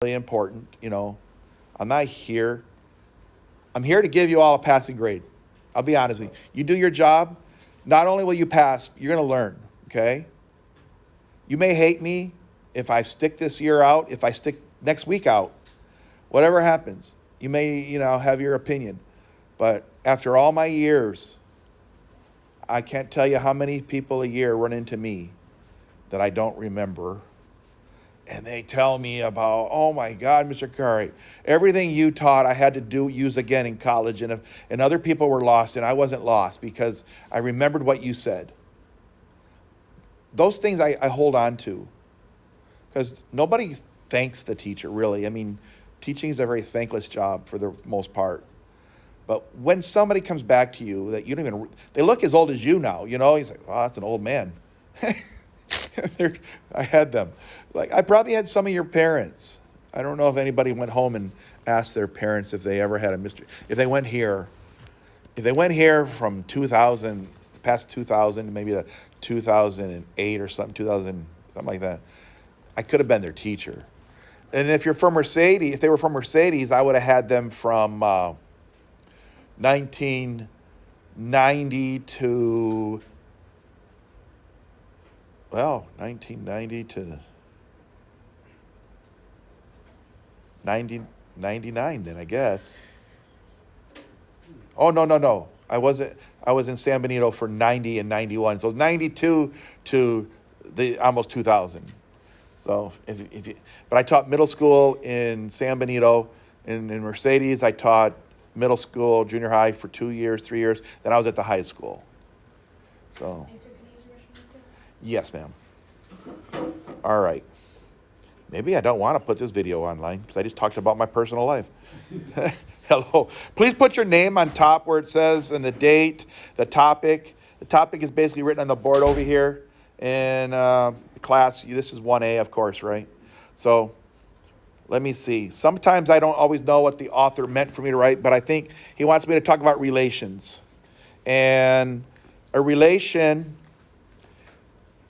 really important. I'm not here. I'm here to give you all a passing grade. I'll be honest with you. You do your job, not only will you pass, you're going to learn, okay? You may hate me if I stick this year out, if I stick next week out, whatever happens. You may, have your opinion. But after all my years, I can't tell you how many people a year run into me that I don't remember. And they tell me about, oh my God, Mr. Curry, everything you taught I had to use again in college. And other people were lost, and I wasn't lost because I remembered what you said. Those things I hold on to because nobody thanks the teacher, really. I mean, teaching is a very thankless job for the most part. But when somebody comes back to you that you don't even, they look as old as you now, he's like, wow, that's an old man. I had them. Like, I probably had some of your parents. I don't know if anybody went home and asked their parents if they ever had a mystery. If they went here from 2000, past 2000, maybe to 2008 or something, something like that, I could have been their teacher. And if they were from Mercedes, I would have had them from 1990 to 99 then, I guess. Oh, no. I was in San Benito for 90 and 91. So it was 92 to the almost 2000. So but I taught middle school in San Benito. In Mercedes, I taught middle school, junior high for 2 years, 3 years. Then I was at the high school. So. Yes, ma'am. All right. Maybe I don't want to put this video online because I just talked about my personal life. Hello. Please put your name on top where it says and the date, the topic. The topic is basically written on the board over here. And class, this is 1A, of course, right? So let me see. Sometimes I don't always know what the author meant for me to write, but I think he wants me to talk about relations. And a relation,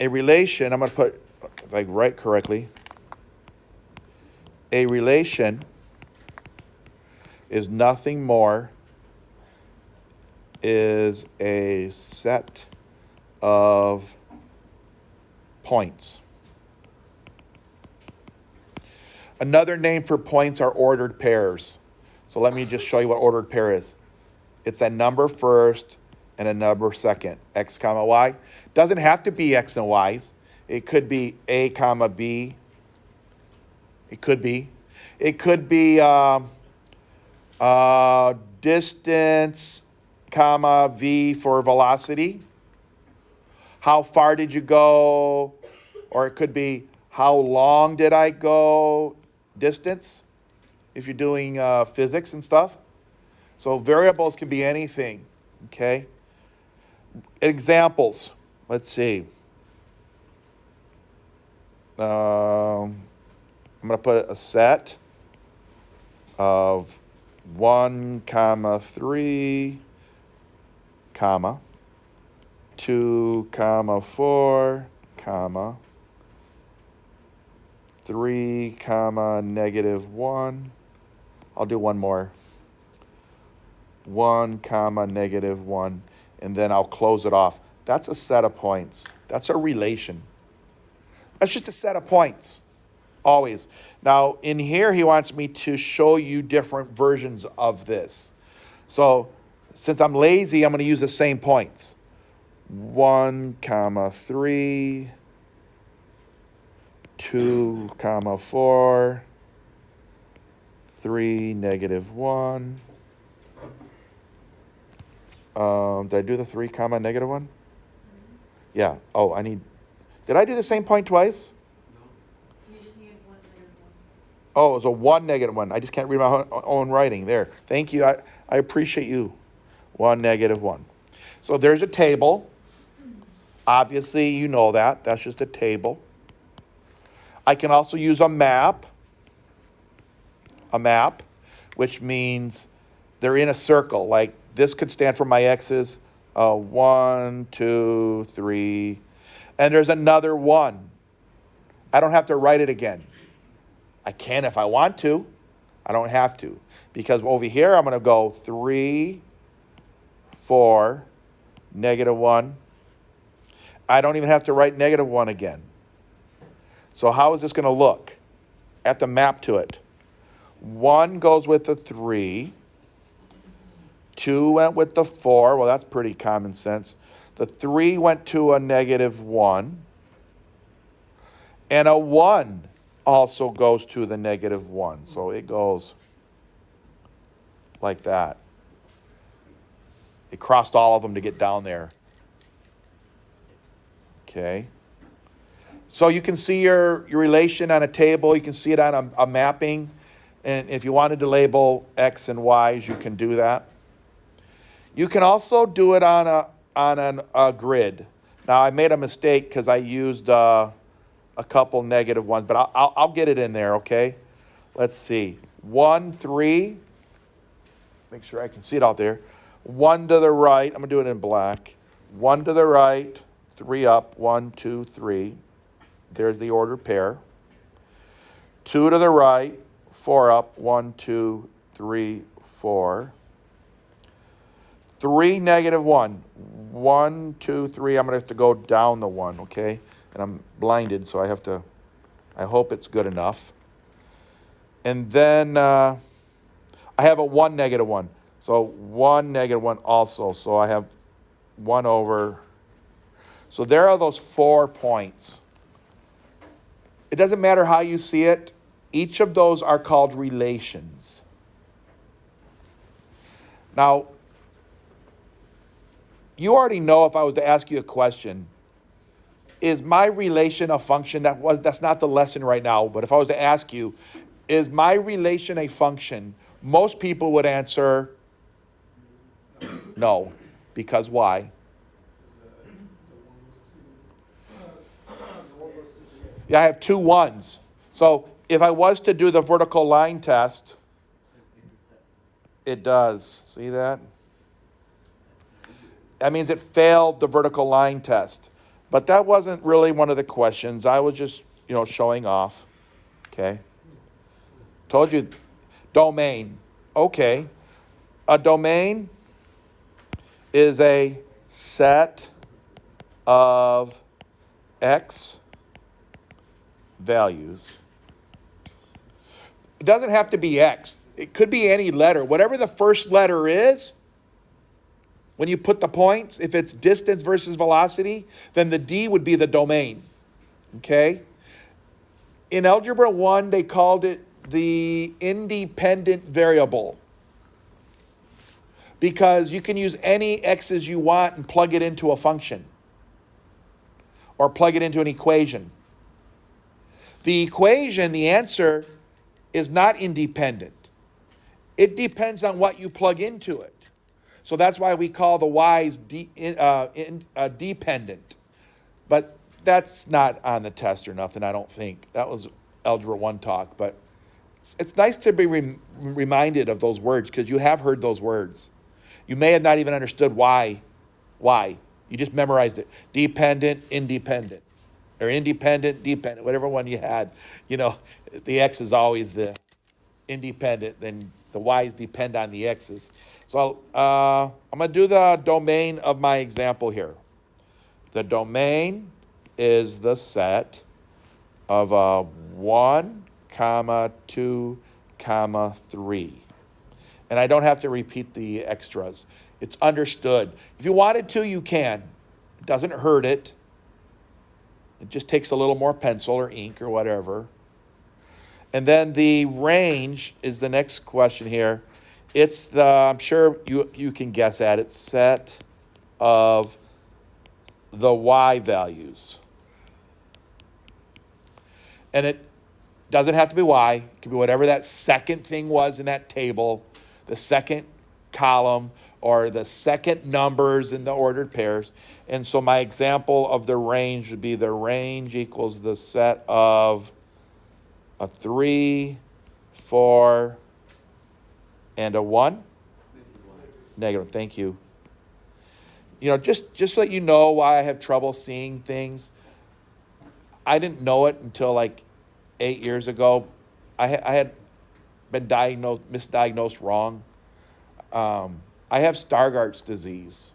I'm going to put, if I write correctly, a relation is nothing more is a set of points. Another name for points are ordered pairs. So let me just show you what ordered pair is. It's a number first and a number second, x comma y. Doesn't have to be x and y's. It could be a comma b. It could be distance comma v for velocity. How far did you go? Or it could be how long did I go? Distance, if you're doing physics and stuff. So variables can be anything, okay? Examples, let's see. I'm going to put a set of 1, 3, 2, 4, 3, -1. I'll do one more. 1, -1, and then I'll close it off. That's a set of points. That's a relation. That's just a set of points, always. Now, in here, he wants me to show you different versions of this. So, since I'm lazy, I'm going to use the same points. 1, 3, 2, 4, 3, -1. Did I do the 3, -1? Yeah. Oh, did I do the same point twice? No. You just needed 1 -1. Oh, it was a 1 -1. I just can't read my own writing. There. Thank you. I appreciate you. 1 -1. So there's a table. Obviously, you know that. That's just a table. I can also use a map. Which means they're in a circle. Like this could stand for my x's. 1, 2, 3. And there's another 1. I don't have to write it again. I can if I want to. I don't have to. Because over here, I'm going to go 3, 4, -1. I don't even have to write -1 again. So how is this going to look? I have to map to it. 1 goes with the 3. 2 went with the 4. Well, that's pretty common sense. The 3 went to a -1. And a 1 also goes to the -1. So it goes like that. It crossed all of them to get down there. Okay. So you can see your relation on a table. You can see it on a mapping. And if you wanted to label X and Y's, you can do that. You can also do it on a grid. Now, I made a mistake because I used a couple -1s, but I'll get it in there, okay? Let's see. 1, 3. Make sure I can see it out there. 1 to the right. I'm going to do it in black. 1 to the right, 3 up. 1, 2, 3. There's the ordered pair. 2 to the right, 4 up. 1, 2, 3, 4. 3, -1. 1, 2, 3. I'm going to have to go down the 1, okay? And I'm blinded, so I hope it's good enough. And then I have a 1, -1. So 1, -1 also. So I have 1 over. So there are those 4 points. It doesn't matter how you see it. Each of those are called relations. Now, you already know if I was to ask you a question, is my relation a function? That's not the lesson right now, but if I was to ask you, is my relation a function? Most people would answer no, because why? Yeah, I have 2 1s. So if I was to do the vertical line test, it does. See that? That means it failed the vertical line test. But that wasn't really one of the questions. I was just, showing off. Okay. Told you, domain. Okay. A domain is a set of X values. It doesn't have to be X. It could be any letter. Whatever the first letter is, when you put the points, if it's distance versus velocity, then the D would be the domain. Okay? In Algebra 1, they called it the independent variable, because you can use any X's you want and plug it into a function or plug it into an equation. The equation, the answer, is not independent. It depends on what you plug into it. So that's why we call the Y's dependent. But that's not on the test or nothing, I don't think. That was Algebra 1 talk. But it's nice to be reminded of those words, because you have heard those words. You may have not even understood why. You just memorized it. Dependent, independent. Or independent, dependent, whatever one you had. The X is always the independent, then the Y's depend on the X's. So I'm going to do the domain of my example here. The domain is the set of 1, 2, 3. And I don't have to repeat the extras. It's understood. If you wanted to, you can. It doesn't hurt it. It just takes a little more pencil or ink or whatever. And then the range is the next question here. It's the, I'm sure you can guess at it, set of the Y values. And it doesn't have to be Y. It can be whatever that second thing was in that table, the second column, or the second numbers in the ordered pairs. And so my example of the range would be the range equals the set of a 3, 4, and a 1? Negative, thank you. Just so that you know why I have trouble seeing things. I didn't know it until like 8 years ago. I had been misdiagnosed wrong. I have Stargardt's disease,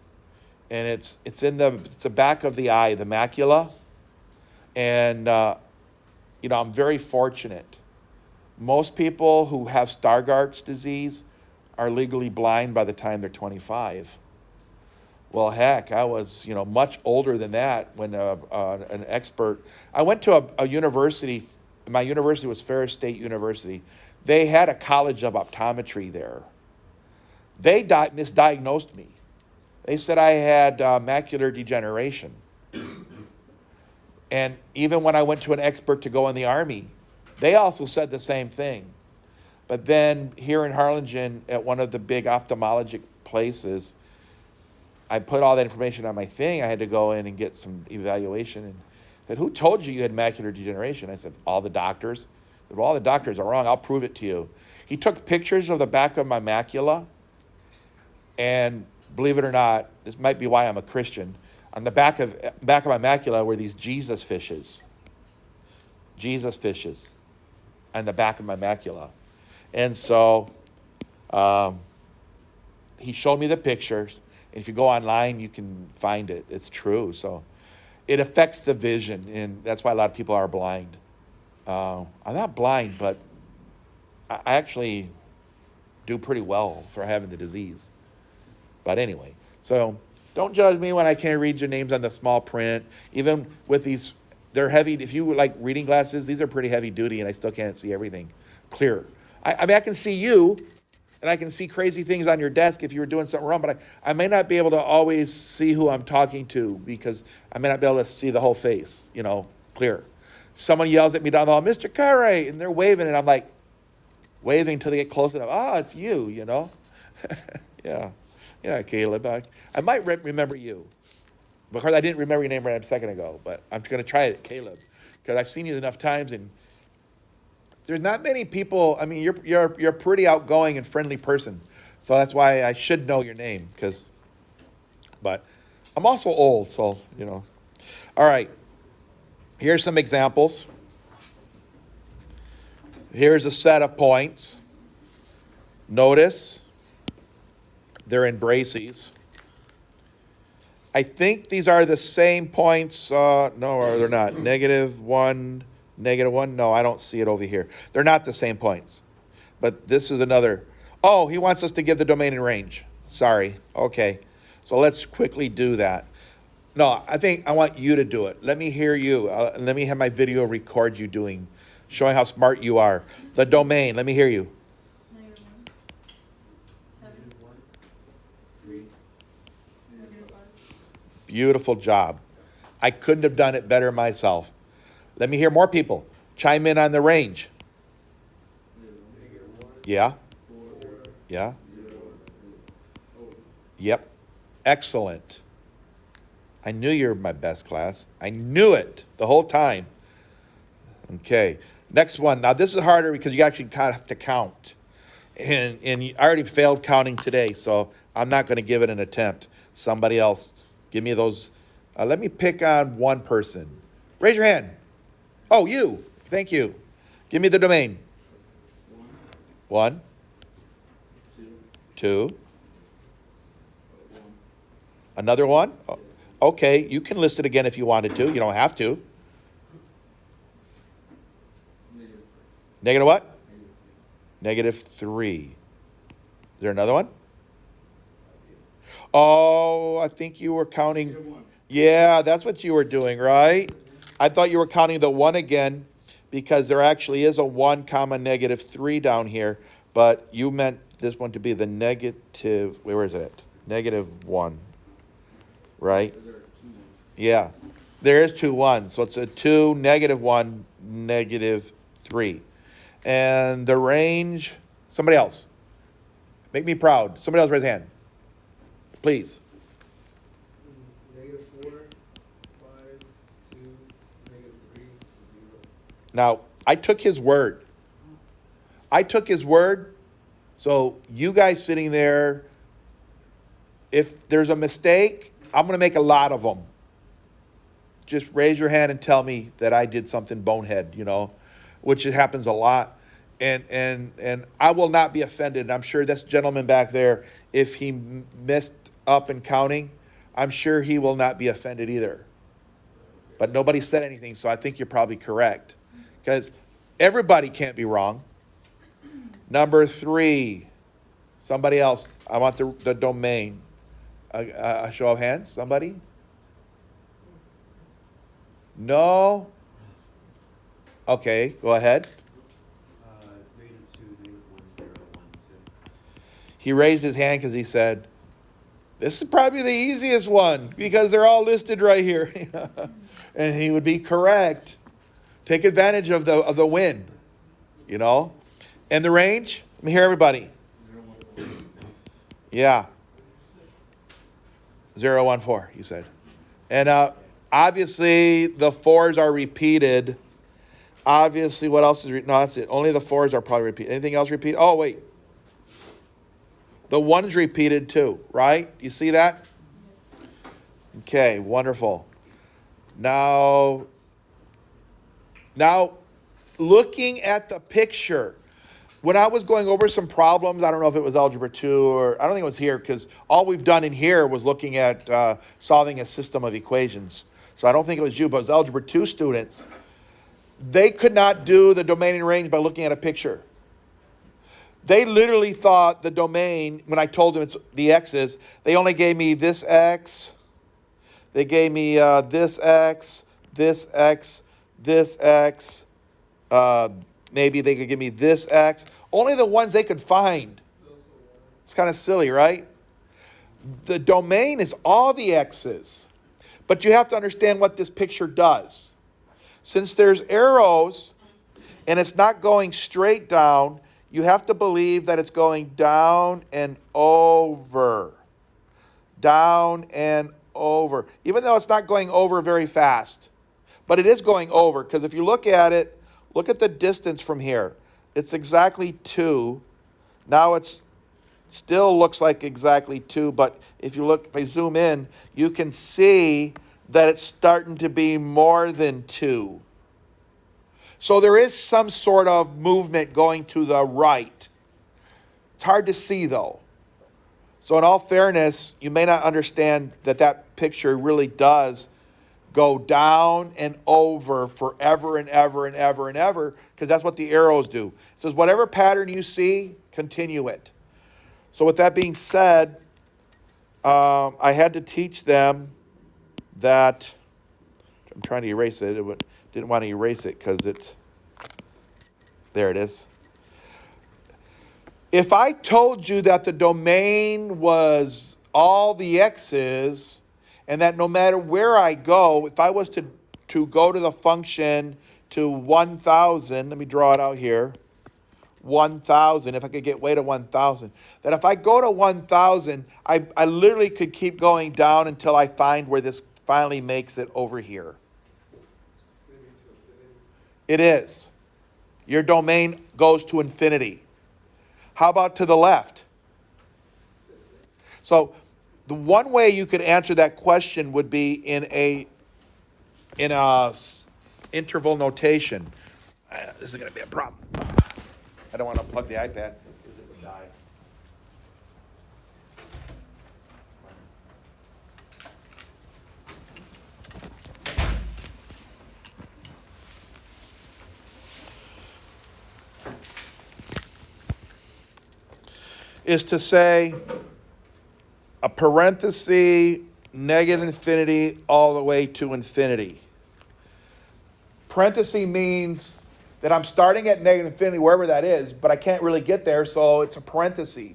and it's in the back of the eye, the macula, and I'm very fortunate. Most people who have Stargardt's disease are legally blind by the time they're 25. Well, heck, I was, much older than that when an expert. I went to a university. My university was Ferris State University. They had a college of optometry there. They misdiagnosed me. They said I had macular degeneration. And even when I went to an expert to go in the Army, they also said the same thing. But then here in Harlingen, at one of the big ophthalmologic places, I put all that information on my thing. I had to go in and get some evaluation. And said, "Who told you you had macular degeneration?" I said, "All the doctors." I said, "Well, all the doctors are wrong. I'll prove it to you." He took pictures of the back of my macula. And believe it or not, this might be why I'm a Christian. On the back of my macula were these Jesus fishes. Jesus fishes on the back of my macula. And so he showed me the pictures. And if you go online, you can find it. It's true. So it affects the vision, and that's why a lot of people are blind. I'm not blind, but I actually do pretty well for having the disease. But anyway, so don't judge me when I can't read your names on the small print. Even with these, they're heavy. If you like reading glasses, these are pretty heavy duty, and I still can't see everything clear. I mean, I can see you, and I can see crazy things on your desk if you were doing something wrong, but I may not be able to always see who I'm talking to because I may not be able to see the whole face, clear. Someone yells at me down the hall, "Mr. Carey," and they're waving, and I'm like, waving until they get close enough. "Ah, it's you, Yeah, Caleb. I might remember you. Because I didn't remember your name right a second ago, but I'm going to try it, Caleb, because I've seen you enough times, and there's not many people. I mean, you're a pretty outgoing and friendly person, so that's why I should know your name. But I'm also old, so All right. Here's some examples. Here's a set of points. Notice they're in braces. I think these are the same points. No, they're not. -1, -1. No, I don't see it over here. They're not the same points. But this is another. Oh, he wants us to give the domain and range. Sorry. Okay. So let's quickly do that. No, I think I want you to do it. Let me hear you. Let me have my video record you showing how smart you are. The domain. Let me hear you. -1, 7, -5. Beautiful job. I couldn't have done it better myself. Let me hear more people. Chime in on the range. Yeah? Yeah? Yep. Excellent. I knew you were my best class. I knew it the whole time. Okay. Next one. Now, this is harder because you actually kind of have to count. And I already failed counting today, so I'm not going to give it an attempt. Somebody else. Give me those. Let me pick on one person. Raise your hand. Oh, you. Thank you. Give me the domain. 1, 2. Another one? Oh, okay, you can list it again if you wanted to. You don't have to. Negative what? -3. Is there another one? Oh, I think you were counting. Yeah, that's what you were doing, right? I thought you were counting the 1 again because there actually is a 1, -3 down here, but you meant this one to be the negative. Where is it? -1, right? Yeah, there is 2 1s, so it's a 2, -1, -3. And the range, somebody else. Make me proud. Somebody else raise a hand. Please. -4, 5, 2, -3, 0. Now, I took his word. So you guys sitting there, if there's a mistake, I'm going to make a lot of them. Just raise your hand and tell me that I did something bonehead, which it happens a lot. And I will not be offended. And I'm sure this gentleman back there, if he messed up in counting, I'm sure he will not be offended either. But nobody said anything, so I think you're probably correct. Because everybody can't be wrong. Number 3, somebody else. I want the domain. A show of hands, somebody? No? Okay, go ahead. He raised his hand because he said, this is probably the easiest one because they're all listed right here. And he would be correct. Take advantage of the win, you know. And the range, let me hear everybody. Yeah. 014, he said. And obviously the 4s are repeated. Obviously, what else is no, that's it. Only the 4s are probably repeated. Anything else repeated? Oh, wait. The 1's repeated too, right? You see that? Okay, wonderful. Now, looking at the picture, when I was going over some problems, I don't know if it was Algebra 2 or, I don't think it was here, because all we've done in here was looking at solving a system of equations. So I don't think it was you, but it was Algebra 2 students. They could not do the domain and range by looking at a picture. They literally thought the domain, when I told them it's the x's, they only gave me this x. They gave me this x, this x, this x. Maybe they could give me this x. Only the ones they could find. It's kind of silly, right? The domain is all the x's. But you have to understand what this picture does. Since there's arrows and it's not going straight down, you have to believe that it's going down and over. Down and over. Even though it's not going over very fast. But it is going over, because if you look at it, look at the distance from here. It's exactly 2. Now it's still looks like exactly 2, but if I zoom in, you can see that it's starting to be more than 2. So there is some sort of movement going to the right. It's hard to see though. So in all fairness, you may not understand that picture really does go down and over forever and ever and ever and ever, because that's what the arrows do. It says whatever pattern you see, continue it. So with that being said, I had to teach them that, I'm trying to erase it. Didn't want to erase it because there it is. If I told you that the domain was all the x's, and that no matter where I go, if I was to go to the function to 1,000, let me draw it out here, 1,000, if I could get way to 1,000, that if I go to 1,000, I literally could keep going down until I find where this finally makes it over here. It is. Your domain goes to infinity. How about to the left? So the one way you could answer that question would be in a interval notation. This is going to be a problem. I don't want to plug the iPad because it would die. Is to say a parenthesis, negative infinity, all the way to infinity. Parenthesis means that I'm starting at negative infinity, wherever that is, but I can't really get there, so it's a parenthesis.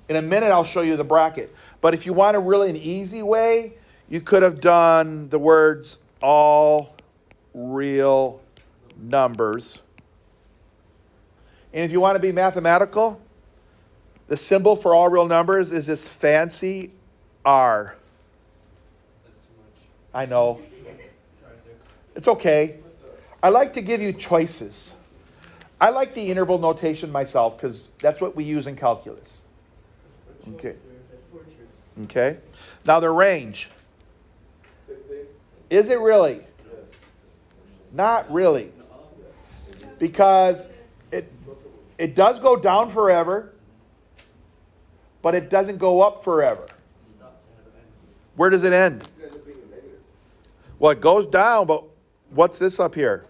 In a minute, I'll show you the bracket. But if you want an easy way, you could have done the words all real numbers. And if you want to be mathematical, the symbol for all real numbers is this fancy R. That's too much. I know. Sorry, sir. It's okay. I like to give you choices. I like the interval notation myself because that's what we use in calculus. Okay. That's torture. Okay. Now the range. Same thing? Is it really? Yes. Not really. Because it It does go down forever, but it doesn't go up forever. Where does it end? It's gonna be a negative. Well, it goes down, but what's this up here?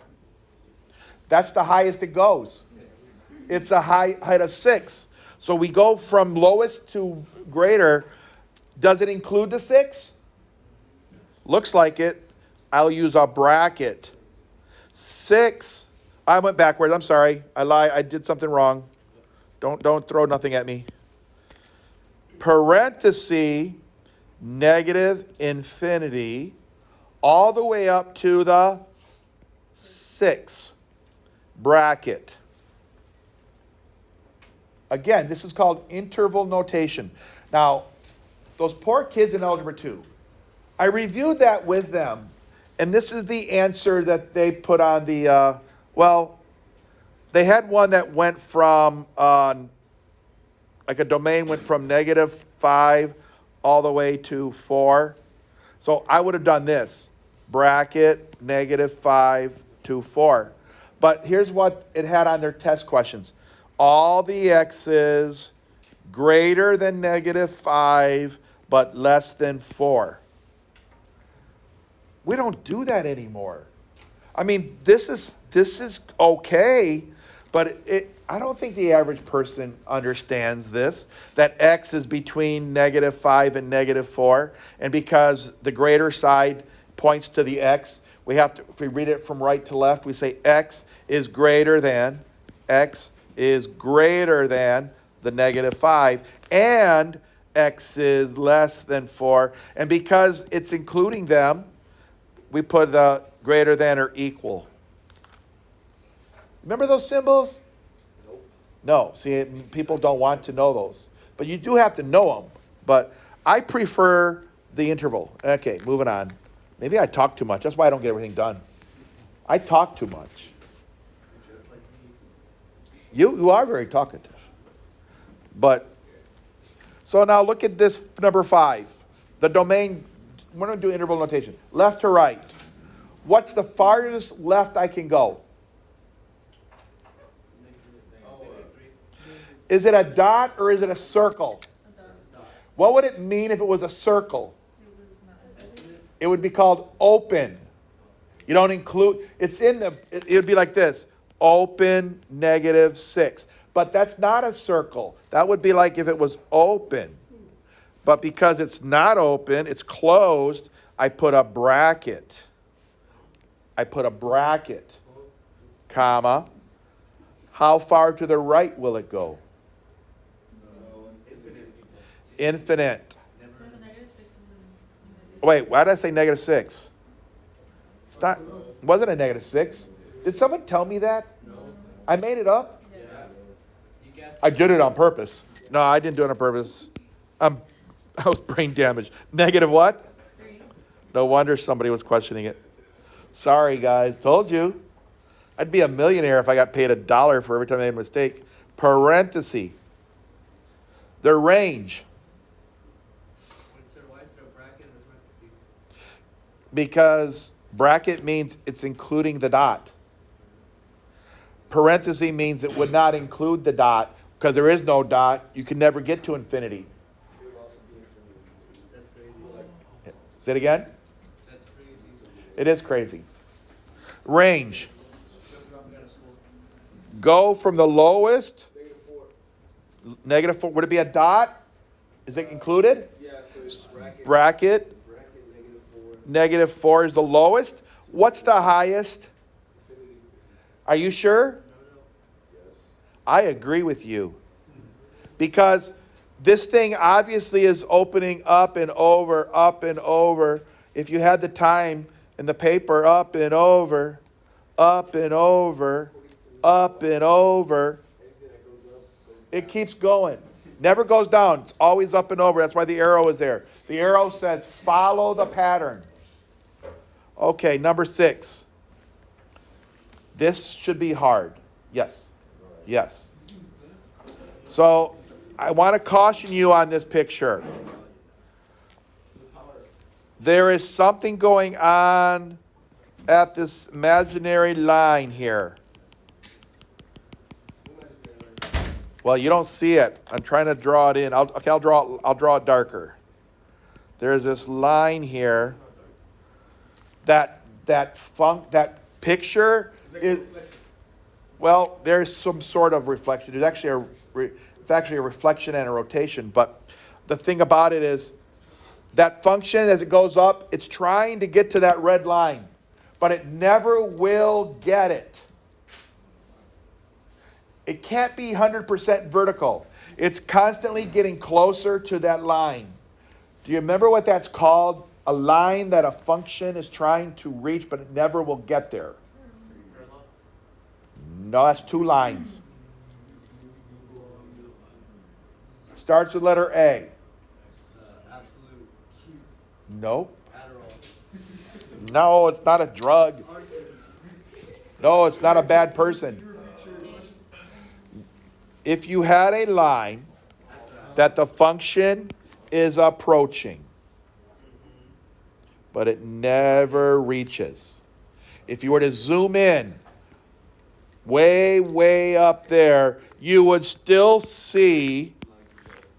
That's the highest it goes. It's a height of 6. So we go from lowest to greater. Does it include the 6? Looks like it. I'll use a bracket. 6. I went backwards. I'm sorry. I lied. I did something wrong. Don't throw nothing at me. Parenthesis, negative infinity, all the way up to the 6. Bracket. Again, this is called interval notation. Now, those poor kids in Algebra 2, I reviewed that with them, and this is the answer that they put on the, they had one that went from, like a domain went from -5 all the way to 4. So I would have done this, bracket -5 to 4. But here's what it had on their test questions. All the x's greater than -5, but less than 4. We don't do that anymore. I mean, this is okay, but I don't think the average person understands this, that x is between -5 and -4, and because the greater side points to the x, we have to, if we read it from right to left, we say x is greater than the -5, and x is less than 4. And because it's including them, we put the greater than or equal. Remember those symbols? No. See, people don't want to know those. But you do have to know them. But I prefer the interval. Okay, moving on. Maybe I talk too much. That's why I don't get everything done. I talk too much. Just like me. You are very talkative. But, so now look at this number 5. The domain, we're going to do interval notation. Left to right. What's the farthest left I can go? Is it a dot or is it a circle? What would it mean if it was a circle? It would be called open. You don't include, it would be like this, open -6. But that's not a circle. That would be like if it was open. But because it's not open, it's closed, I put a bracket. Comma. How far to the right will it go? Infinite. So the -6 is in. Wait, why did I say -6? It's not, wasn't a -6. Did someone tell me that? No. I made it up? Yeah. You guessed. I did it on purpose. No, I didn't do it on purpose. I was brain damaged. Negative what? 3. No wonder somebody was questioning it. Sorry, guys. Told you. I'd be a millionaire if I got paid $1 for every time I made a mistake. Parenthesis. The range. Why is there a bracket and a parenthesis? Because bracket means it's including the dot. Parenthesis means it would not include the dot because there is no dot. You can never get to infinity. It would also be infinity. That's crazy. Say it again. That's crazy. It is crazy. Range. Go from the lowest, -4. Would it be a dot? Is it included? Yeah, so it's bracket. Bracket. -4 is the lowest. What's the highest? Infinity. Are you sure? Yes. I agree with you. Because this thing obviously is opening up and over, up and over. If you had the time in the paper, up and over, up and over, up and over. Anything that goes up goes It keeps going. Never goes down. It's always up and over. That's why the arrow is there. The arrow says follow the pattern. Okay, number 6. This should be hard. Yes. Yes. So I want to caution you on this picture. There is something going on at this imaginary line here. Well, you don't see it. I'm trying to draw it in. I'll draw it darker. There's this line here. That picture is, well, there's some sort of reflection. There's actually it's actually a reflection and a rotation. But the thing about it is that function, as it goes up, it's trying to get to that red line, but it never will get it. It can't be 100% vertical. It's constantly getting closer to that line. Do you remember what that's called? A line that a function is trying to reach, but it never will get there. No, that's two lines. Starts with letter A. Absolute cute. Nope. Adderall. No, it's not a drug. No, it's not a bad person. If you had a line that the function is approaching, but it never reaches. If you were to zoom in way, way up there, you would still see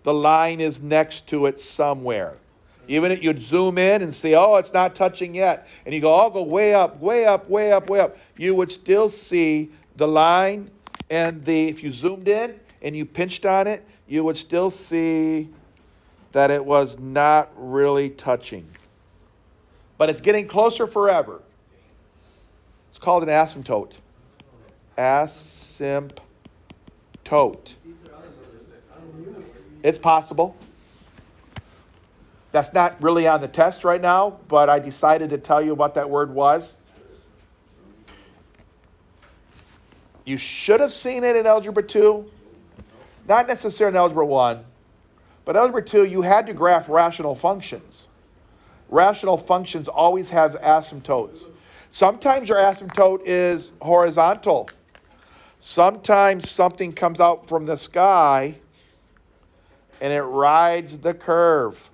the line is next to it somewhere. Even if you'd zoom in and see, oh, it's not touching yet. And you go, I'll go way up, way up, way up, way up. You would still see the line and if you zoomed in and you pinched on it, you would still see that it was not really touching. But it's getting closer forever. It's called an asymptote. Asymptote. It's possible. That's not really on the test right now, but I decided to tell you what that word was. You should have seen it in Algebra 2. Not necessarily in Algebra 1. But Algebra 2, you had to graph rational functions. Rational functions always have asymptotes. Sometimes your asymptote is horizontal. Sometimes something comes out from the sky and it rides the curve.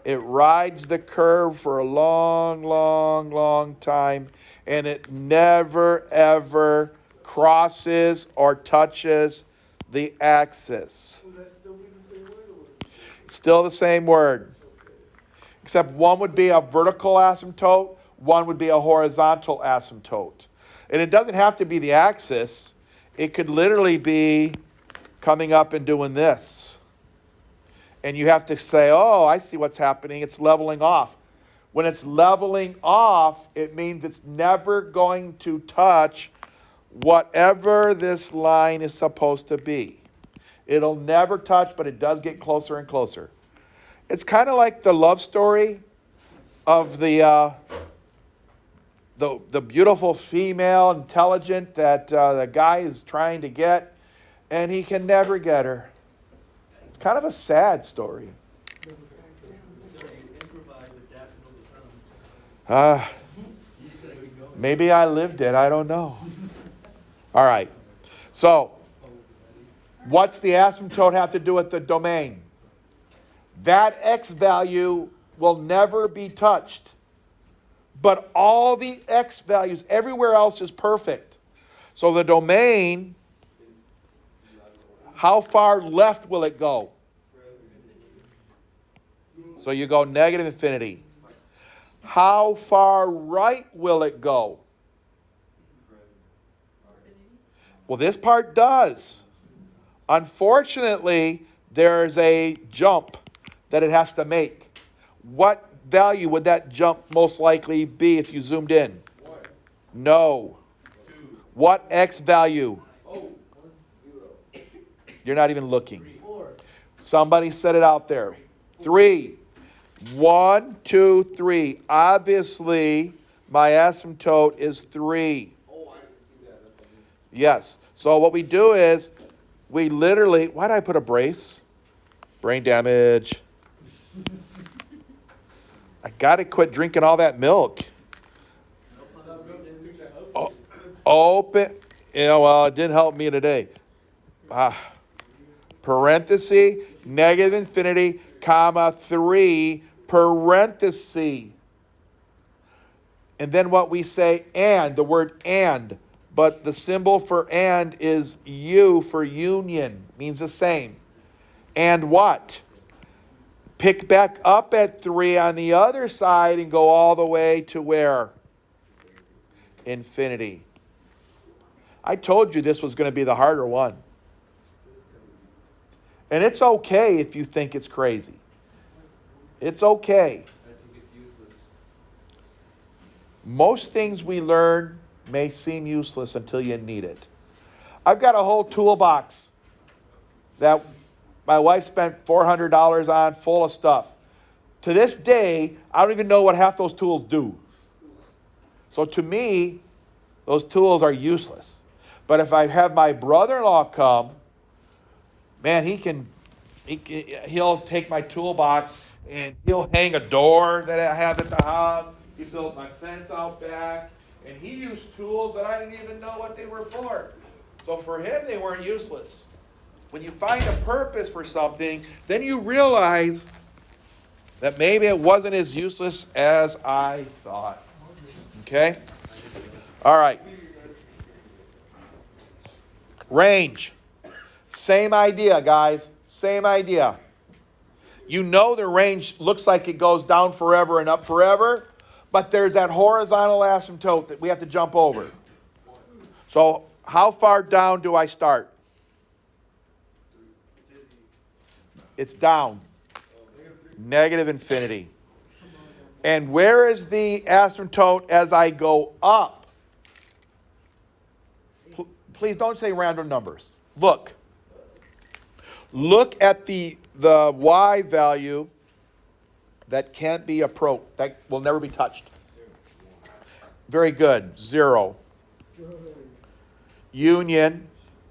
It rides the curve for a long, long, long time, and it never, ever crosses or touches the axis. Will that still be the same word or? Still the same word. Except one would be a vertical asymptote, one would be a horizontal asymptote. And it doesn't have to be the axis. It could literally be coming up and doing this. And you have to say, oh, I see what's happening. It's leveling off. When it's leveling off, it means it's never going to touch whatever this line is supposed to be. It'll never touch, but it does get closer and closer. It's kind of like the love story of the beautiful female, intelligent, that the guy is trying to get, and he can never get her. It's kind of a sad story. Maybe I lived it. I don't know. All right. So, what's the asymptote have to do with the domain? That x value will never be touched. But all the x values, everywhere else is perfect. So the domain, how far left will it go? So you go negative infinity. How far right will it go? Well, this part does. Unfortunately, there's a jump that it has to make. What value would that jump most likely be if you zoomed in? One. No. Two. What x value? Oh. 0. You're not even looking. 4. Somebody said it out there. 3. 1, 2, 3. Obviously, my asymptote is 3. Oh, I didn't see that. That's Yes. So what we do is we literally, why did I put a brace? Brain damage. I got to quit drinking all that milk. Open. Yeah, well, it didn't help me today. Parenthesis, negative infinity, comma, 3, parenthesis. And then what we say, and, the word and, but the symbol for and is U for union, means the same. And what? Pick back up at 3 on the other side and go all the way to where? Infinity. I told you this was going to be the harder one. And it's okay if you think it's crazy. It's okay. I think it's useless. Most things we learn may seem useless until you need it. I've got a whole toolbox that my wife spent $400 on, full of stuff. To this day, I don't even know what half those tools do. So to me, those tools are useless. But if I have my brother-in-law come, man, he'll take my toolbox and he'll hang a door that I have at the house. He built my fence out back. And he used tools that I didn't even know what they were for. So for him, they weren't useless. When you find a purpose for something, then you realize that maybe it wasn't as useless as I thought. Okay? All right. Range. Same idea, guys. Same idea. You know the range looks like it goes down forever and up forever, but there's that horizontal asymptote that we have to jump over. So how far down do I start? It's down. Negative infinity. And where is the asymptote as I go up? Please don't say random numbers. Look. Look at the y value that can't be approached, that will never be touched. Very good. 0. Union.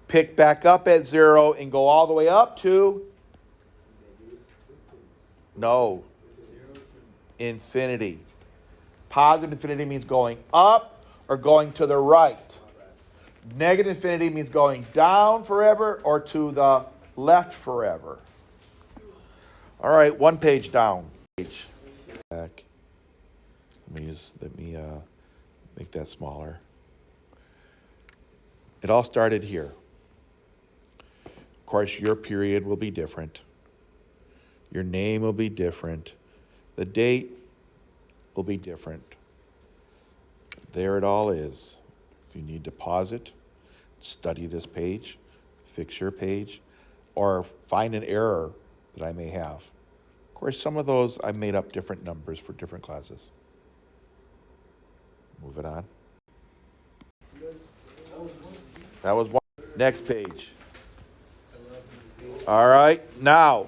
Pick back up at 0 and go all the way up to? No. Infinity. Positive infinity means going up or going to the right. Negative infinity means going down forever or to the left forever. All right, one page down. Back. Let me make that smaller. It all started here. Of course, your period will be different. Your name will be different. The date will be different. There it all is. If you need to pause it, study this page, fix your page, or find an error that I may have. Of course, some of those I made up different numbers for different classes. Move it on. That was one. Next page. All right, now.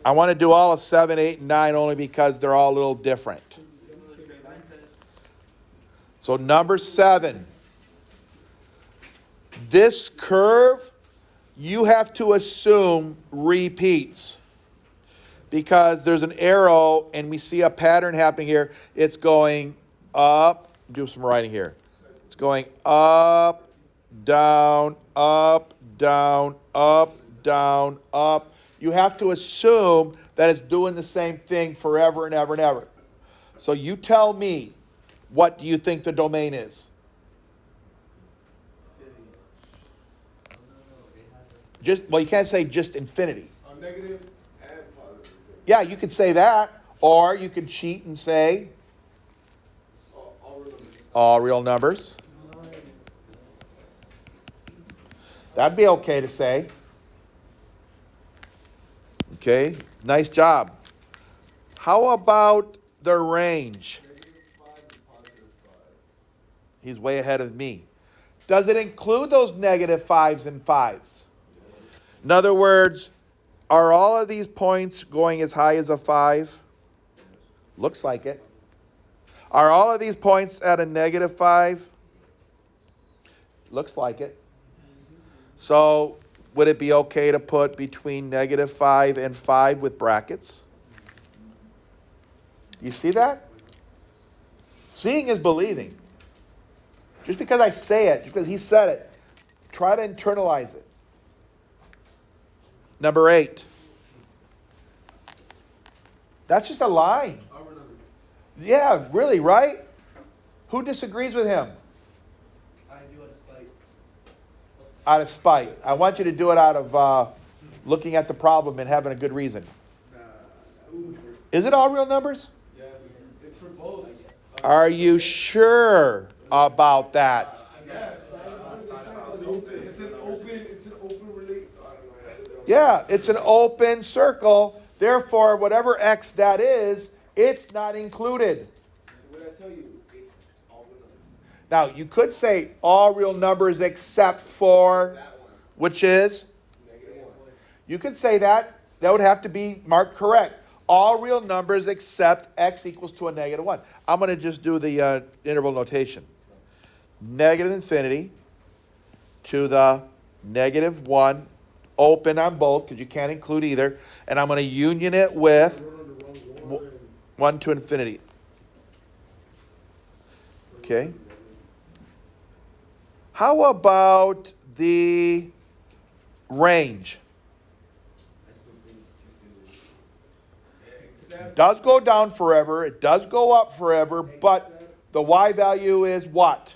I want to do all of 7, 8, and 9 only because they're all a little different. So number 7. This curve, you have to assume repeats. Because there's an arrow and we see a pattern happening here. It's going up. Do some writing here. It's going up, down, up, down, up, down, up. You have to assume that it's doing the same thing forever and ever and ever. So you tell me, what do you think the domain is? Well, you can't say just infinity. Negative and positive. Yeah, you could say that, or you could cheat and say all real numbers. That'd be okay to say. Okay, nice job. How about the range? He's way ahead of me. Does it include those -5s and 5s? In other words, are all of these points going as high as a 5? Looks like it. Are all of these points at a -5? Looks like it. So would it be okay to put between -5 and 5 with brackets? You see that? Seeing is believing. Just because I say it, just because he said it, try to internalize it. Number 8. That's just a line. Yeah, really, right? Who disagrees with him? I do it spite. Out of spite. I want you to do it out of looking at the problem and having a good reason. Ooh, Is it all real numbers? yes, it's for both. Are you sure about that? Yes. It's an open relate. Yeah, it's an open circle. Therefore, whatever x that is, it's not included. So what I tell you, it's all the numbers. Now, you could say all real numbers except for, That one, which is, -1. you could say that. That would have to be marked correct. All real numbers except x equals to a -1. I'm going to just do the interval notation. Negative infinity to the -1, open on both because you can't include either. And I'm going to union it with 1 to infinity. Okay. How about the range? Except, Does go down forever. It does go up forever, but the y value is what?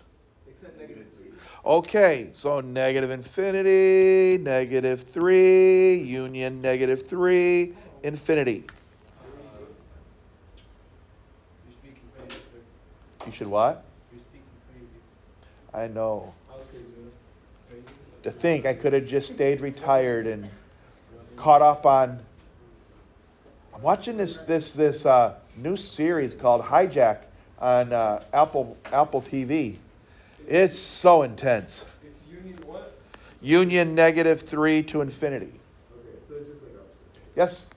except -3. Okay, so negative infinity, -3, union -3, infinity. You're speaking crazy, sir. You should what? You're speaking crazy. I know. I was crazy, Crazy? To think I could have just stayed retired and caught up on. I'm watching this new series called Hijack on Apple TV. It's so intense. It's union what? Union -3 to infinity. Okay, so it's just like opposite. Yes.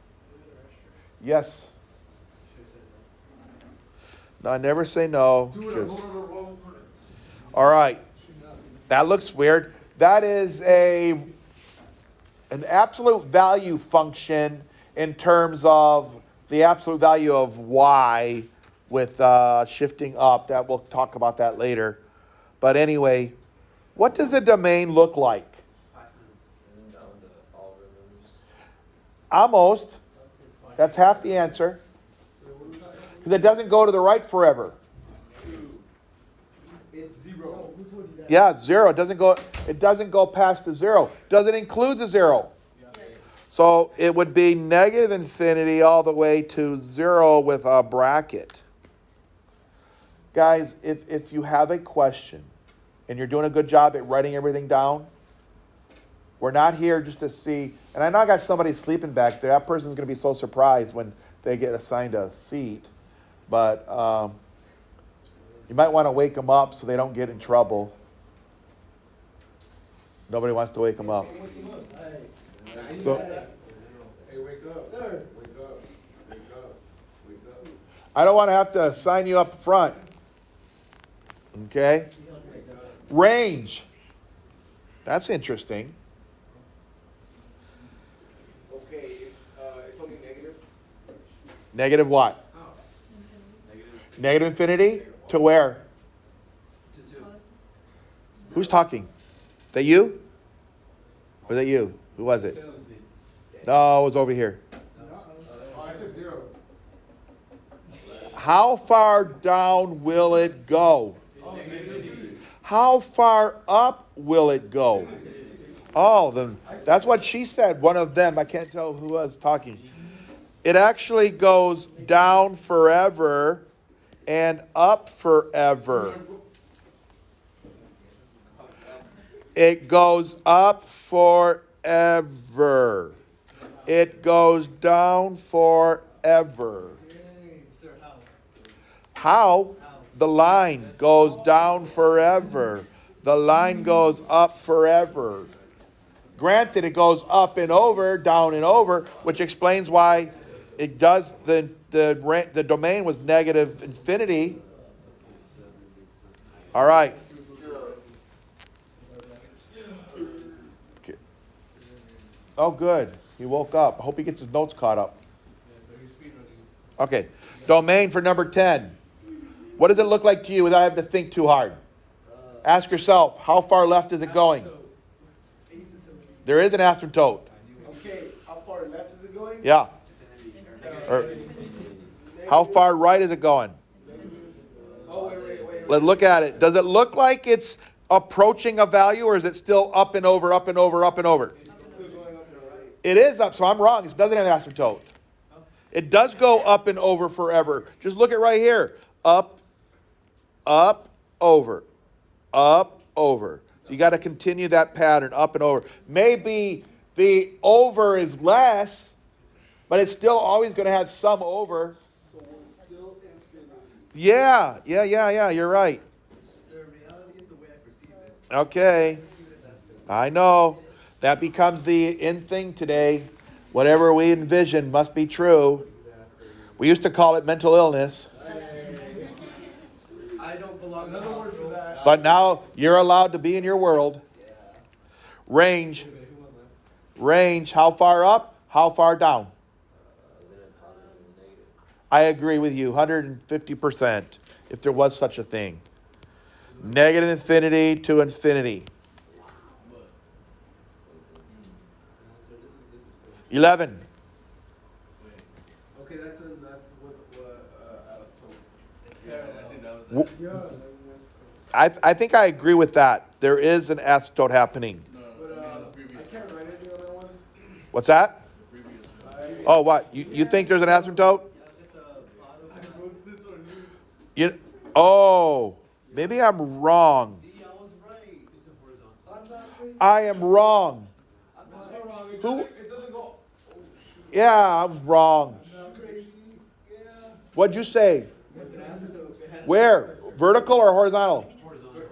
Yes. No, I never say no. Do it 'cause- on the wrong one. All right. That looks weird. That is an absolute value function in terms of the absolute value of y with shifting up. That we'll talk about that later. But anyway, what does the domain look like? And down to all rhythms. Almost. That's half the answer. Because it doesn't go to the right forever. It's 0. Yeah, 0. It doesn't go past the 0. Does it include the 0? So it would be negative infinity all the way to 0 with a bracket. Guys, if you have a question and you're doing a good job at writing everything down, we're not here just to see. And I know I got somebody sleeping back there. That person's going to be so surprised when they get assigned a seat. But you might want to wake them up so they don't get in trouble. Nobody wants to wake them up. So Hey, wake up. Sir. Wake up. Wake up. Wake up. I don't want to have to sign you up front. Okay? Range. That's interesting. Okay, it's only negative. Negative what? Oh. Negative infinity to where? To 2. Who's talking? That you? Or that you? Who was it? No, it was over here. Oh, I said 0. How far down will it go? Oh, negative. How far up will it go? Oh, then that's what she said. One of them. I can't tell who was talking. It actually goes down forever and up forever. It goes up forever. It goes down forever. How? The line goes down forever. The line goes up forever. Granted, it goes up and over, down and over, which explains why it does. The domain was negative infinity. All right. Okay. Oh, good. He woke up. I hope he gets his notes caught up. Okay. Domain for number 10. What does it look like to you without having to think too hard? Ask yourself, how far left is it going? There is an asymptote. Okay, how far left is it going? Yeah. Or how far right is it going? Let's look at it. Does it look like it's approaching a value, or is it still up and over, up and over, up and over? It is up, so I'm wrong. It doesn't have an asymptote. It does go up and over forever. Just look at right here. Up, up, over, up, over. So you got to continue that pattern, up and over. Maybe the over is less, but it's still always going to have some over. So we're still infinity. Yeah, you're right. The reality is the way I perceive it. Okay. I know. That becomes the in thing today. Whatever we envision must be true. We used to call it mental illness, I don't belong in Another the word for hospital. that. but now you're allowed to be in your world. Range. Range. How far up? How far down? I agree with you, 150%, if there was such a thing. Negative infinity to infinity. 11. Okay, that's what asymptote. W- Yeah. I think I agree with that. There is an asymptote happening. But I can't write anything on that one. What's that? Oh, what? You think there's an asymptote? I wrote this on You, oh, maybe I'm wrong. See, I was right. It's a horizontal. I'm not crazy. I am wrong. I'm not wrong. Who- It doesn't go. Oh, shoot. Yeah, I'm wrong. I'm not crazy. Yeah. What'd you say? It's an asymptote. Where? Vertical or horizontal? Horizontal.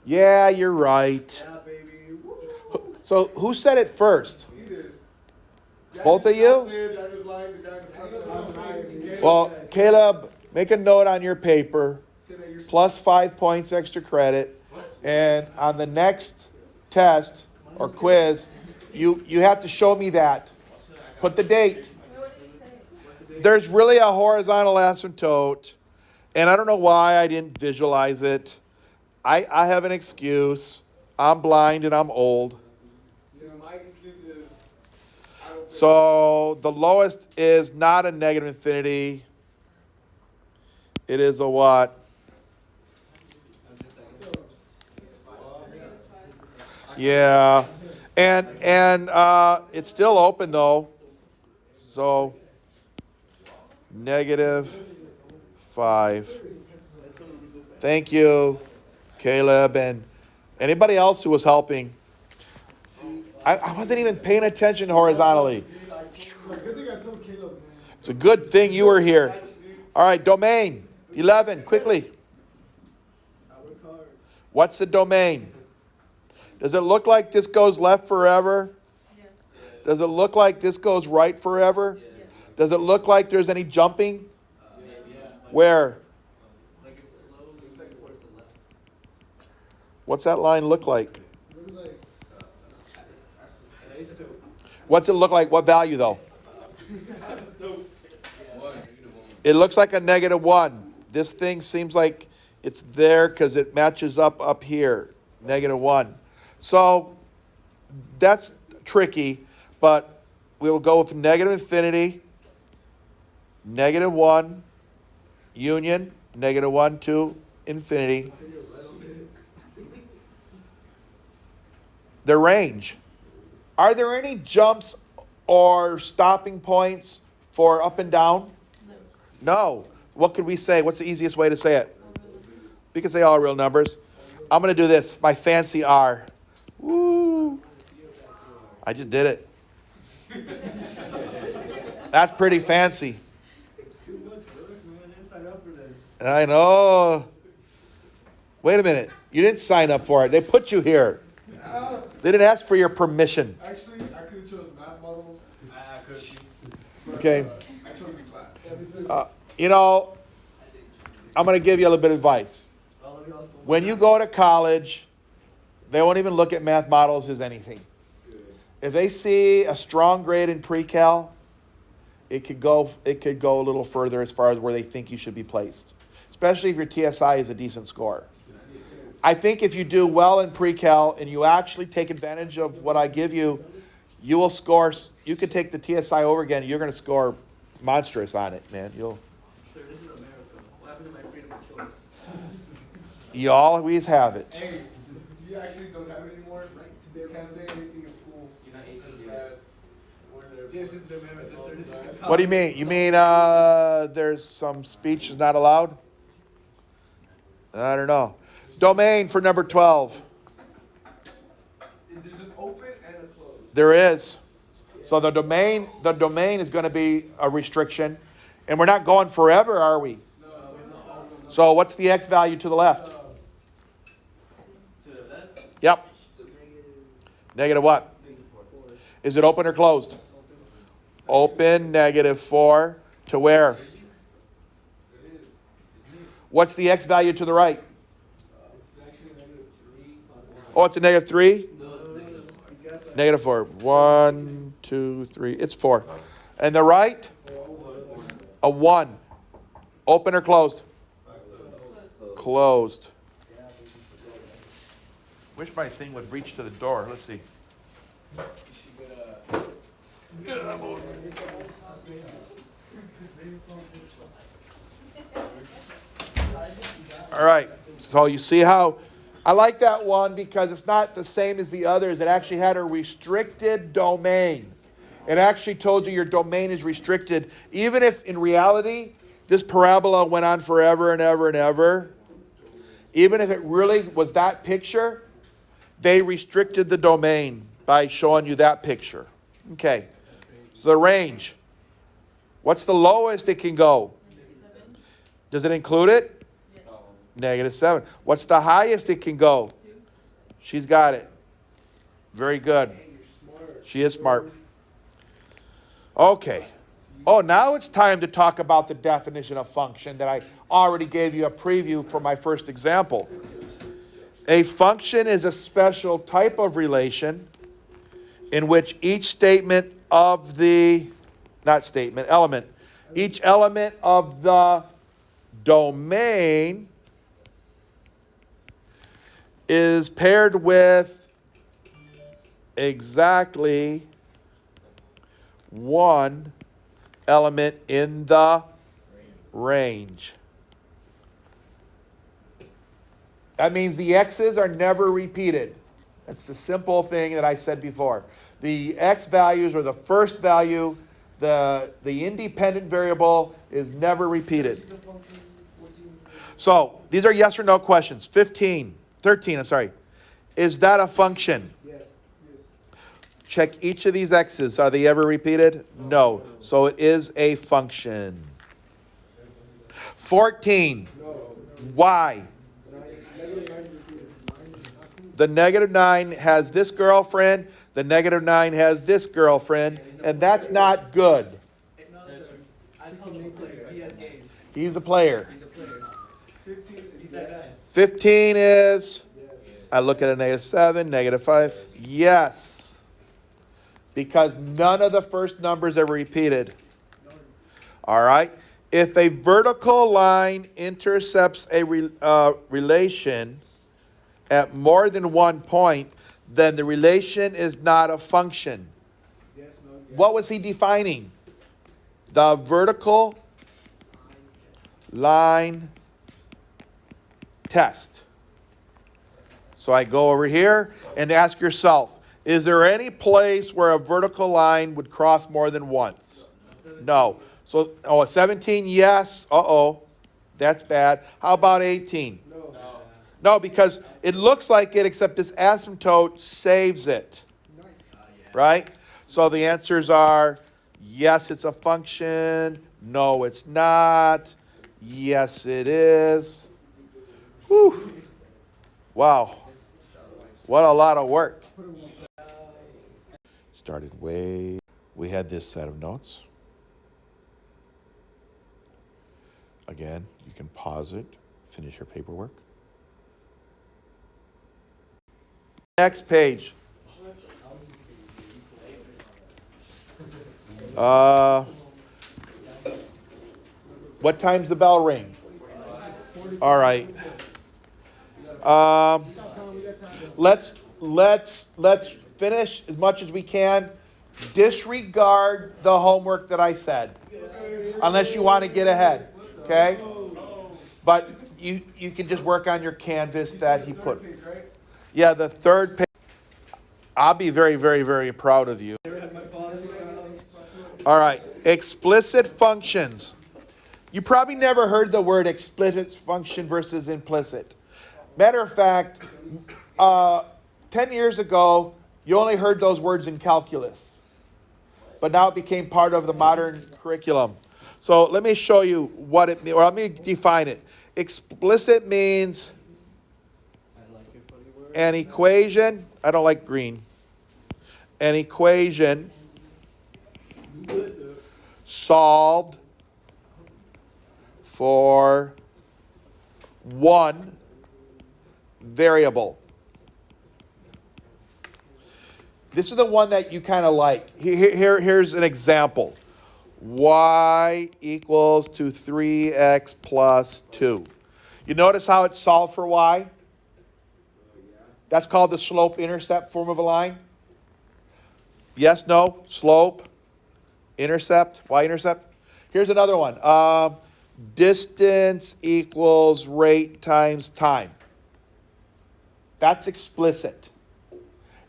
Yeah, you're right. Yeah, baby. Woo. So who said it first? He did. Both of you? Well, Caleb, make a note on your paper. Plus 5 points extra credit. And on the next test or quiz, you have to show me that. Put the date. What did you say? There's really a horizontal asymptote, and I don't know why I didn't visualize it. I have an excuse. I'm blind and I'm old. My excuse is I don't So the lowest is not a negative infinity. It is a what? Yeah. And it's still open though. So -5. Thank you, Caleb, and anybody else who was helping. I wasn't even paying attention horizontally. It's a good thing you were here. All right, domain 11, quickly. What's the domain? Does it look like this goes left forever? Yes. Does it look like this goes right forever? Yes. Does it look like there's any jumping? Where? Like it's slowly towards the left. What's that line look like? An asymptote. What's it look like? What value though? It looks like a -1. This thing seems like it's there because it matches up here. -1. So that's tricky, but we'll go with negative infinity, -1, union, -1 to infinity. The range. Are there any jumps or stopping points for up and down? No. No. What could we say? What's the easiest way to say it? We can say all real numbers. I'm going to do this, my fancy R. Woo. I just did it. That's pretty fancy. It's too much work, man. I didn't sign up for this. I know. Wait a minute. You didn't sign up for it. They put you here. They didn't ask for your permission. Actually, I could have chose math models. I could. But, Okay. I chose the class. You know, I'm going to give you a little bit of advice. All of y'all still. When you go to college, they won't even look at math models as anything. If they see a strong grade in pre-cal, it could go a little further as far as where they think you should be placed, especially if your TSI is a decent score. I think if you do well in pre-cal and you actually take advantage of what I give you, you will score. You could take the TSI over again. You're going to score monstrous on it, man. Sir, this is America. What happened to my freedom of choice? You always have it. Hey, you actually don't have it anymore? You can't say anything in school. You're not 18 Bad. yet. This is the amendment. This is the What do you mean? You mean there's some speech is not allowed? I don't know. Domain for number 12. There's an open and a closed. There is. So the domain is going to be a restriction. And we're not going forever, are we? No, so it's not open. So what's the x value to the left? To the left. Yep. Negative what? Is it open or closed? Open, -4. To where? What's the x value to the right? It's actually -3. Oh, it's a -3? No, it's -4. negative. 1, 2, 3. It's 4. And the right? A 1. Open or closed? Closed. Wish my thing would reach to the door. Let's see. All right. So you see how I like that one because it's not the same as the others. It actually had a restricted domain. It actually told you your domain is restricted, even if in reality this parabola went on forever and ever and ever. Even if it really was that picture, they restricted the domain by showing you that picture. Okay. So the range. What's the lowest it can go? Does it include it? -7. What's the highest it can go? 2. She's got it. Very good. She is smart. Okay. Oh, now it's time to talk about the definition of function that I already gave you a preview for my first example. A function is a special type of relation in which each element of the domain is paired with exactly one element in the range. That means the x's are never repeated. That's the simple thing that I said before. The x values or the first value, the independent variable is never repeated. So these are yes or no questions. 13, I'm sorry. Is that a function? Yes. Check each of these x's. Are they ever repeated? No. So it is a function. 14. Why? The -9 has this girlfriend. The -9 has this girlfriend. And that's not good. I told you a player. He has games. He's a player. He's a player. 15 is that guy. 15 is, I look at a -7, -5. Yes. Because none of the first numbers are repeated. All right. If a vertical line intercepts a relation at more than one point, then the relation is not a function. What was he defining? The vertical line test. So I go over here and ask yourself, is there any place where a vertical line would cross more than once? No. So, 17, yes. Uh-oh. That's bad. How about 18? No, because it looks like it, except this asymptote saves it. Right? So the answers are, yes, it's a function. No, it's not. Yes, it is. Whew. Wow. What a lot of work. Started way. We had this set of notes. Again, you can pause it, finish your paperwork. Next page. What time's the bell ring? All right. Let's finish as much as we can. Disregard the homework that I said, unless you want to get ahead. Okay? But you can just work on your canvas that he put. Page, right? Yeah, the third page. I'll be very, very, very proud of you. Never had my father. All right, explicit functions. You probably never heard the word explicit function versus implicit. Matter of fact, 10 years ago, you only heard those words in calculus. But now it became part of the modern curriculum. So let me show you what it means, or let me define it. Explicit means an equation. I don't like green. An equation solved for one variable. This is the one that you kind of like. Here's an example. Y equals to 3x plus 2. You notice how it's solved for y? That's called the slope-intercept form of a line. Yes, no, slope, intercept, y-intercept. Here's another one. Distance equals rate times time. That's explicit.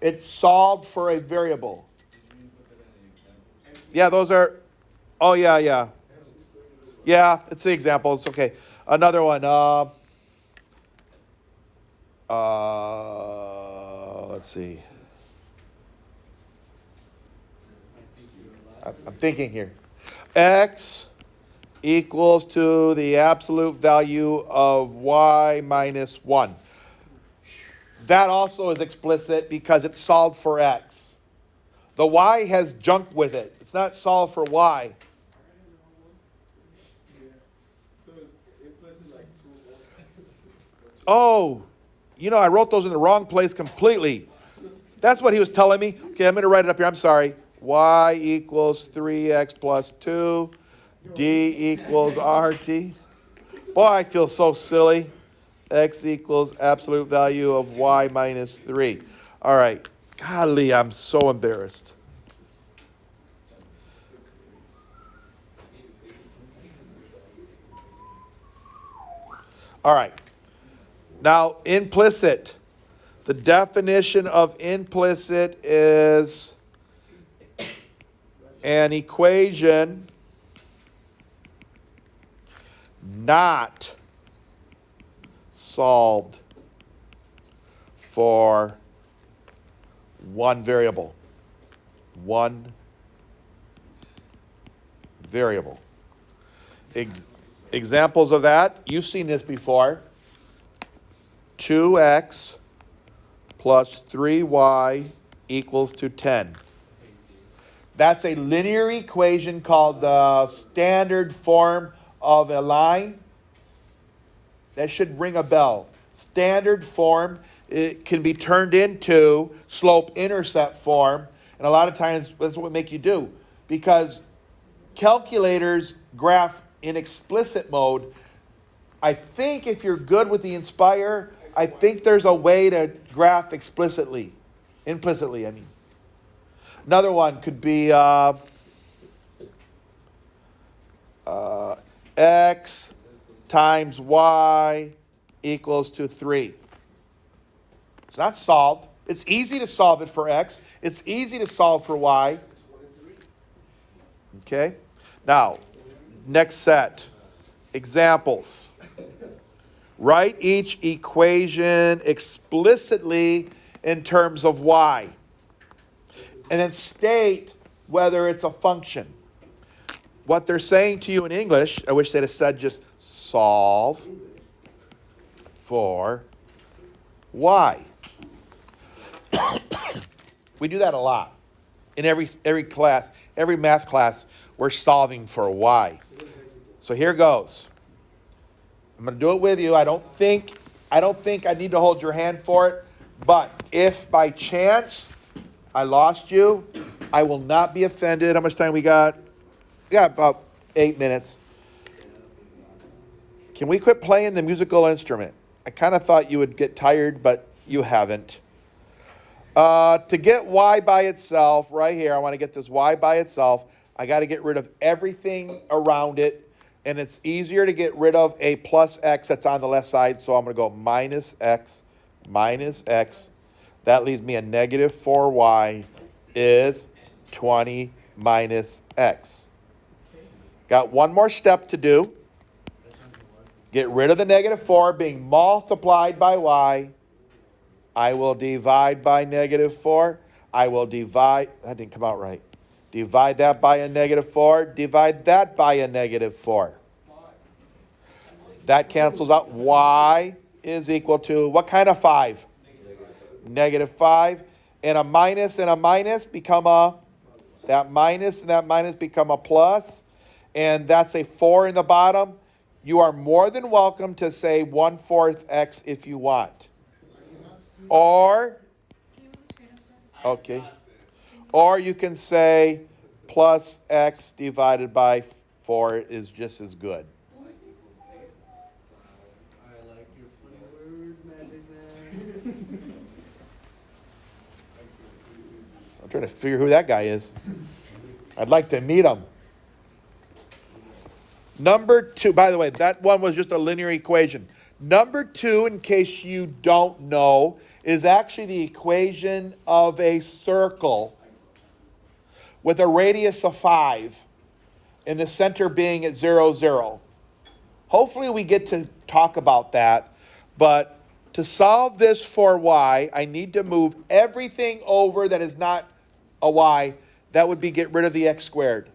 It's solved for a variable. Yeah, those are, oh yeah, yeah. Yeah, it's the example, it's okay. Another one, let's see. I'm thinking here. X equals to the absolute value of y minus 1. That also is explicit because it's solved for x. The y has junk with it. It's not solved for y. So it's implicit like 2 Oh, I wrote those in the wrong place completely. That's what he was telling me. Okay, I'm going to write it up here. I'm sorry. Y equals 3x plus 2. D equals RT. Boy, I feel so silly. X equals absolute value of y minus 3. All right. Golly, I'm so embarrassed. All right. Now, implicit. The definition of implicit is an equation not solved for one variable. One variable. Examples of that, you've seen this before. 2x plus 3y equals to 10. That's a linear equation called the standard form of a line. That should ring a bell. Standard form, it can be turned into slope-intercept form. And a lot of times, that's what we make you do. Because calculators graph in explicit mode. I think if you're good with the Inspire, I think there's a way to graph explicitly. Implicitly, I mean. Another one could be x times y equals to 3. It's not solved. It's easy to solve it for x. It's easy to solve for y. Okay? Now, next set. Examples. Write each equation explicitly in terms of y. And then state whether it's a function. What they're saying to you in English, I wish they'd have said just solve for y. We do that a lot. In every class, every math class, we're solving for y. So here goes. I'm going to do it with you. I don't think I need to hold your hand for it. But if by chance I lost you, I will not be offended. How much time we got? We got about 8 minutes. Can we quit playing the musical instrument? I kind of thought you would get tired, but you haven't. To get y by itself, right here, I want to get this y by itself. I got to get rid of everything around it. And it's easier to get rid of a plus x that's on the left side. So I'm going to go minus x. That leaves me a negative 4y is 20 minus x. Got one more step to do. Get rid of the negative 4 being multiplied by y. I will divide by negative 4. I will divide, that didn't come out right. Divide that by a negative 4. Divide that by a negative 4. That cancels out. Y is equal to, what kind of 5? Negative 5. And a minus become a, that minus and that minus become a plus. And that's a 4 in the bottom. You are more than welcome to say 1/4 x if you want. Or, Can you move the screen up, sir? okay. Or you can say plus x divided by 4 is just as good. I like your funny words, Magic Man. I'm trying to figure who that guy is. I'd like to meet him. Number 2, by the way, that one was just a linear equation. Number 2, in case you don't know, is actually the equation of a circle with a radius of 5 and the center being at 0, 0. Hopefully we get to talk about that, but to solve this for y, I need to move everything over that is not a y. That would be get rid of the x squared.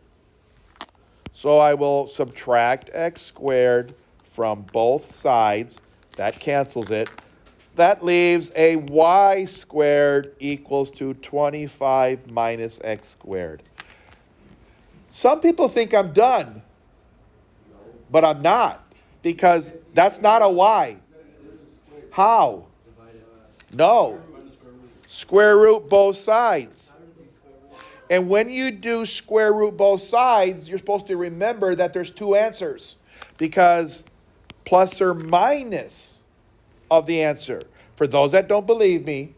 So I will subtract x squared from both sides. That cancels it. That leaves a y squared equals to 25 minus x squared. Some people think I'm done, but I'm not, because that's not a y. How? No. Square root both sides. And when you do square root both sides, you're supposed to remember that there's 2 answers, because plus or minus of the answer. For those that don't believe me,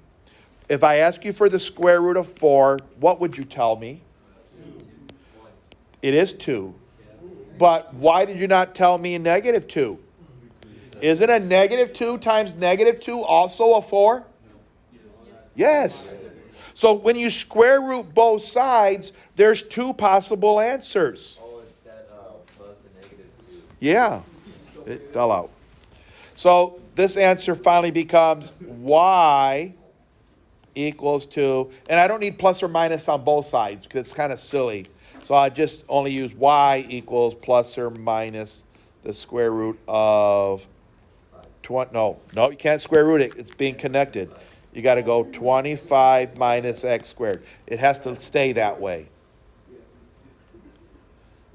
if I ask you for the square root of 4, what would you tell me? 2. It is 2. But why did you not tell me negative 2? Isn't a negative 2 times negative 2 also a 4? Yes. So when you square root both sides, there's 2 possible answers. Oh, it's that plus and negative 2. Yeah, it fell out. So this answer finally becomes y equals to, and I don't need plus or minus on both sides because it's kind of silly. So I just only use y equals plus or minus the square root of 20. No, you can't square root it. It's being connected. You got to go 25 minus x squared. It has to stay that way.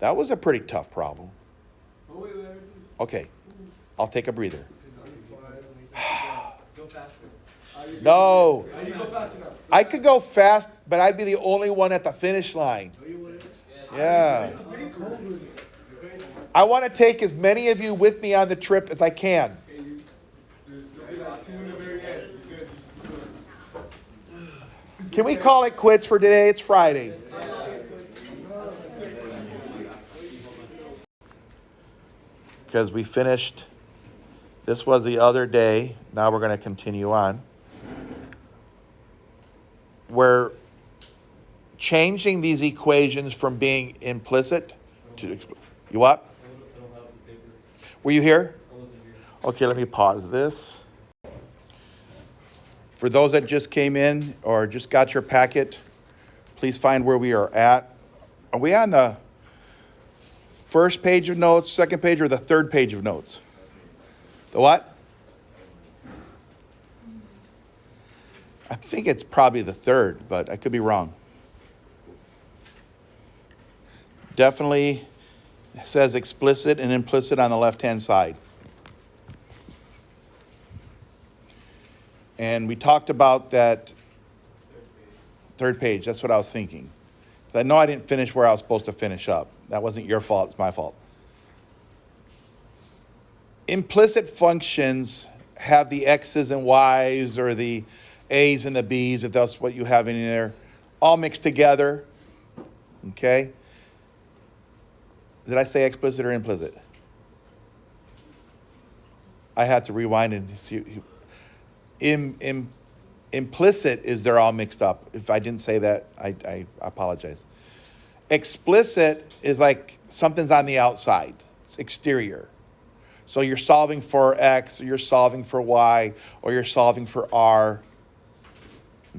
That was a pretty tough problem. Okay, I'll take a breather. Go faster. No, How do you go fast enough? I could go fast, but I'd be the only one at the finish line. Yeah. I want to take as many of you with me on the trip as I can. Can we call it quits for today? It's Friday. Because we finished, this was the other day. Now we're going to continue on. We're changing these equations from being implicit to, you what? Were you here? Okay, let me pause this. For those that just came in or just got your packet, please find where we are at. Are we on the first page of notes, second page, or the third page of notes? The what? I think it's probably the third, but I could be wrong. Definitely says explicit and implicit on the left-hand side. And we talked about that third page. That's what I was thinking. I know I didn't finish where I was supposed to finish up. That wasn't your fault. It's my fault. Implicit functions have the x's and y's or the a's and the b's, if that's what you have in there, all mixed together. Okay? Did I say explicit or implicit? I had to rewind and see. Implicit is they're all mixed up. If I didn't say that, I apologize. Explicit is like something's on the outside. It's exterior. So you're solving for X, or you're solving for Y, or you're solving for R.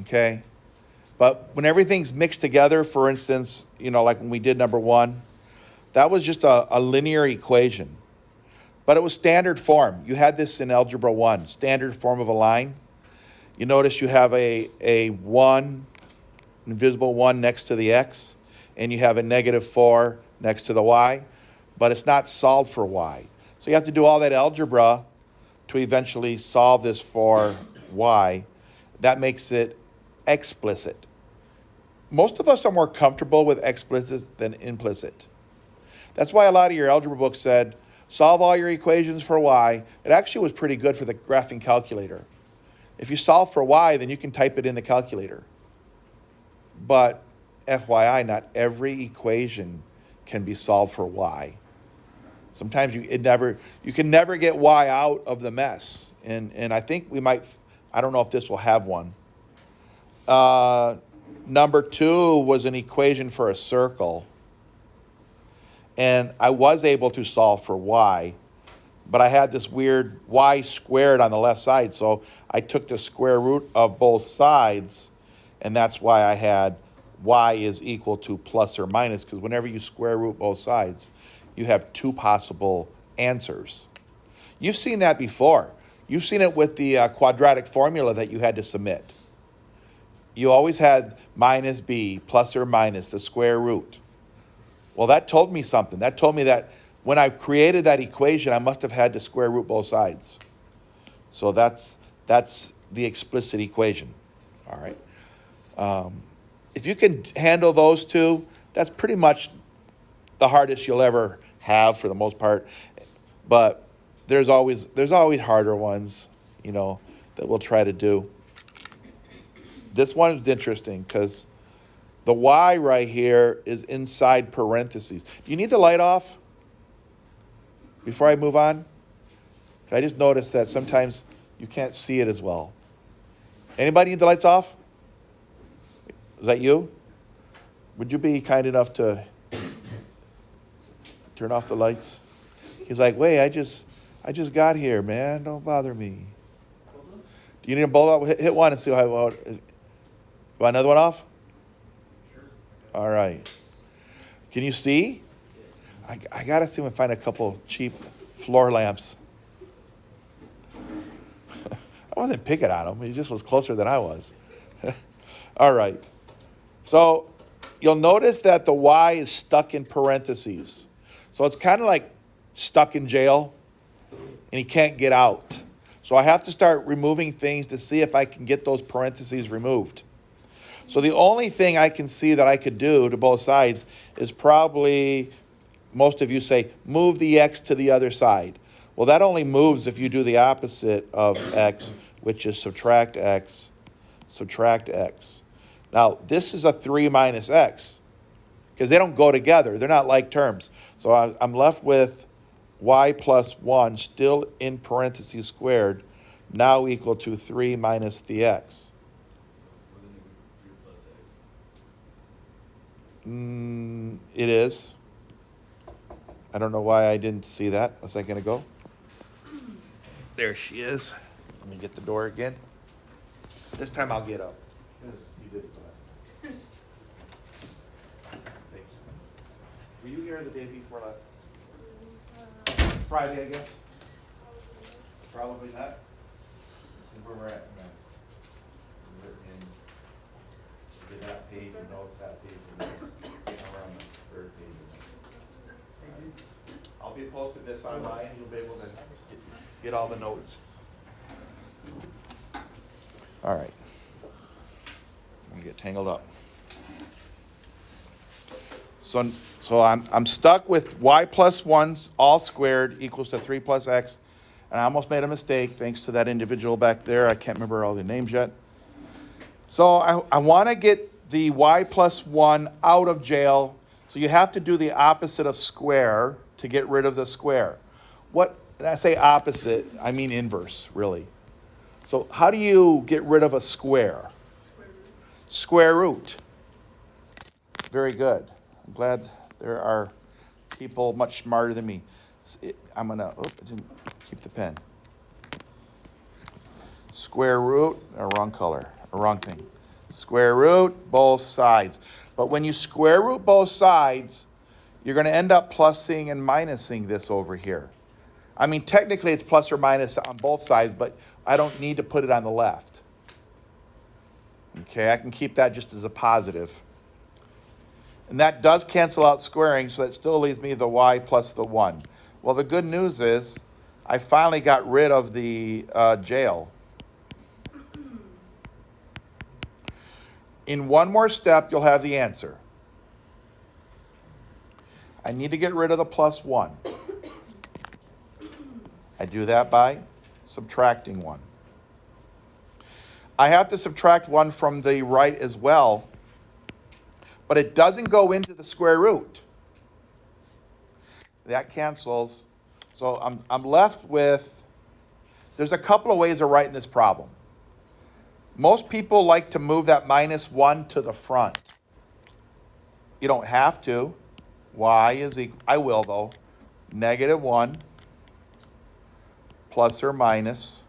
Okay? But when everything's mixed together, for instance, like when we did number 1, that was just a linear equation. But it was standard form. You had this in Algebra 1, standard form of a line. You notice you have a 1, invisible 1 next to the X, and you have a -4 next to the Y, but it's not solved for Y. So you have to do all that algebra to eventually solve this for Y. That makes it explicit. Most of us are more comfortable with explicit than implicit. That's why a lot of your algebra books said, solve all your equations for Y. It actually was pretty good for the graphing calculator. If you solve for Y, then you can type it in the calculator. But FYI, not every equation can be solved for Y. Sometimes you can never get Y out of the mess. And I think we might, I don't know if this will have one. Number 2 was an equation for a circle. And I was able to solve for Y, but I had this weird Y squared on the left side. So I took the square root of both sides, and that's why I had Y is equal to plus or minus, because whenever you square root both sides, you have 2 possible answers. You've seen that before. You've seen it with the quadratic formula that you had to submit. You always had minus b, plus or minus, the square root. Well, that told me something. That told me that when I created that equation, I must have had to square root both sides. So that's the explicit equation. All right. If you can handle those 2, that's pretty much the hardest you'll ever have for the most part. But there's always harder ones, that we'll try to do. This one is interesting because the Y right here is inside parentheses. Do you need the light off before I move on? I just noticed that sometimes you can't see it as well. Anybody need the lights off? Is that you? Would you be kind enough to turn off the lights? He's like, wait, I just got here, man. Don't bother me. Do you need them both out? Hit one and see how. Want another one off? Sure. All right. Can you see? I got to see if I find a couple cheap floor lamps. I wasn't picking on him. He just was closer than I was. All right. So you'll notice that the Y is stuck in parentheses. So it's kind of like stuck in jail, and he can't get out. So I have to start removing things to see if I can get those parentheses removed. So the only thing I can see that I could do to both sides is probably, most of you say, move the X to the other side. Well, that only moves if you do the opposite of X, which is subtract X, subtract X. Now, this is a 3 minus X, because they don't go together. They're not like terms. So I'm left with Y plus 1, still in parentheses squared, now equal to 3 minus the X. It is. I don't know why I didn't see that a second ago. There she is. Let me get the door again. This time I'll get up. You did it last time. Thanks. Were you here the day before last? Friday, I guess? Probably not. This is where we're at now. We're in that page, and no, it's that page. We're on the 3rd page. I'll be posting this online. You'll be able to get all the notes. All right. I'm gonna get tangled up. So I'm stuck with Y plus 1 all squared equals to 3 plus X. And I almost made a mistake thanks to that individual back there. I can't remember all the names yet. So I want to get the Y plus 1 out of jail. So you have to do the opposite of square to get rid of the square. What and I say opposite, I mean inverse, really. So how do you get rid of a square? Square root. Very good. I'm glad there are people much smarter than me. I'm gonna, I didn't keep the pen. Square root, wrong color, wrong thing. Square root, both sides. But when you square root both sides, you're gonna end up plussing and minusing this over here. I mean, technically it's plus or minus on both sides, but I don't need to put it on the left. Okay, I can keep that just as a positive. And that does cancel out squaring, so that still leaves me the y plus the 1. Well, the good news is I finally got rid of the jail. In one more step, you'll have the answer. I need to get rid of the plus 1. I do that by subtracting 1. I have to subtract 1 from the right as well, but it doesn't go into the square root. That cancels. So I'm left with, there's a couple of ways of writing this problem. Most people like to move that minus 1 to the front. You don't have to. Y is equal, I will though, negative 1 plus or minus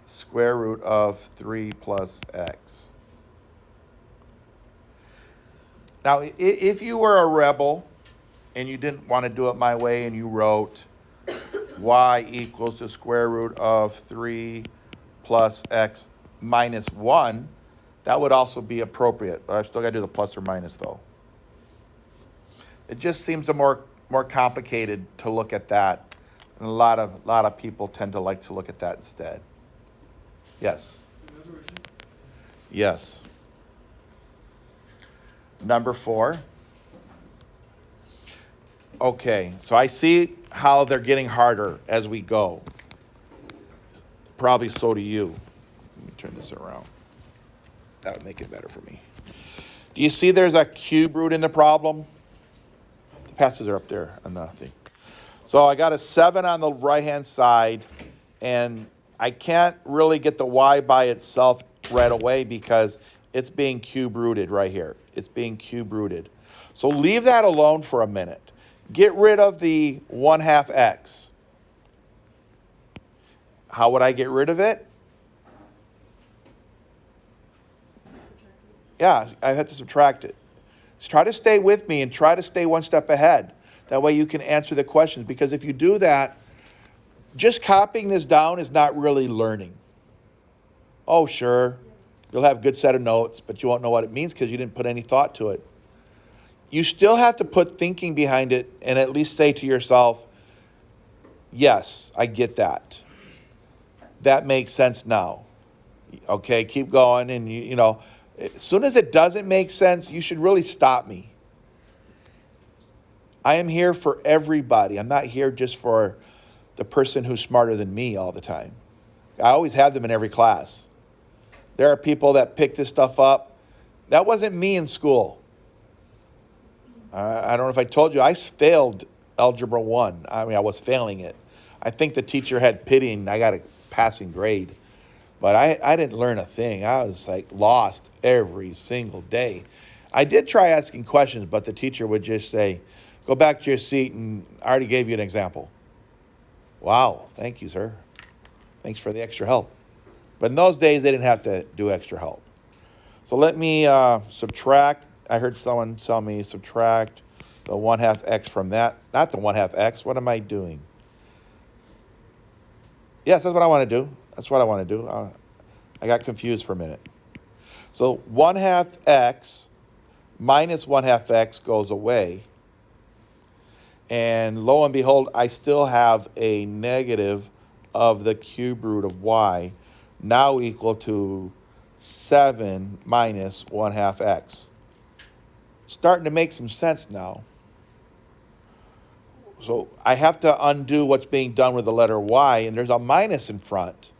square root of 3 plus x. Now, if you were a rebel and you didn't want to do it my way and you wrote y equals the square root of 3 plus x minus 1, that would also be appropriate. I've still got to do the plus or minus though. It just seems more complicated to look at that. And a lot of people tend to like to look at that instead. Yes. Yes. Number 4. Okay, so I see how they're getting harder as we go. Probably so do you. Let me turn this around. That would make it better for me. Do you see there's a cube root in the problem? The passages are up there on the thing. So I got a 7 on the right-hand side, and I can't really get the y by itself right away because it's being cube rooted right here. It's being cube rooted. So leave that alone for a minute. Get rid of the 1/2 x. How would I get rid of it? Yeah, I have to subtract it. Just try to stay with me and try to stay one step ahead. That way you can answer the questions. Because if you do that, just copying this down is not really learning. Oh, sure, you'll have a good set of notes, but you won't know what it means because you didn't put any thought to it. You still have to put thinking behind it and at least say to yourself, yes, I get that. That makes sense now. Okay, keep going. And, you know, as soon as it doesn't make sense, you should really stop me. I am here for everybody. I'm not here just for the person who's smarter than me all the time. I always have them in every class. There are people that pick this stuff up. That wasn't me in school. I don't know if I told you, I failed Algebra 1. I mean, I was failing it. I think the teacher had pity and I got a passing grade. But I didn't learn a thing. I was like lost every single day. I did try asking questions, but the teacher would just say, go back to your seat and I already gave you an example. Wow, thank you, sir. Thanks for the extra help. But in those days, they didn't have to do extra help. So let me subtract. I heard someone tell me subtract the 1/2 x from that. Not the 1/2 x. What am I doing? Yes, that's what I want to do. That's what I want to do. I got confused for a minute. So 1/2 x minus 1/2 x goes away. And lo and behold, I still have a negative of the cube root of y, now equal to 7 minus 1/2 x. Starting to make some sense now. So I have to undo what's being done with the letter y, and there's a minus in front.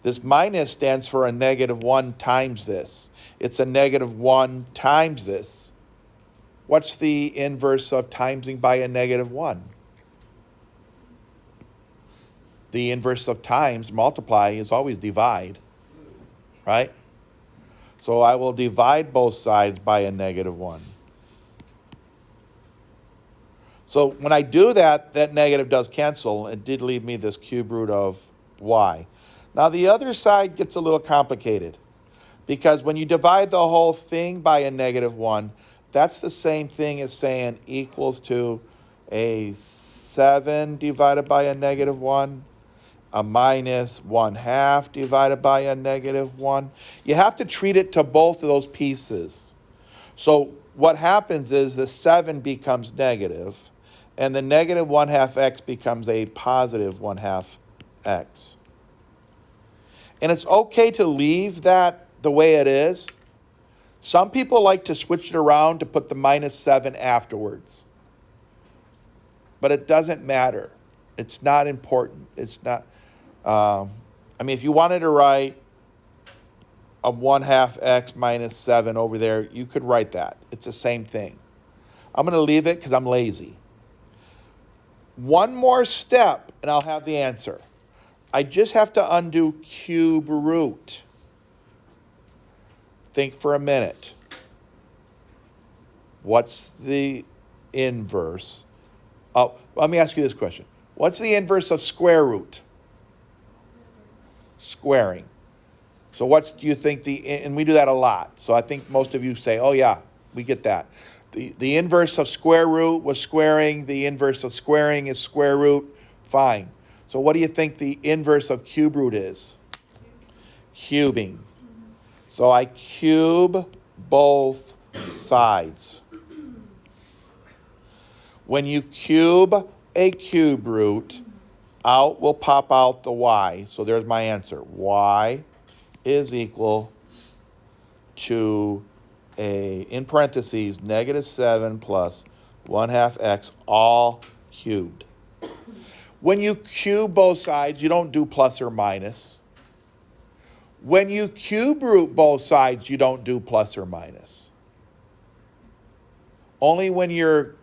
This minus stands for a -1 times this. It's a -1 times this. What's the inverse of timesing by a -1? The inverse of times, multiply, is always divide, right? So I will divide both sides by a -1. So when I do that, that negative does cancel. It did leave me this cube root of y. Now the other side gets a little complicated because when you divide the whole thing by a -1, that's the same thing as saying equals to a 7 divided by a -1, a -1/2 divided by a -1. You have to treat it to both of those pieces. So what happens is the 7 becomes negative, and the -1/2 x becomes a +1/2 x. And it's okay to leave that the way it is. Some people like to switch it around to put the -7 afterwards. But it doesn't matter. It's not important. It's not, I mean, if you wanted to write a 1/2 x minus 7 over there, you could write that. It's the same thing. I'm going to leave it because I'm lazy. One more step, and I'll have the answer. I just have to undo cube root. Think for a minute. What's the inverse? Oh, let me ask you this question. What's the inverse of square root? Squaring. So what do you think and we do that a lot. So I think most of you say, oh yeah, we get that. The inverse of square root was squaring. The inverse of squaring is square root. Fine. So what do you think the inverse of cube root is? Cubing. So I cube both sides. When you cube a cube root, out will pop out the y. So there's my answer. Y is equal to in parentheses, -7 plus 1/2 x all cubed. When you cube both sides, you don't do plus or minus. When you cube root both sides, you don't do plus or minus. Only when you're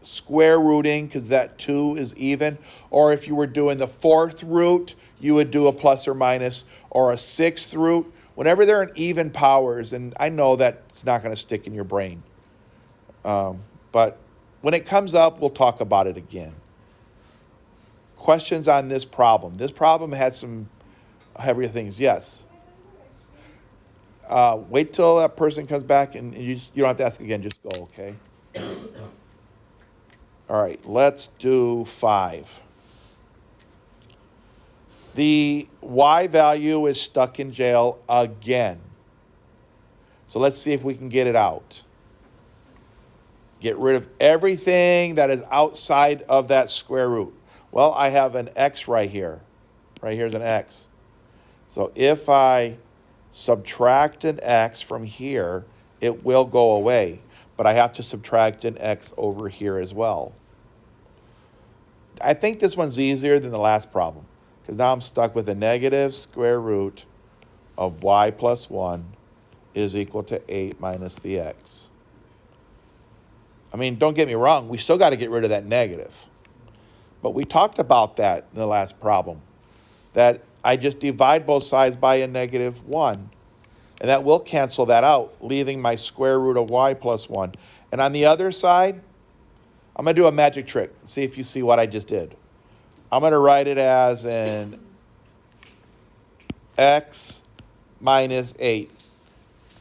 square rooting, because that 2 is even, or if you were doing the 4th root, you would do a plus or minus, or a 6th root. Whenever they're in even powers, and I know that's not going to stick in your brain, but when it comes up, we'll talk about it again. Questions on this problem? This problem had some heavier things. Yes. Wait till that person comes back, and you don't have to ask again. Just go, okay? All right, let's do 5. The y value is stuck in jail again. So let's see if we can get it out. Get rid of everything that is outside of that square root. Well, I have an x right here. Right here's an x. So if I subtract an x from here, it will go away. But I have to subtract an x over here as well. I think this one's easier than the last problem, because now I'm stuck with a negative square root of y plus 1 is equal to 8 minus the x. I mean, don't get me wrong, we still got to get rid of that negative. But we talked about that in the last problem, that I just divide both sides by a -1, and that will cancel that out, leaving my square root of y plus 1. And on the other side, I'm going to do a magic trick. See if you see what I just did. I'm going to write it as an x minus 8.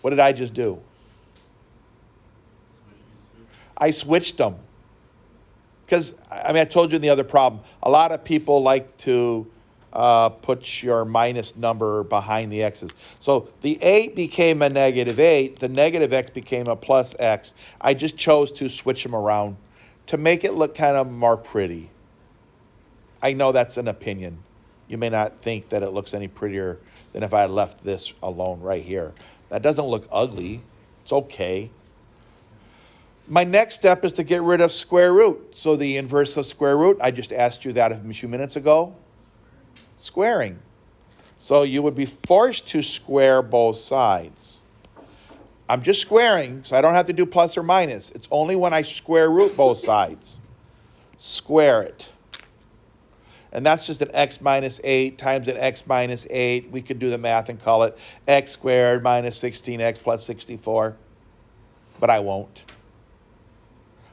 What did I just do? I switched them. Because, I mean, I told you in the other problem, a lot of people like to put your minus number behind the x's. So the 8 became a -8. The negative x became a plus x. I just chose to switch them around to make it look kind of more pretty. I know that's an opinion. You may not think that it looks any prettier than if I had left this alone right here. That doesn't look ugly. It's okay. My next step is to get rid of square root. So the inverse of square root, I just asked you that a few minutes ago. Squaring. So you would be forced to square both sides. I'm just squaring, so I don't have to do plus or minus. It's only when I square root both sides. Square it. And that's just an x minus 8 times an x minus 8. We could do the math and call it x squared minus 16x plus 64. But I won't.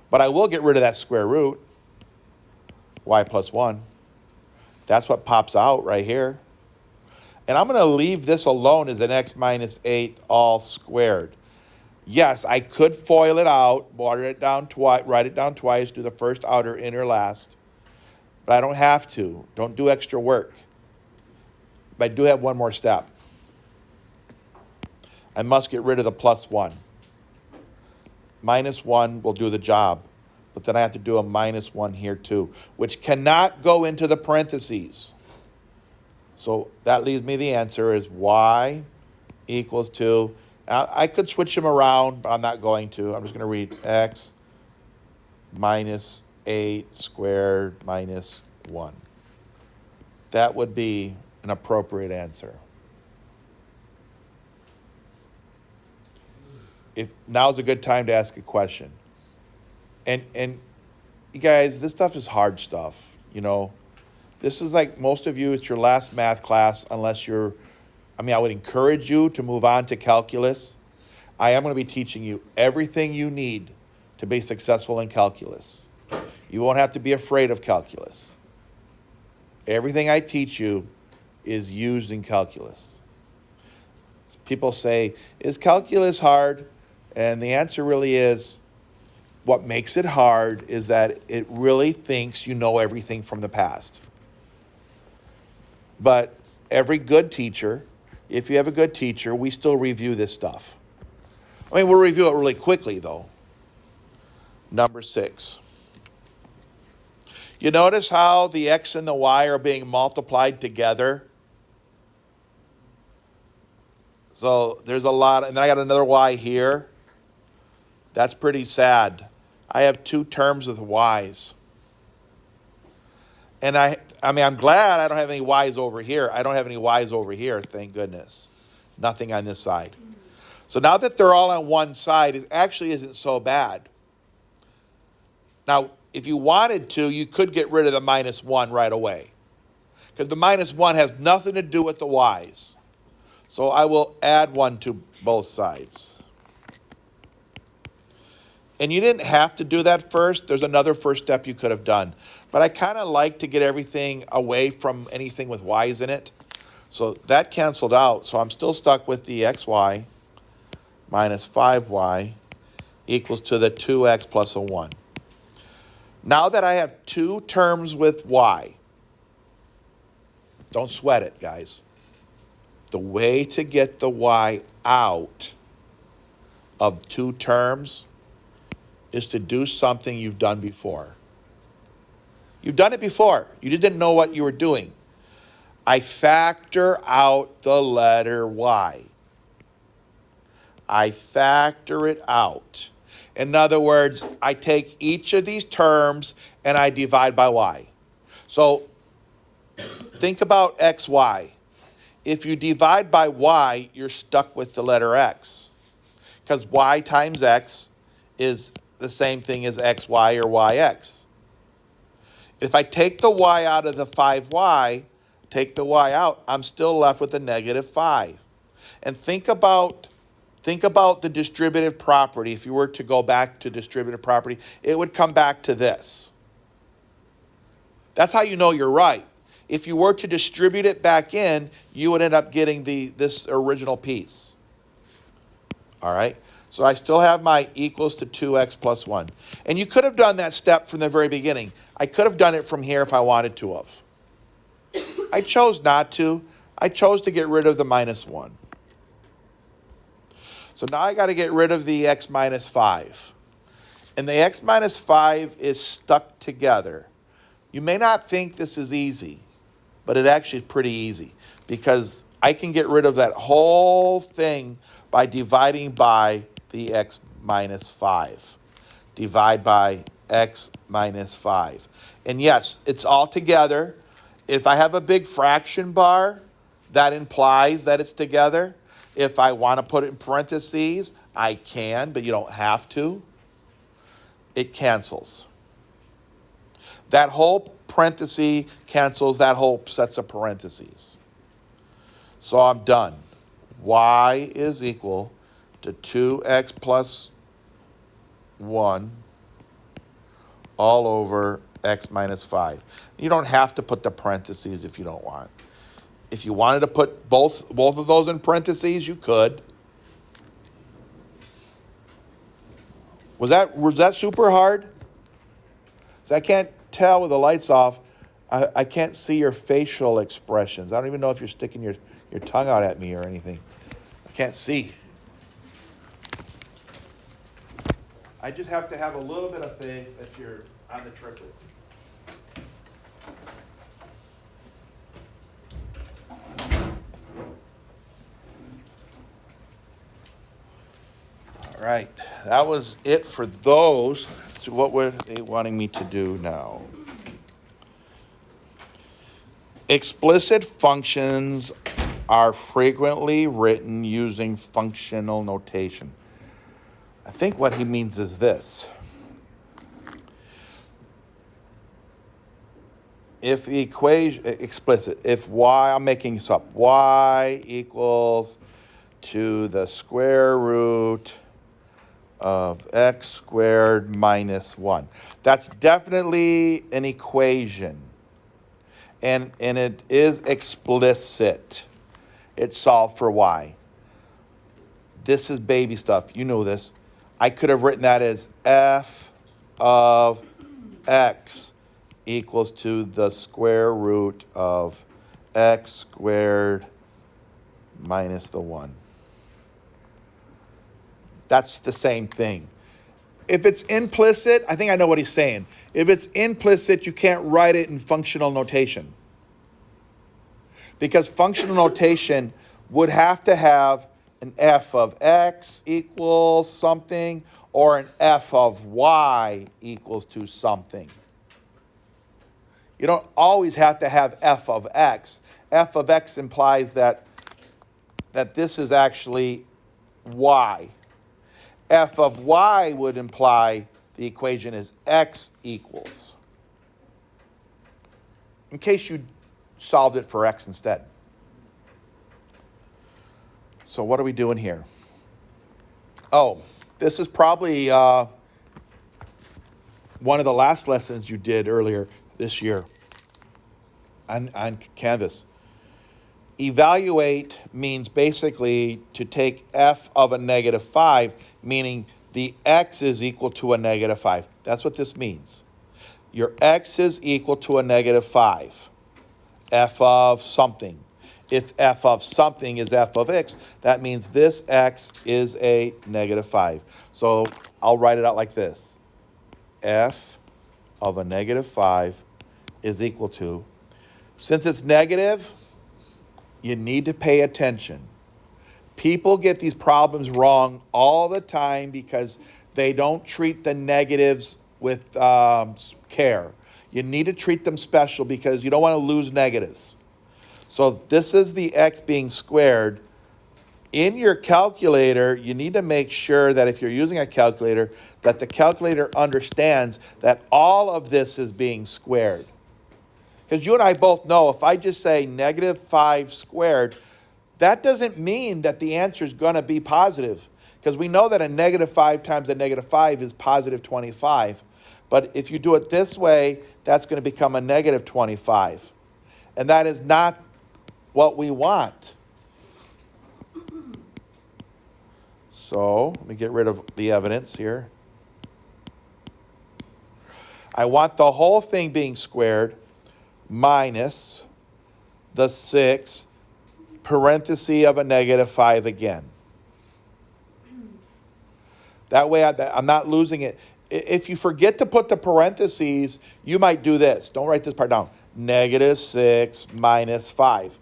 But I will get rid of that square root, y plus 1. That's what pops out right here. And I'm going to leave this alone as an x minus 8 all squared. Yes, I could FOIL it out, write it down twice, do the first outer, inner, last. But I don't have to. Don't do extra work. But I do have one more step. I must get rid of the plus 1. Minus 1 will do the job. But then I have to do a minus 1 here too, which cannot go into the parentheses. So that leaves me the answer is y equals to, now I could switch them around, but I'm not going to. I'm just going to read x minus 8 squared minus 1. That would be an appropriate answer. If now's a good time to ask a question. And you guys, this stuff is hard stuff, you know. This is like most of you, it's your last math class unless you're, I would encourage you to move on to calculus. I am going to be teaching you everything you need to be successful in calculus. You won't have to be afraid of calculus. Everything I teach you is used in calculus. People say, is calculus hard? And the answer really is, what makes it hard is that it really thinks you know everything from the past. But every good teacher, if you have a good teacher, we still review this stuff. We'll review it really quickly though. Number 6. You notice how the x and the y are being multiplied together? So there's a lot, and then I got another y here. That's pretty sad. I have 2 terms with y's. And I'm glad I don't have any y's over here. I don't have any y's over here, thank goodness. Nothing on this side. So now that they're all on one side, it actually isn't so bad. Now, if you wanted to, you could get rid of the minus 1 right away. Because the minus 1 has nothing to do with the y's. So I will add 1 to both sides. And you didn't have to do that first. There's another first step you could have done. But I kind of like to get everything away from anything with y's in it. So that canceled out. So I'm still stuck with the xy minus 5y equals to the 2x plus a 1. Now that I have 2 terms with y, don't sweat it, guys. The way to get the y out of 2 terms is to do something you've done before. You've done it before. You just didn't know what you were doing. I factor out the letter y. I factor it out. In other words, I take each of these terms and I divide by y. So think about xy. If you divide by y, you're stuck with the letter x. Because y times x is the same thing as xy or yx. If I take the y out of the 5y, take the y out, I'm still left with a negative 5. And think about the distributive property. If you were to go back to distributive property, it would come back to this. That's how you know you're right. If you were to distribute it back in, you would end up getting this original piece. All right? So I still have my equals to 2x plus 1. And you could have done that step from the very beginning. I could have done it from here if I wanted to have. I chose not to. I chose to get rid of the minus 1. So now I got to get rid of the x minus 5. And the x minus 5 is stuck together. You may not think this is easy, but it actually is pretty easy because I can get rid of that whole thing by dividing by the x minus 5. Divide by x minus 5. And yes, it's all together. If I have a big fraction bar, that implies that it's together. If I want to put it in parentheses, I can, but you don't have to. It cancels. That whole parenthesis cancels that whole sets of parentheses. So I'm done. Y is equal to 2x plus 1 all over x minus 5. You don't have to put the parentheses if you don't want. If you wanted to put both of those in parentheses, you could. Was that super hard? So I can't tell with the lights off. I can't see your facial expressions. I don't even know if you're sticking your tongue out at me or anything. I can't see. I just have to have a little bit of faith that you're on the triplet. All right, that was it for those. So what were they wanting me to do now? Explicit functions are frequently written using functional notation. I think what he means is this. If the equation, explicit, if y, I'm making this up, y equals to the square root of x squared minus 1. That's definitely an equation. And it is explicit. It's solved for y. This is baby stuff. You know this. I could have written that as f of x equals to the square root of x squared minus the 1. That's the same thing. If it's implicit, I think I know what he's saying. If it's implicit, you can't write it in functional notation. Because functional notation would have to have an f of x equals something or an f of y equals to something. You don't always have to have f of x. F of x implies that this is actually y. F of y would imply the equation is x equals. In case you solved it for x instead. So what are we doing here? Oh, this is probably one of the last lessons you did earlier this year on Canvas. Evaluate means basically to take f of a negative 5, meaning the x is equal to a negative 5. That's what this means. Your x is equal to a negative 5. F of something. If f of something is f of x, that means this x is a negative 5. So I'll write it out like this. F of a negative 5 is equal to, since it's negative, you need to pay attention. People get these problems wrong all the time because they don't treat the negatives with care. You need to treat them special because you don't want to lose negatives. So this is the x being squared. In your calculator, you need to make sure that if you're using a calculator, that the calculator understands that all of this is being squared. Because you and I both know if I just say negative 5 squared, that doesn't mean that the answer is going to be positive. Because we know that a negative 5 times a negative 5 is positive 25. But if you do it this way, that's going to become a negative 25. And that is not what we want. So let me get rid of the evidence here. I want the whole thing being squared minus the 6 parenthesis of a negative 5 again. That way I'm not losing it. If you forget to put the parentheses, you might do this. Don't write this part down. Negative 6 minus 5.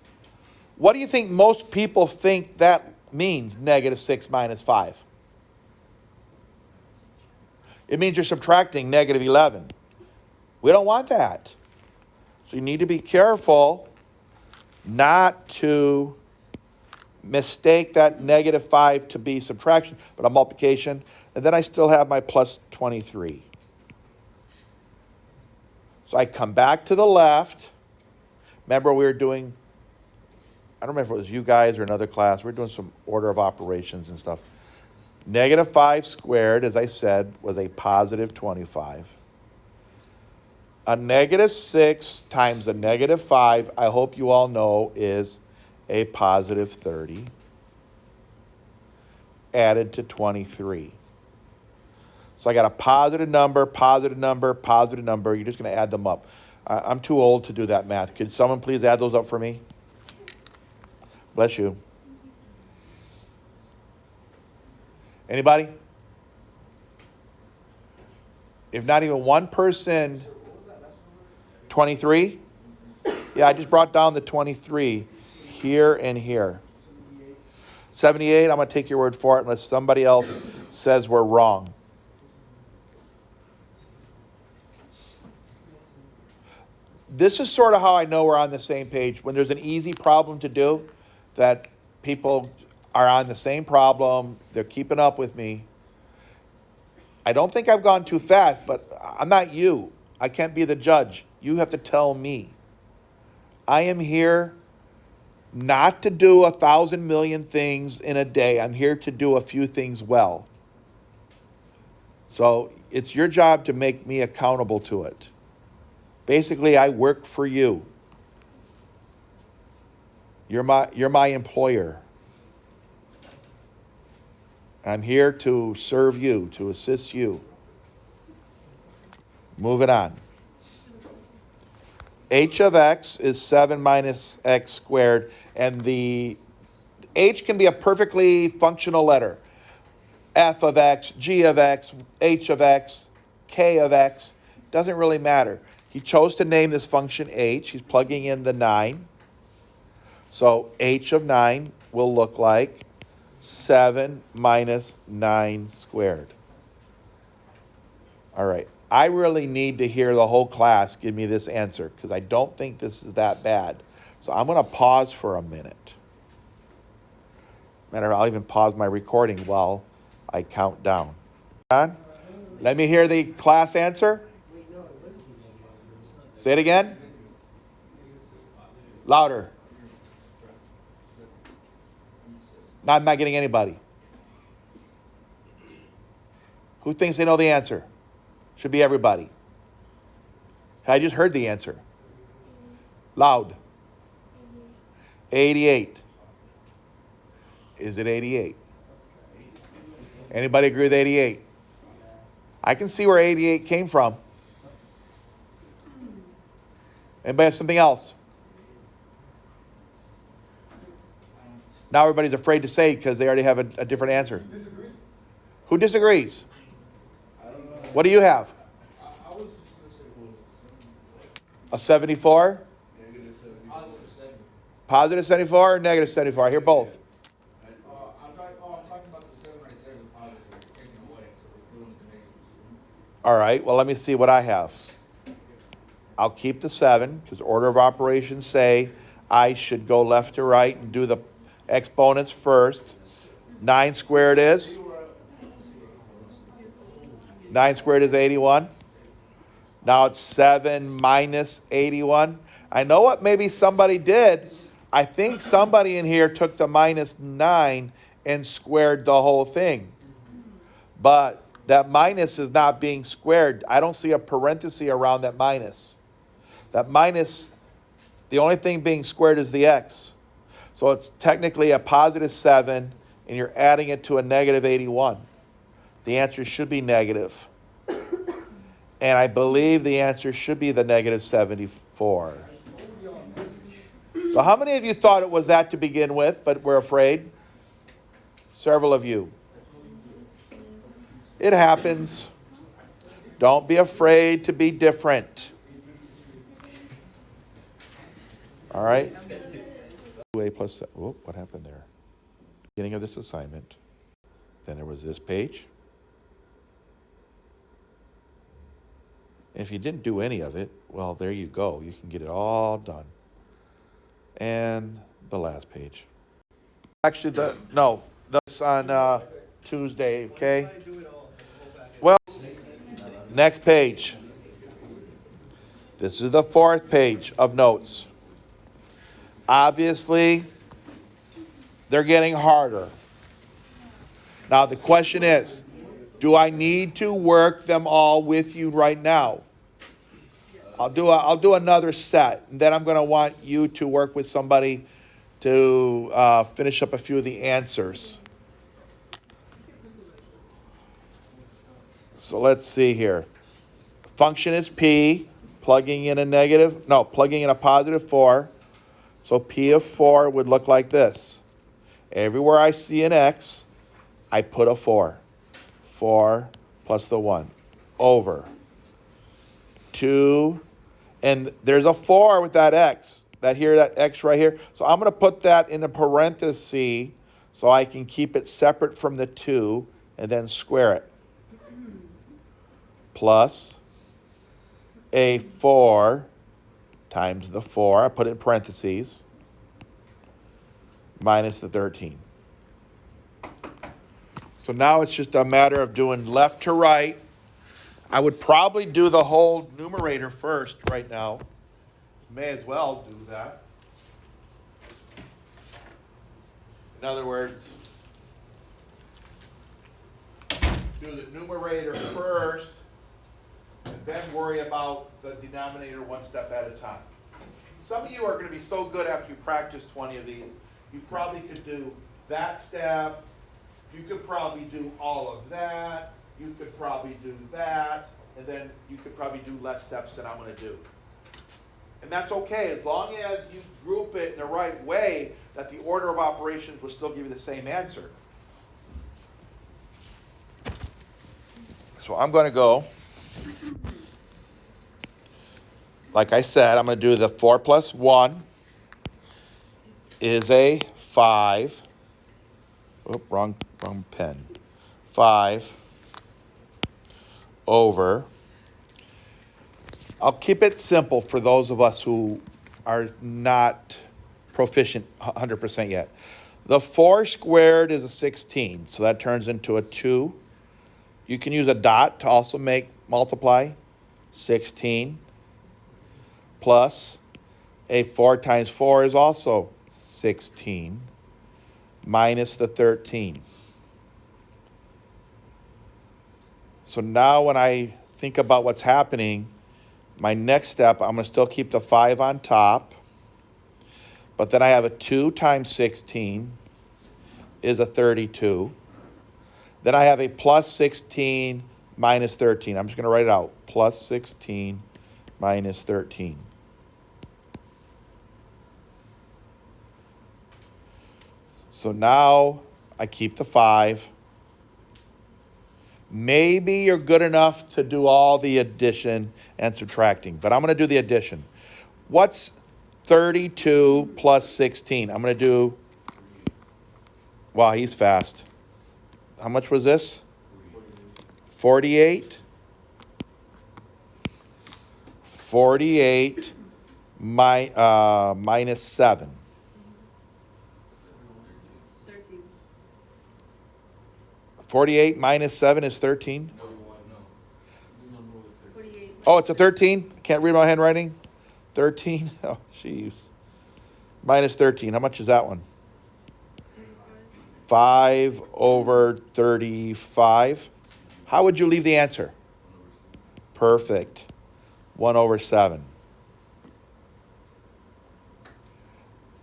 What do you think most people think that means, negative 6 minus 5? It means you're subtracting negative 11. We don't want that. So you need to be careful not to mistake that negative 5 to be subtraction, but a multiplication. And then I still have my plus 23. So I come back to the left. Remember we were doing, I don't remember if it was you guys or another class. We were doing some order of operations and stuff. Negative 5 squared, as I said, was a positive 25. A negative 6 times a negative 5, I hope you all know, is a positive 30 added to 23. So I got a positive number, positive number, positive number. You're just going to add them up. I'm too old to do that math. Could someone please add those up for me? Bless you. Anybody? If not even one person, 23? Yeah, I just brought down the 23 here and here. 78, I'm going to take your word for it unless somebody else says we're wrong. This is sort of how I know we're on the same page. When there's an easy problem to do, that people are on the same problem, they're keeping up with me. I don't think I've gone too fast, but I'm not you. I can't be the judge. You have to tell me. I am here not to do 1,000 million things in a day. I'm here to do a few things well. So it's your job to make me accountable to it. Basically, I work for you. You're my employer. I'm here to serve you, to assist you. Moving on. H of x is 7 minus x squared, and the h can be a perfectly functional letter. F of x, g of x, h of x, k of x, doesn't really matter. He chose to name this function h. He's plugging in the 9. So h of 9 will look like 7 minus 9 squared. All right. I really need to hear the whole class give me this answer because I don't think this is that bad. So I'm going to pause for a minute. Matter, I'll even pause my recording while I count down. Let me hear the class answer. Say it again. Louder. No, I'm not getting anybody. Who thinks they know the answer? Should be everybody. I just heard the answer. Loud. 88. Is it 88? Anybody agree with 88? I can see where 88 came from. Anybody have something else? Now everybody's afraid to say because they already have a different answer. Who disagrees? What do you have? A 74? Positive 74 or negative 74? I hear both. I'm talking about the 7 right there, the positive. We're taking away, so we're doing the negative. All right, well, let me see what I have. I'll keep the 7 because order of operations say I should go left to right and do the exponents first. 9 squared is? 9 squared is 81. Now it's 7 minus 81. I know what maybe somebody did. I think somebody in here took the minus 9 and squared the whole thing. But that minus is not being squared. I don't see a parenthesis around that minus. That minus, the only thing being squared is the x. So it's technically a positive 7, and you're adding it to a negative 81. The answer should be negative. And I believe the answer should be the negative 74. So how many of you thought it was that to begin with, but were afraid? Several of you. It happens. Don't be afraid to be different. All right? 2a plus, what happened there? Beginning of this assignment. Then there was this page. And if you didn't do any of it, well, there you go. You can get it all done. And the last page. Actually, that's on Tuesday, okay? Well, next page. This is the fourth page of notes. Obviously, they're getting harder. Now, the question is, do I need to work them all with you right now? I'll do another set, and then I'm going to want you to work with somebody to finish up a few of the answers. So let's see here. Function is P, plugging in a positive 4. So P of 4 would look like this. Everywhere I see an X, I put a 4. 4 plus the 1 over 2. And there's a 4 with that X. That X right here. So I'm going to put that in a parenthesis so I can keep it separate from the 2 and then square it. Plus a 4 times the 4. I put it in parentheses. Minus the 13. So now it's just a matter of doing left to right. I would probably do the whole numerator first right now. May as well do that. In other words, do the numerator first, and then worry about the denominator one step at a time. Some of you are going to be so good after you practice 20 of these, you probably could do that step. You could probably do all of that. You could probably do that. And then you could probably do less steps than I'm going to do. And that's okay, as long as you group it in the right way, that the order of operations will still give you the same answer. So I'm going to go, like I said, I'm going to do the 4 plus 1 is a 5. Oop, wrong pen. 5 over. I'll keep it simple for those of us who are not proficient 100% yet. The 4 squared is a 16, so that turns into a 2. You can use a dot to also multiply 16 plus a 4 times 4 is also 16 minus the 13. So now when I think about what's happening, my next step, I'm going to still keep the 5 on top, but then I have a 2 times 16 is a 32. Then I have a plus 16 minus 13. I'm just going to write it out. Plus 16 minus 13. So now I keep the 5. Maybe you're good enough to do all the addition and subtracting, but I'm going to do the addition. What's 32 plus 16? I'm going to do, wow, he's fast. How much was this? 48. 48 minus 7. 13. 48 minus 7 is 13. No, no. 48. Oh, it's a 13? Can't read my handwriting? 13? Oh, jeez. Minus 13. How much is that one? 5 over 35. How would you leave the answer? Perfect. 1 over 7.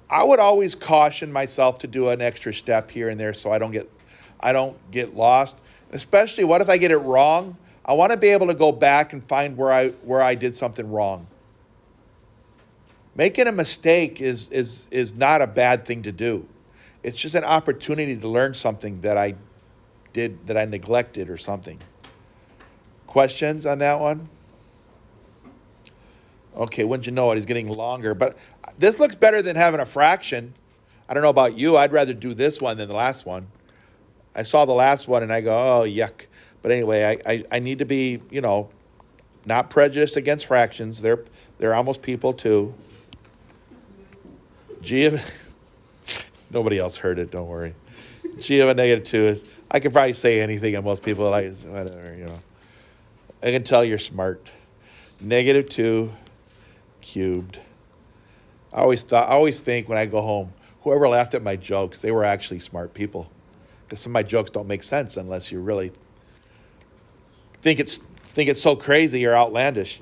I would always caution myself to do an extra step here and there so I don't get lost. Especially, what if I get it wrong? I want to be able to go back and find where I did something wrong. Making a mistake is not a bad thing to do. It's just an opportunity to learn something that I neglected or something. Questions on that one? Okay, wouldn't you know it, he's getting longer. But this looks better than having a fraction. I don't know about you. I'd rather do this one than the last one. I saw the last one and I go, oh, yuck. But anyway, I need to be, not prejudiced against fractions. They're almost people too. G of, nobody else heard it, don't worry. G of a negative 2 is, I can probably say anything and most people like, whatever, I can tell you're smart. Negative 2 cubed. I always think when I go home, whoever laughed at my jokes, they were actually smart people. Because some of my jokes don't make sense unless you really think it's so crazy or outlandish.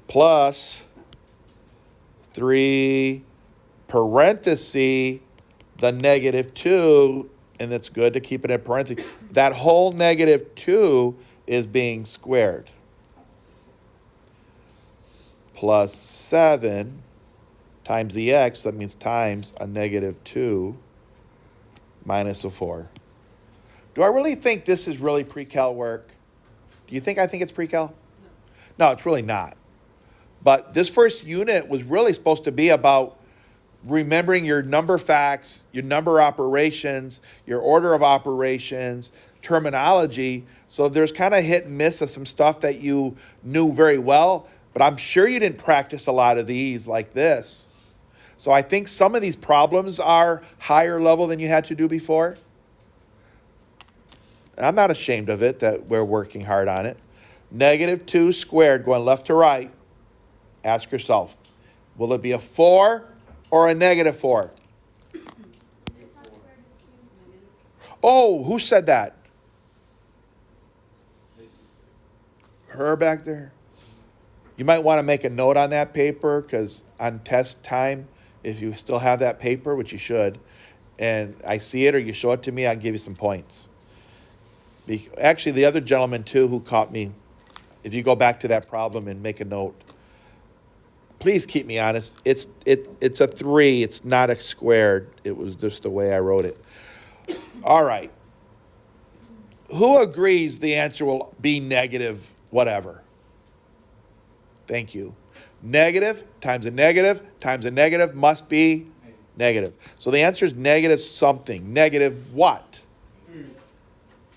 Plus 3 parenthesis the negative 2, and it's good to keep it in parentheses. That whole negative 2 is being squared. Plus 7 times the x, that means times a negative 2 minus a 4. Do I really think this is really pre-cal work? Do you think I think it's pre-cal? No, it's really not. But this first unit was really supposed to be about remembering your number facts, your number operations, your order of operations, terminology. So there's kind of hit and miss of some stuff that you knew very well, but I'm sure you didn't practice a lot of these like this. So I think some of these problems are higher level than you had to do before. And I'm not ashamed of it that we're working hard on it. Negative 2 squared going left to right. Ask yourself, will it be a 4 or a negative 4? Oh, who said that? Her back there? You might want to make a note on that paper because on test time, if you still have that paper, which you should, and I see it or you show it to me, I'll give you some points. Actually, the other gentleman too who caught me, if you go back to that problem and make a note, please keep me honest. It's a 3. It's not a squared. It was just the way I wrote it. All right. Who agrees the answer will be negative whatever? Thank you. Negative times a negative must be negative. So the answer is negative something. Negative what?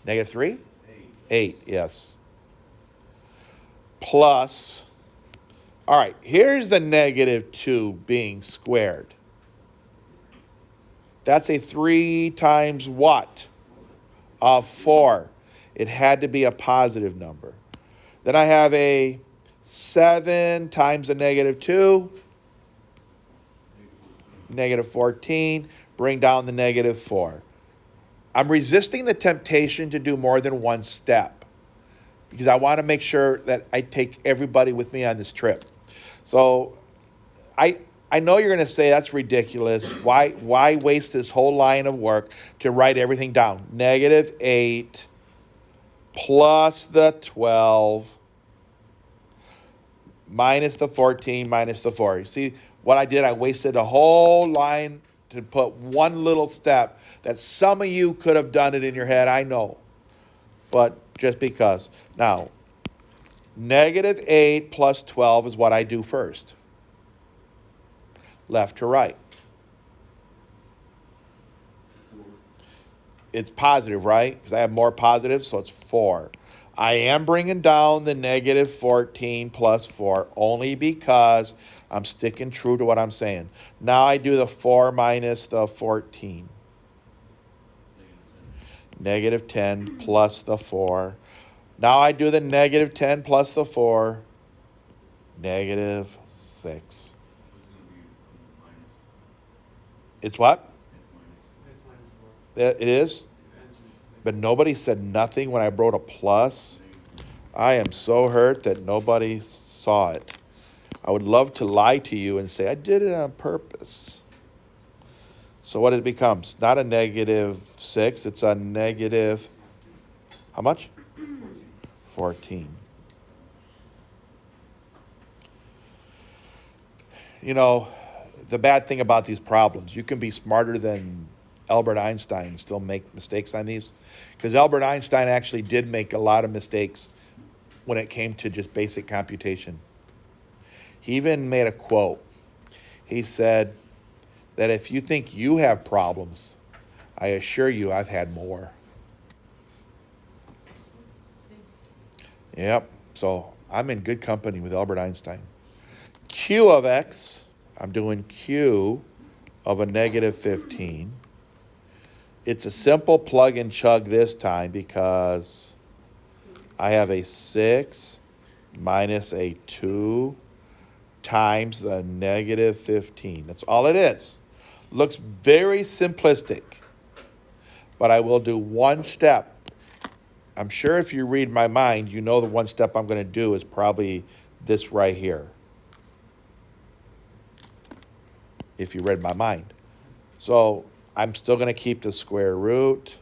Negative 3? 8, yes. Plus, all right, here's the negative 2 being squared. That's a 3 times what? A 4. It had to be a positive number. Then I have a 7 times a negative 2. Negative 14. Bring down the negative 4. I'm resisting the temptation to do more than one step because I want to make sure that I take everybody with me on this trip. So I know you're going to say that's ridiculous. Why waste this whole line of work to write everything down? Negative 8 plus the 12 minus the 14 minus the 4. You see what I did? I wasted a whole line to put one little step that some of you could have done it in your head, I know. But just because. Now, negative 8 plus 12 is what I do first. Left to right. It's positive, right? Because I have more positives, so it's 4. I am bringing down the negative 14 plus 4 only because I'm sticking true to what I'm saying. Now I do the 4 minus the 14. Negative 10 plus the 4. Now I do the negative 10 plus the 4. Negative 6. It's what? It's -4. It is? But nobody said nothing when I wrote a plus. I am so hurt that nobody saw it. I would love to lie to you and say, I did it on purpose. So what it becomes? Not a negative 6, it's a negative, how much? 14. You know, the bad thing about these problems, you can be smarter than Albert Einstein and still make mistakes on these. Because Albert Einstein actually did make a lot of mistakes when it came to just basic computation. He even made a quote. He said that if you think you have problems, I assure you I've had more. Yep, so I'm in good company with Albert Einstein. Q of x, I'm doing Q of a negative 15. It's a simple plug and chug this time because I have a 6 minus a 2 times the negative 15. That's all it is. Looks very simplistic, but I will do one step. I'm sure if you read my mind, you know the one step I'm going to do is probably this right here. If you read my mind. So I'm still going to keep the square root.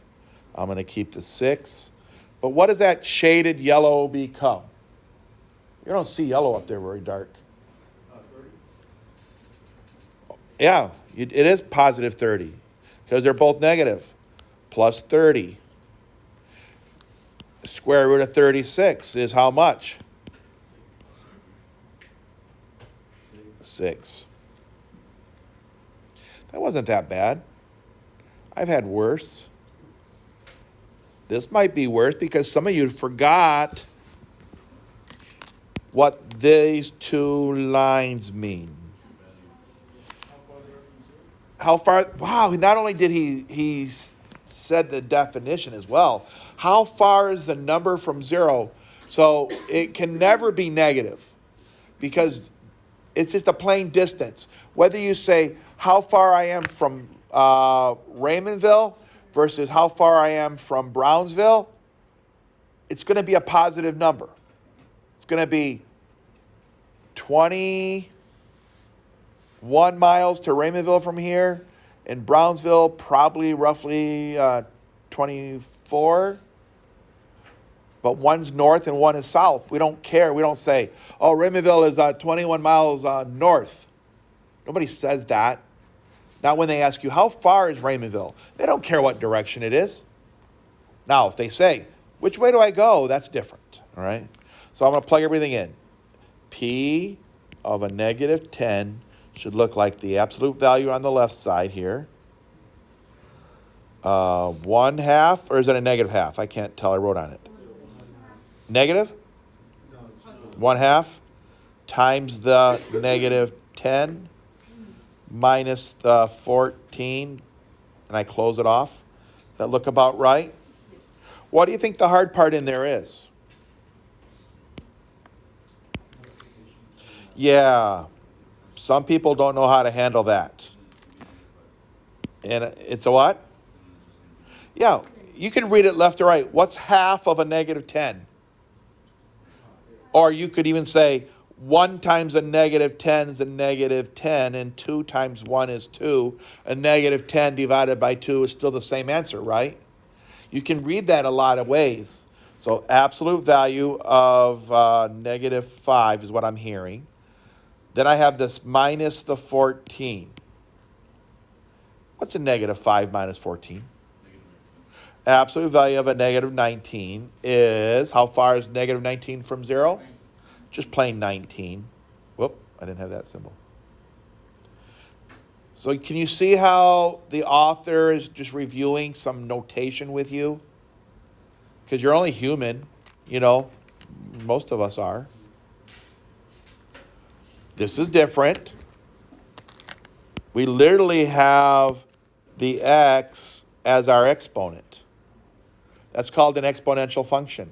I'm going to keep the 6. But what does that shaded yellow become? You don't see yellow up there very dark. 30. Yeah, it is positive 30 because they're both negative. Plus 30. Square root of 36 is how much? 6. That wasn't that bad. I've had worse. This might be worse because some of you forgot what these two lines mean. How far? Wow, not only did he said the definition as well. How far is the number from 0? So it can never be negative because it's just a plain distance. Whether you say how far I am from Raymondville versus how far I am from Brownsville, it's going to be a positive number. It's going to be 21 miles to Raymondville from here, and Brownsville probably roughly 24. But one's north and one is south. We don't care. We don't say, oh, Raymondville is 21 miles north. Nobody says that. Not when they ask you, how far is Raymondville? They don't care what direction it is. Now, if they say, which way do I go? That's different, all right? So I'm going to plug everything in. P of a negative 10 should look like the absolute value on the left side here. 1/2, or is it a negative half? I can't tell. I wrote on it. Negative? No, it's just 1/2 times the negative 10 minus the 14, and I close it off. Does that look about right? What do you think the hard part in there is? Yeah, some people don't know how to handle that. And it's a what? Yeah, you can read it left to right. What's half of a negative 10? Or you could even say 1 times a negative 10 is a negative 10, and 2 times 1 is 2. A negative 10 divided by 2 is still the same answer, right? You can read that a lot of ways. So absolute value of negative 5 is what I'm hearing. Then I have this minus the 14. What's a negative 5 minus 14? Absolute value of a negative 19 is, how far is negative 19 from 0? Just plain 19. Whoop, I didn't have that symbol. So can you see how the author is just reviewing some notation with you? Because you're only human, you know, most of us are. This is different. We literally have the x as our exponent. That's called an exponential function.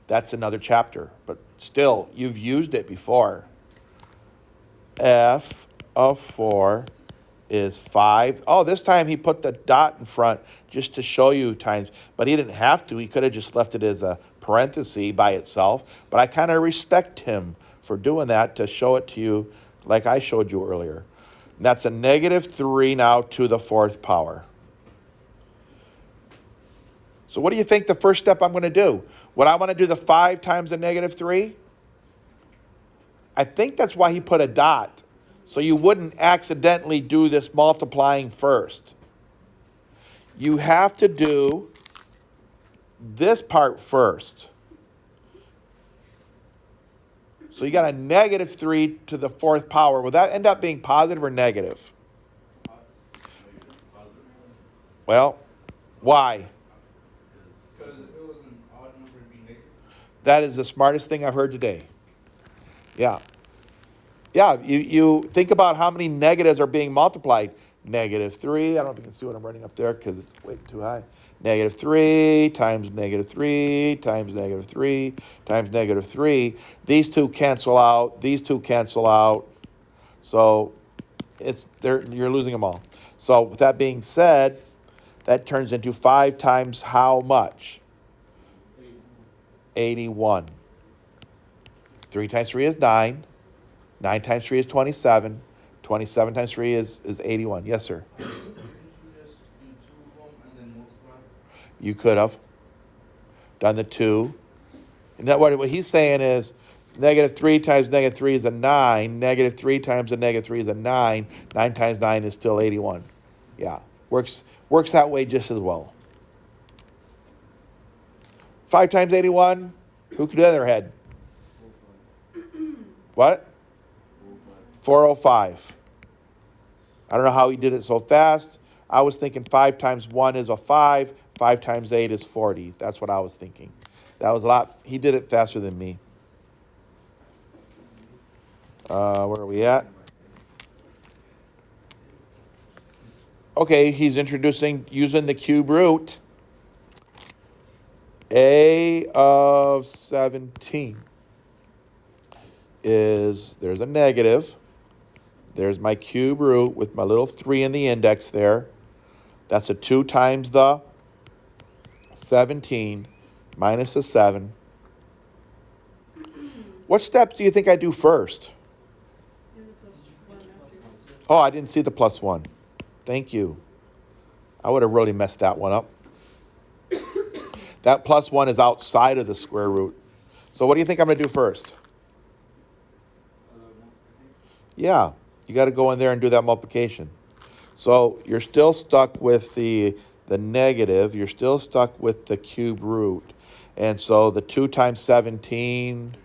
That's another chapter, but still, you've used it before. F of 4 is 5. Oh, this time he put the dot in front just to show you times, but he didn't have to. He could have just left it as a parenthesis by itself, but I kind of respect him for doing that to show it to you like I showed you earlier. And that's a negative 3 now to the 4th power. So what do you think the first step I'm going to do? Would I want to do the 5 times the negative 3? I think that's why he put a dot, so you wouldn't accidentally do this multiplying first. You have to do this part first. So you got a negative 3 to the 4th power. Will that end up being positive or negative? Well, why? Because if it was an odd number, it'd be negative. That is the smartest thing I've heard today. Yeah. Yeah, you think about how many negatives are being multiplied. -3. I don't know if you can see what I'm writing up there because it's way too high. -3 times -3 times -3 times -3. These two cancel out. These two cancel out. So you're losing them all. So with that being said, that turns into 5 times how much? 81. 3 times 3 is 9. 9 times 3 is 27. 27 times 3 is 81. Yes, sir. Couldn't you just do two of them and then multiply? You could have done the 2. And that what he's saying is -3 times -3 is a 9. -3 times a -3 is a 9. 9 times 9 is still 81. Yeah, works that way just as well. 5 times 81, who could do that in their head? What? 405. I don't know how he did it so fast. I was thinking 5 times 1 is a 5. 5 times 8 is 40. That's what I was thinking. That was a lot. He did it faster than me. Where are we at? Okay, he's using the cube root. A of 17 there's a negative. There's my cube root with my little 3 in the index there. That's a 2 times the 17 minus the 7. What steps do you think I do first? And the plus 1 after. Oh, I didn't see the +1. Thank you. I would have really messed that one up. That +1 is outside of the square root. So what do you think I'm going to do first? Yeah, you got to go in there and do that multiplication. So you're still stuck with the negative. You're still stuck with the cube root. And so the 2 times 17,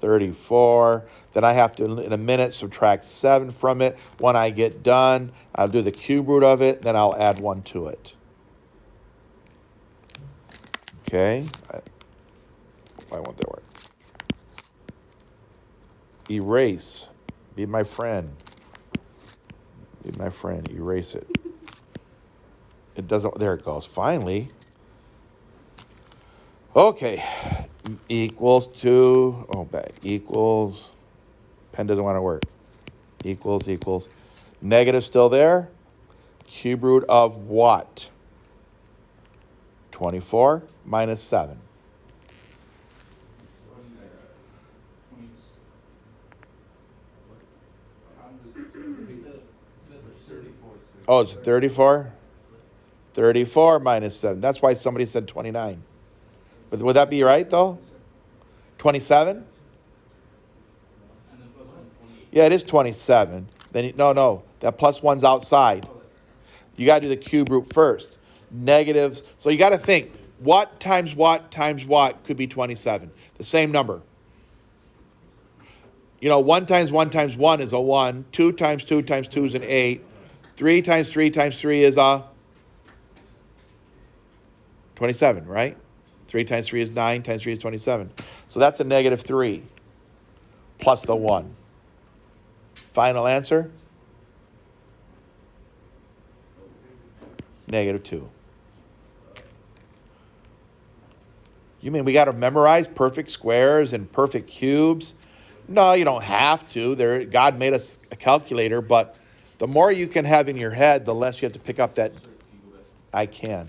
34. Then I have to, in a minute, subtract 7 from it. When I get done, I'll do the cube root of it, then I'll add 1 to it. Okay. Why won't that work? Erase. Be my friend. Be my friend. Erase it. It doesn't. There it goes. Finally. Okay. Equals to. Oh, bad. Equals. Pen doesn't want to work. Equals. Negative still there. Cube root of what? 24 minus 7. Oh, it's 34? 34 minus 7. That's why somebody said 29. But would that be right, though? 27? Yeah, it is 27. Then no, that +1's outside. You got to do the cube root first. Negatives. So you got to think, what times what times what could be 27? The same number. 1 times 1 times 1 is a 1. 2 times 2 times 2 is an 8. 3 times 3 times 3 is a 27, right? 3 times 3 is 9, times 3 is 27. So that's a -3 plus the 1. Final answer? -2. You mean we got to memorize perfect squares and perfect cubes? No, you don't have to. God made us a calculator, but the more you can have in your head, the less you have to pick up that I can.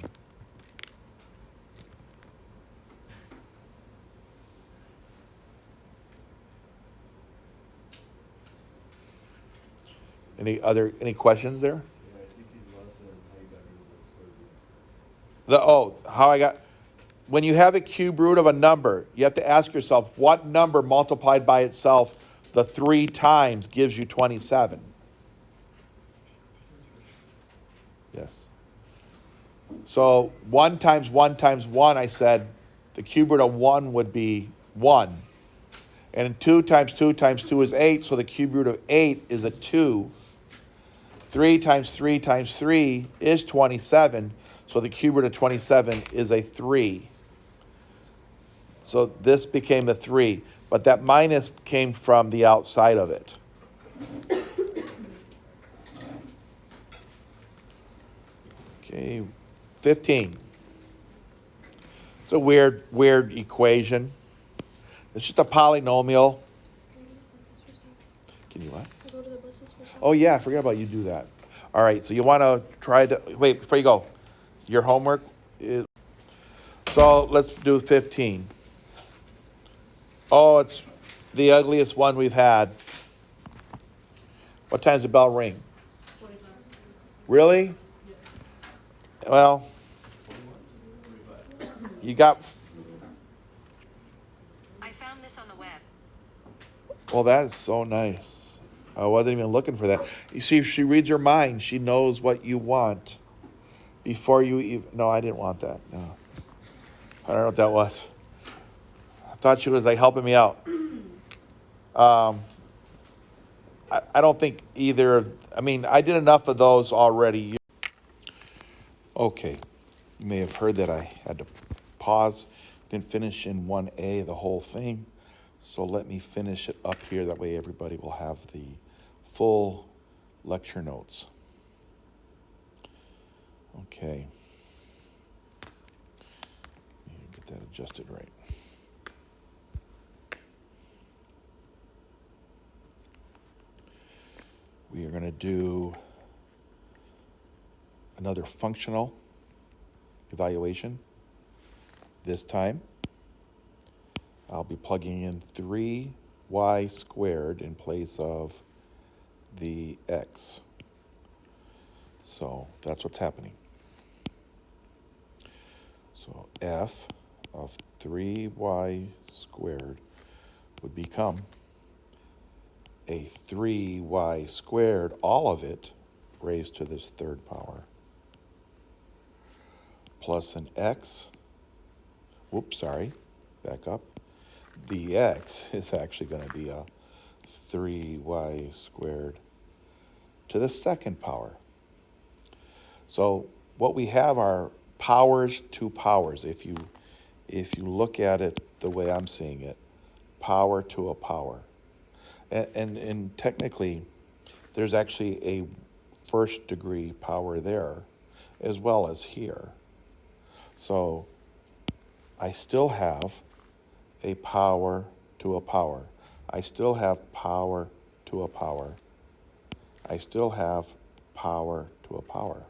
Any questions there? Yeah, I think he's lost on how you got rid of the square root. How I got. When you have a cube root of a number, you have to ask yourself, what number multiplied by itself the 3 times gives you 27? Yes. So 1 times 1 times 1, I said, the cube root of 1 would be 1. And 2 times 2 times 2 is 8, so the cube root of 8 is a 2. 3 times 3 times 3 is 27, so the cube root of 27 is a 3. So this became a 3, but that minus came from the outside of it. Okay, 15. It's a weird equation. It's just a polynomial. Can I go to the buses for a second? Can you what? I go to the buses for a second? Oh yeah, I forgot about you do that. All right, so you want to try to, wait, before you go, your homework is, so let's do 15. Oh, it's the ugliest one we've had. What time's the bell ring? 45. Really? Well, you got, I found this on the web. well, that's so nice. I wasn't even looking for that. You see, she reads your mind. She knows what you want before you even, no, I didn't want that, no. I don't know what that was. I thought she was like helping me out. I don't think either, I mean, I did enough of those already. Okay, you may have heard that I had to pause, didn't finish in 1A the whole thing. So let me finish it up here, that way everybody will have the full lecture notes. Okay. Let me get that adjusted right. We are going to do another functional evaluation. This time, I'll be plugging in 3y squared in place of the x. So that's what's happening. So f of 3y squared would become a 3y squared, all of it, raised to this third power, plus an x, whoops, sorry, back up. The x is actually going to be a 3y squared to the second power. So what we have are powers to powers. If you look at it the way I'm seeing it, power to a power. And technically, there's actually a first degree power there as well as here. So I still have a power to a power. I still have power to a power. I still have power to a power.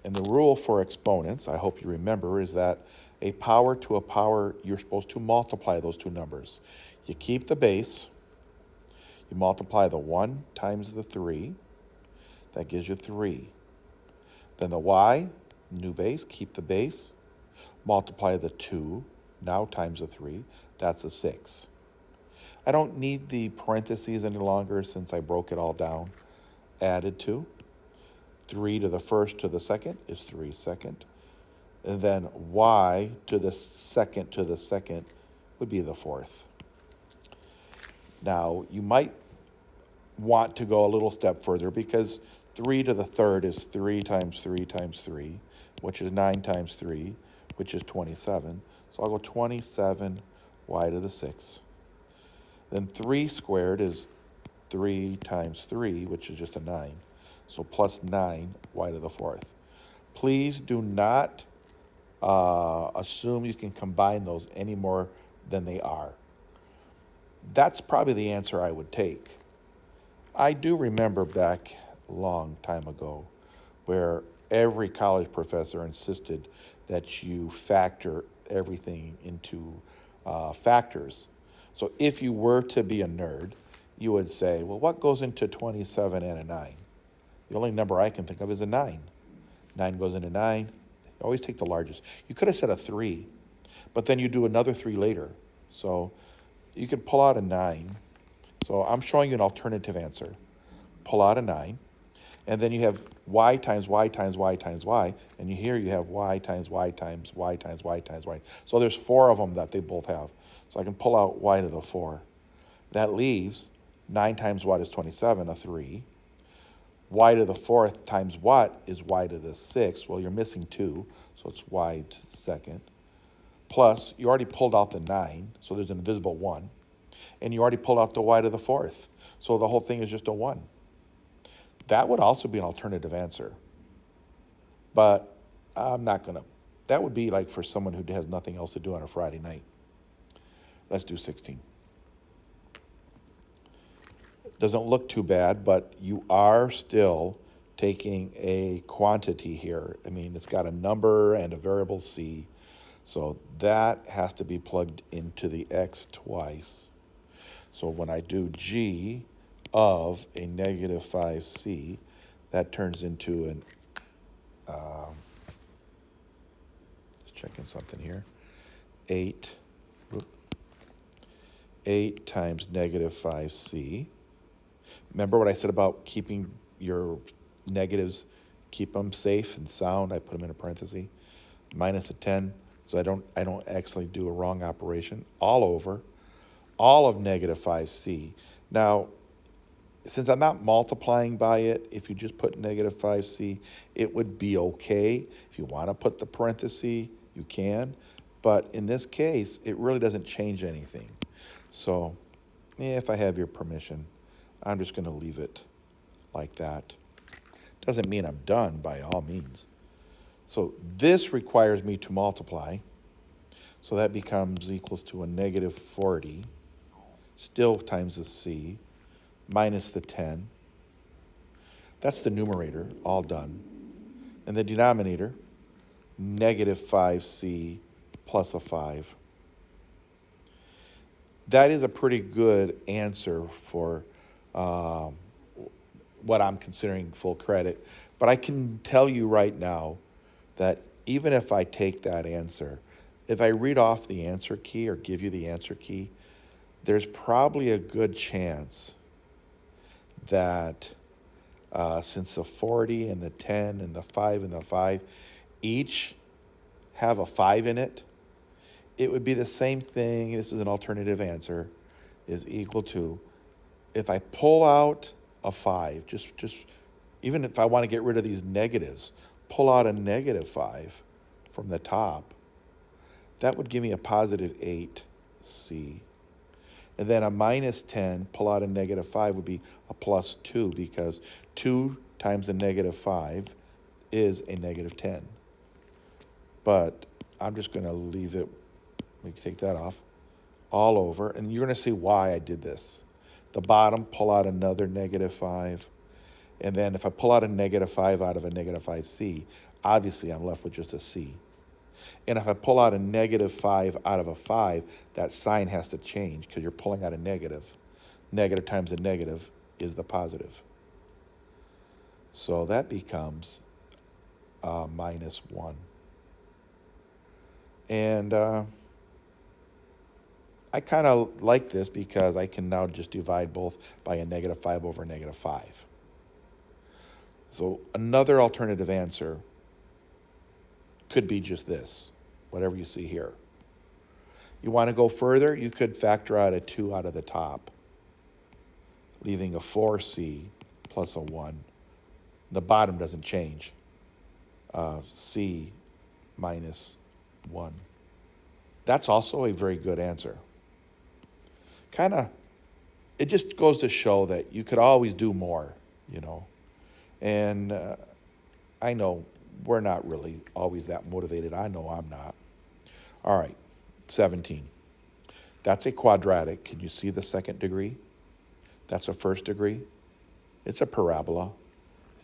And the rule for exponents, I hope you remember, is that a power to a power, you're supposed to multiply those two numbers. You keep the base, you multiply the 1 times the 3, that gives you 3. Then the y, new base, keep the base, multiply the 2, now times the 3, that's a 6. I don't need the parentheses any longer since I broke it all down. Added to. 3 to the first to the second is 3 second. And then y to the second would be the fourth. Now, you might want to go a little step further because 3 to the third is 3 times 3 times 3, which is 9 times 3, which is 27. So I'll go 27 y to the 6. Then 3 squared is 3 times 3, which is just a 9. So plus 9 y to the 4th. Please do not assume you can combine those any more than they are. That's probably the answer I would take. I do remember back a long time ago where every college professor insisted that you factor everything into factors. So if you were to be a nerd, you would say, well, what goes into 27 and a 9? The only number I can think of is a 9. 9 goes into 9. Always take the largest. You could have said a 3, but then you do another 3 later. So you can pull out a 9. So I'm showing you an alternative answer. Pull out a 9. And then you have y times y times y times y. And here you have y times y times y times y times y. So there's 4 of them that they both have. So I can pull out y to the 4. That leaves 9 times what is 27, a 3. Y to the 4th times what is y to the 6th. Well, you're missing 2, so it's y to the 2nd. Plus, you already pulled out the 9, so there's an invisible 1. And you already pulled out the y to the 4th. So the whole thing is just a 1. That would also be an alternative answer. but I'm not gonna, that would be like for someone who has nothing else to do on a Friday night. Let's do 16. Doesn't look too bad, but you are still taking a quantity here. I mean, it's got a number and a variable c, so that has to be plugged into the x twice. So when I do g of a negative 5c, that turns into an, just checking something here, 8, 8 times negative 5c. Remember what I said about keeping your negatives, keep them safe and sound? I put them in a parenthesis. Minus a 10, so I don't actually do a wrong operation. All over, all of negative 5c. Now, since I'm not multiplying by it, if you just put negative 5c, it would be okay. If you want to put the parenthesis, you can. But in this case, it really doesn't change anything. So, if I have your permission, I'm just going to leave it like that. Doesn't mean I'm done by all means. So this requires me to multiply. So that becomes equals to a negative 40, still times the c, minus the 10. That's the numerator, all done. And the denominator, negative 5c plus a 5. That is a pretty good answer for what I'm considering full credit. But I can tell you right now that even if I take that answer, if I read off the answer key or give you the answer key, there's probably a good chance that since the 40 and the 10 and the 5 and the 5 each have a 5 in it, it would be the same thing. This is an alternative answer, is equal to, if I pull out a 5, just even if I want to get rid of these negatives, pull out a negative 5 from the top, that would give me a positive 8c. And then a minus 10, pull out a negative 5, would be a plus 2, because 2 times a negative 5 is a negative 10. But I'm just going to leave it, let me take that off, all over. And you're going to see why I did this. The bottom, pull out another negative 5. And then if I pull out a negative 5 out of a negative 5c, obviously I'm left with just a c. And if I pull out a negative 5 out of a 5, that sign has to change because you're pulling out a negative. Negative times a negative is the positive. So that becomes minus 1. And I kind of like this because I can now just divide both by a negative 5 over a negative 5. So another alternative answer could be just this, whatever you see here. You want to go further, you could factor out a 2 out of the top, leaving a 4c plus a 1. The bottom doesn't change. C minus 1. That's also a very good answer. It just goes to show that you could always do more, you know. And I know we're not really always that motivated. I know I'm not. All right, 17. That's a quadratic. Can you see the second degree? That's a first degree. It's a parabola.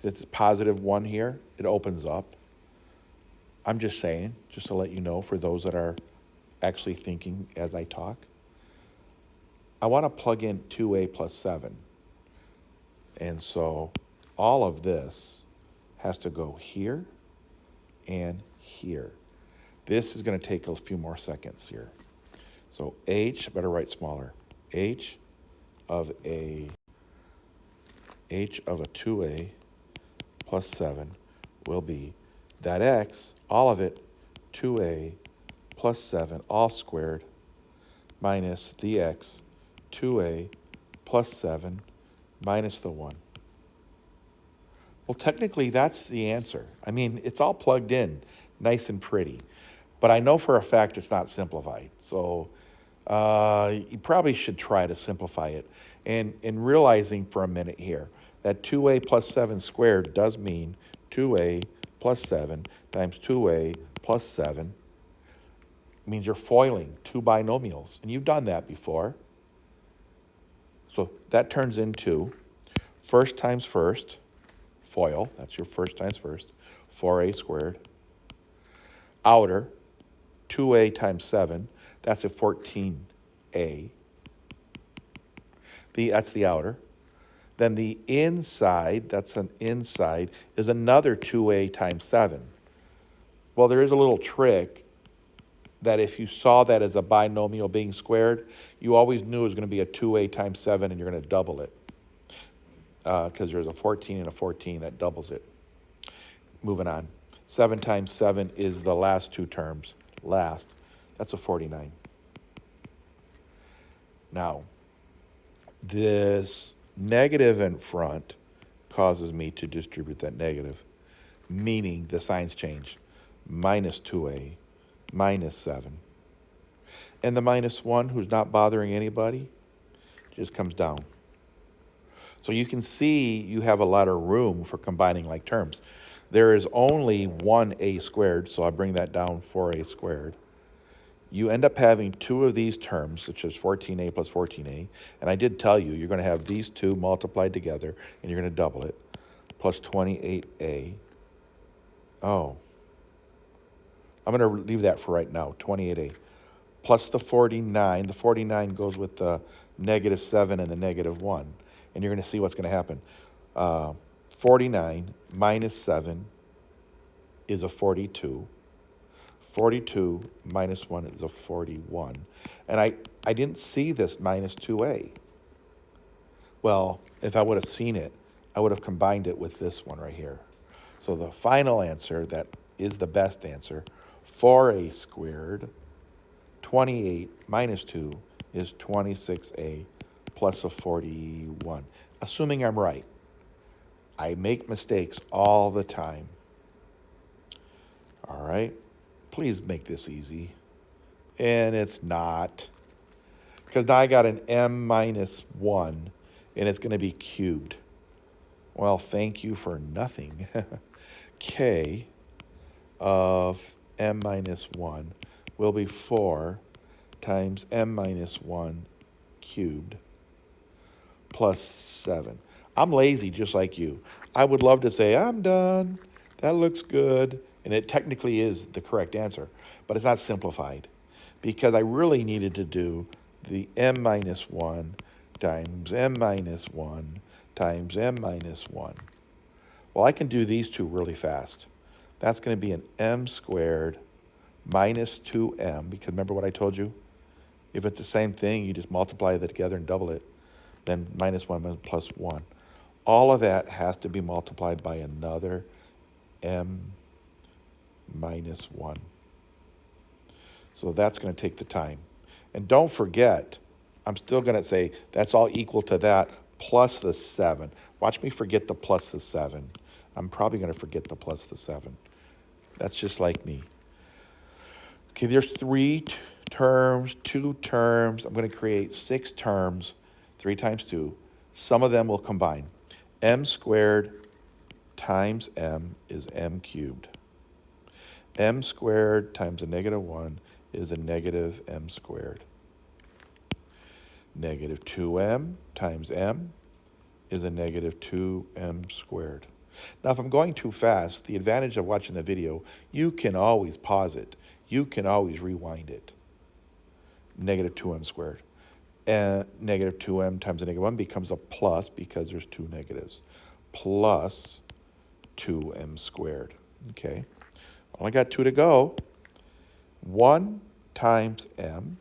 It's positive 1 here. It opens up. I'm just saying, just to let you know, for those that are actually thinking as I talk, I want to plug in 2a plus 7. And so all of this has to go here and here. This is going to take a few more seconds here. So h, better write smaller, h of a 2a plus 7 will be that x, all of it, 2a plus 7, all squared, minus the x, 2a plus 7 minus the 1. Well, technically, that's the answer. I mean, it's all plugged in, nice and pretty. But I know for a fact it's not simplified. So you probably should try to simplify it. And realizing for a minute here that 2a plus 7 squared does mean 2a plus 7 times 2a plus 7 means you're foiling two binomials. And you've done that before. So that turns into first times first, FOIL, that's your first times first, 4a squared. Outer, 2a times 7, that's a 14a. That's the outer. Then the inside, that's an inside, is another 2a times 7. Well, there is a little trick that if you saw that as a binomial being squared, you always knew it was going to be a 2a times 7 and you're going to double it. Because there's a 14 and a 14, that doubles it. Moving on. 7 times 7 is the last two terms. Last. That's a 49. Now, this negative in front causes me to distribute that negative, meaning the signs change. Minus 2a, minus 7. And the minus 1, who's not bothering anybody, just comes down. So you can see you have a lot of room for combining like terms. There is only 1a squared, so I bring that down 4a squared. You end up having two of these terms, which is 14a plus 14a. And I did tell you, you're going to have these two multiplied together, and you're going to double it, plus 28a. Oh. I'm going to leave that for right now, 28a. Plus the 49. The 49 goes with the negative 7 and the negative 1. And you're going to see what's going to happen. 49 minus 7 is a 42. 42 minus 1 is a 41. And I didn't see this minus 2a. Well, if I would have seen it, I would have combined it with this one right here. So the final answer that is the best answer, 4a squared, 28 minus 2 is 26a plus a 41. Assuming I'm right. I make mistakes all the time. All right. Please make this easy. And it's not. Because now I got an m minus 1, and it's going to be cubed. Well, thank you for nothing. K of m minus 1 will be 4 times m minus 1 cubed plus 7. I'm lazy just like you. I would love to say, I'm done. That looks good. And it technically is the correct answer, but it's not simplified because I really needed to do the m minus 1 times m minus 1 times m minus 1. Well, I can do these two really fast. That's going to be an m squared minus 2m, because remember what I told you? If it's the same thing, you just multiply that together and double it. Then minus 1 plus 1. All of that has to be multiplied by another m minus 1. So that's going to take the time. And don't forget, I'm still going to say that's all equal to that plus the 7. Watch me forget the plus the 7. I'm probably going to forget the plus the 7. That's just like me. Okay, there's 3 terms, 2 terms. I'm going to create 6 terms, 3 times 2. Some of them will combine. M squared times m is m cubed. M squared times a negative 1 is a negative m squared. Negative 2m times m is a negative 2m squared. Now, if I'm going too fast, the advantage of watching the video, you can always pause it. You can always rewind it. Negative 2m squared. And negative 2m times a negative 1 becomes a plus because there's 2 negatives. Plus 2m squared. Okay. Only got 2 to go. 1 times m,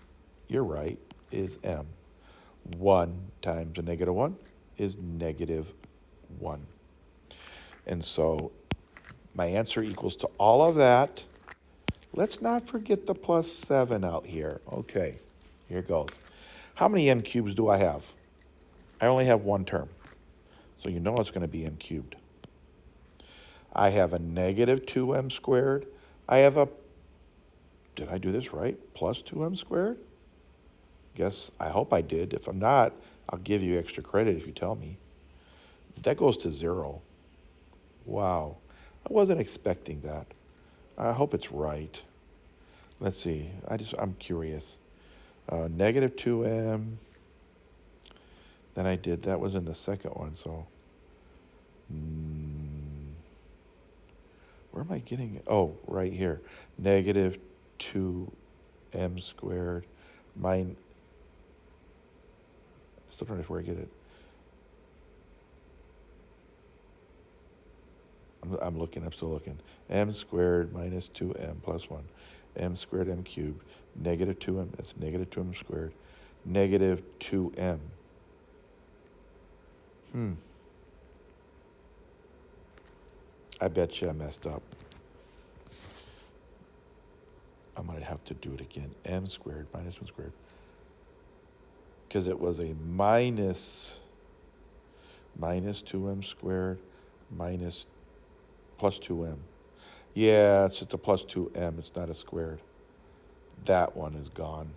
you're right, is m. 1 times a negative 1 is negative 1. And so my answer equals to all of that. Let's not forget the plus 7 out here. Okay, here it goes. How many m cubes do I have? I only have 1 term. So you know it's going to be m cubed. I have a negative 2m squared. I have a, did I do this right? Plus 2m squared? Guess, I hope I did. If I'm not, I'll give you extra credit if you tell me. That goes to 0. Wow. I wasn't expecting that. I hope it's right. Let's see. I'm curious. Negative 2m. Then I did, that was in the second one, so. Where am I getting it? Oh, right here. Negative 2m squared minus, still trying to where I get it. I'm still looking. M squared minus 2m plus 1. M squared m cubed. Negative 2m, that's negative 2m squared. Negative 2m. I bet you I messed up. I'm going to have to do it again. M squared minus 1 squared. Because it was a minus 2m squared minus plus 2m. Yeah, it's just a plus 2m. It's not a squared. That one is gone.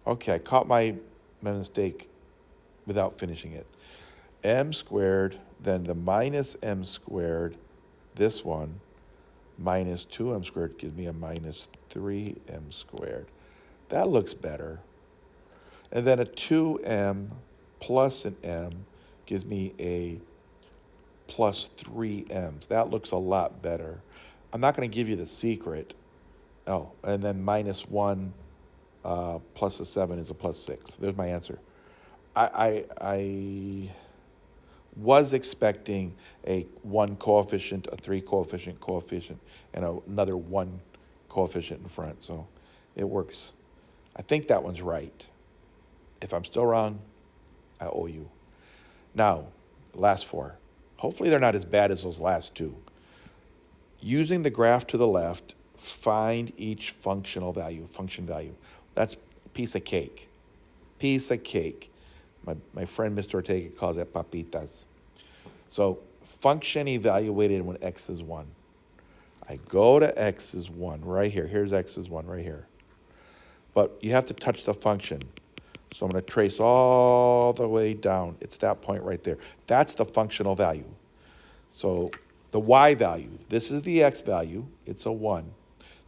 Okay, I caught my mistake without finishing it. M squared, then the minus m squared, this one, minus 2m squared gives me a minus 3m squared. That looks better. And then a 2m plus an m gives me a plus 3m's. That looks a lot better. I'm not going to give you the secret. Oh, and then minus 1 plus a 7 is a plus 6. There's my answer. I was expecting a 1 coefficient, a 3 coefficient, and another 1 coefficient in front. So it works. I think that one's right. If I'm still wrong, I owe you. Now, last 4. Hopefully they're not as bad as those last 2. Using the graph to the left, find each function value. That's a piece of cake. Piece of cake. My friend Mr. Ortega calls it papitas. So function evaluated when x is 1. I go to x is 1 right here. Here's x is 1 right here. But you have to touch the function. So I'm going to trace all the way down. It's that point right there. That's the functional value. So the y value, this is the x value. It's a 1.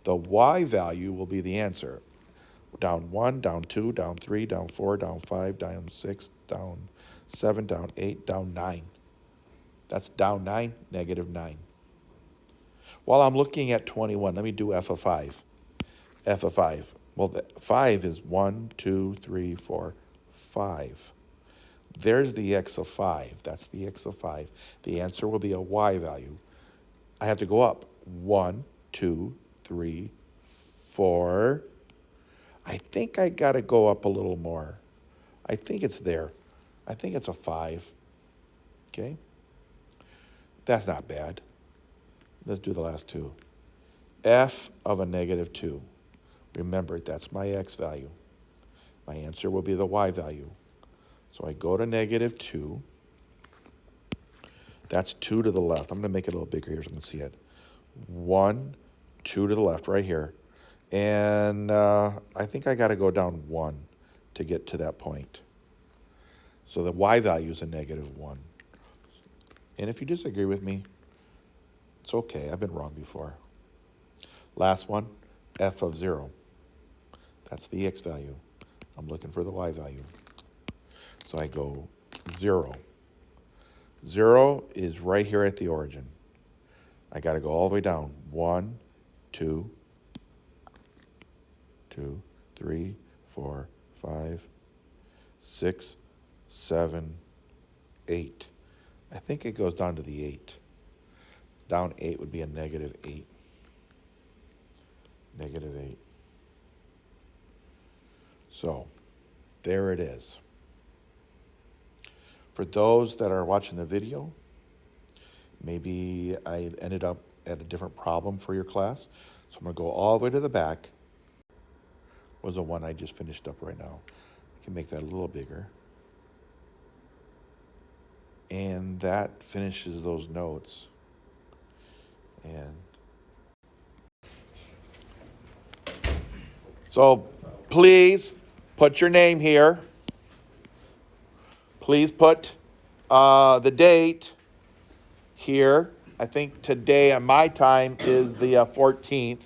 The y value will be the answer. Down 1, down 2, down 3, down 4, down 5, down 6, down 7, down 8, down 9. That's down 9, negative 9. While I'm looking at 21, let me do f of 5. F of 5. Well, 5 is 1, 2, 3, 4, 5. There's the x of 5. That's the x of 5. The answer will be a y value. I have to go up. 1, 2, 3, 4. I think I got to go up a little more. I think it's there. I think it's a 5. Okay? That's not bad. Let's do the last 2. F of a negative 2. Remember, that's my x value. My answer will be the y value. So I go to negative 2. That's 2 to the left. I'm going to make it a little bigger here so you can see it. 1, 2 to the left right here. And I think I got to go down 1 to get to that point. So the y value is a negative 1. And if you disagree with me, it's okay. I've been wrong before. Last one, f of 0. That's the x value. I'm looking for the y value. So I go 0. 0 is right here at the origin. I got to go all the way down. 1, 2, 3, 4, 5, 6, 7, 8. I think it goes down to the 8. Down 8 would be a negative 8. Negative 8. So, there it is. For those that are watching the video, maybe I ended up at a different problem for your class. So I'm going to go all the way to the back. Was the one I just finished up right now. I can make that a little bigger. And that finishes those notes. And so please put your name here. Please put the date here. I think today on my time is the 14th.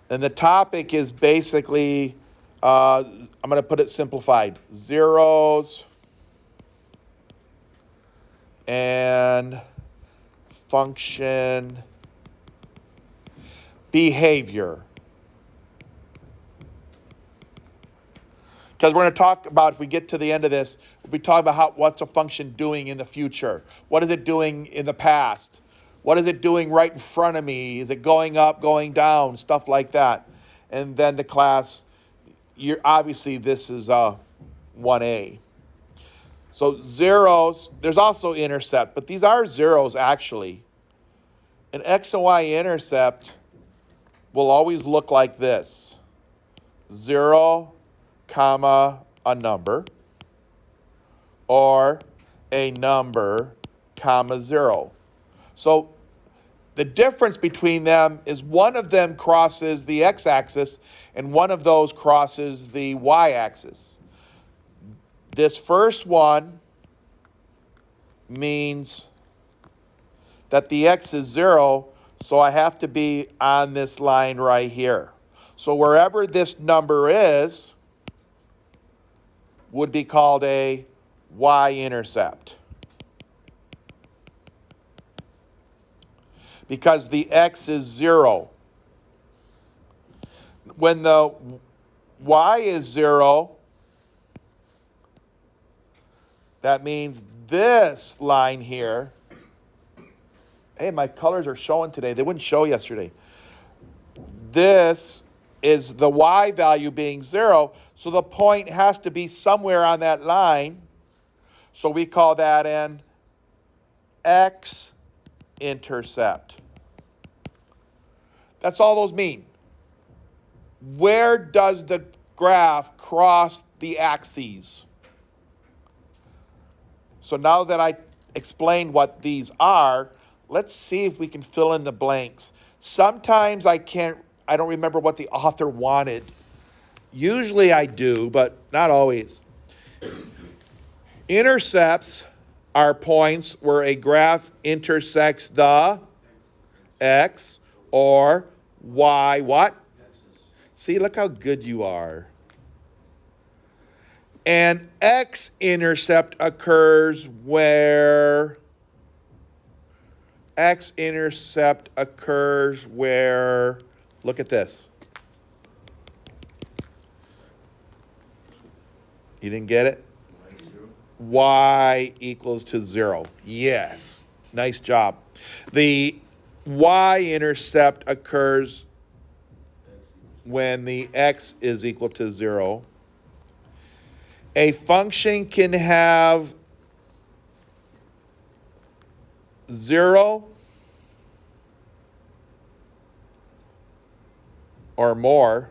And the topic is basically, I'm going to put it simplified, zeros and function behavior. Because we're going to talk about, if we get to the end of this, we'll be talking about what's a function doing in the future. What is it doing in the past? What is it doing right in front of me? Is it going up, going down, stuff like that? And then the class, obviously this is 1A. So zeros, there's also intercept, but these are zeros actually. An x and y intercept will always look like this. 0, comma, a number, or a number, comma, 0. So the difference between them is one of them crosses the x-axis and one of those crosses the y-axis. This first one means that the x is 0, so I have to be on this line right here. So wherever this number is would be called a y-intercept. Because the x is 0. When the y is 0, that means this line here, hey, my colors are showing today. They wouldn't show yesterday. This is the y value being 0, so the point has to be somewhere on that line. So we call that an x-intercept. That's all those mean. Where does the graph cross the axes? So now that I explained what these are, let's see if we can fill in the blanks. Sometimes I don't remember what the author wanted. Usually I do, but not always. Intercepts are points where a graph intersects the x or y what? See, look how good you are. An x-intercept occurs where look at this. You didn't get it? Y equals to 0. Yes. Nice job. The y-intercept occurs when the x is equal to 0. A function can have 0 or more.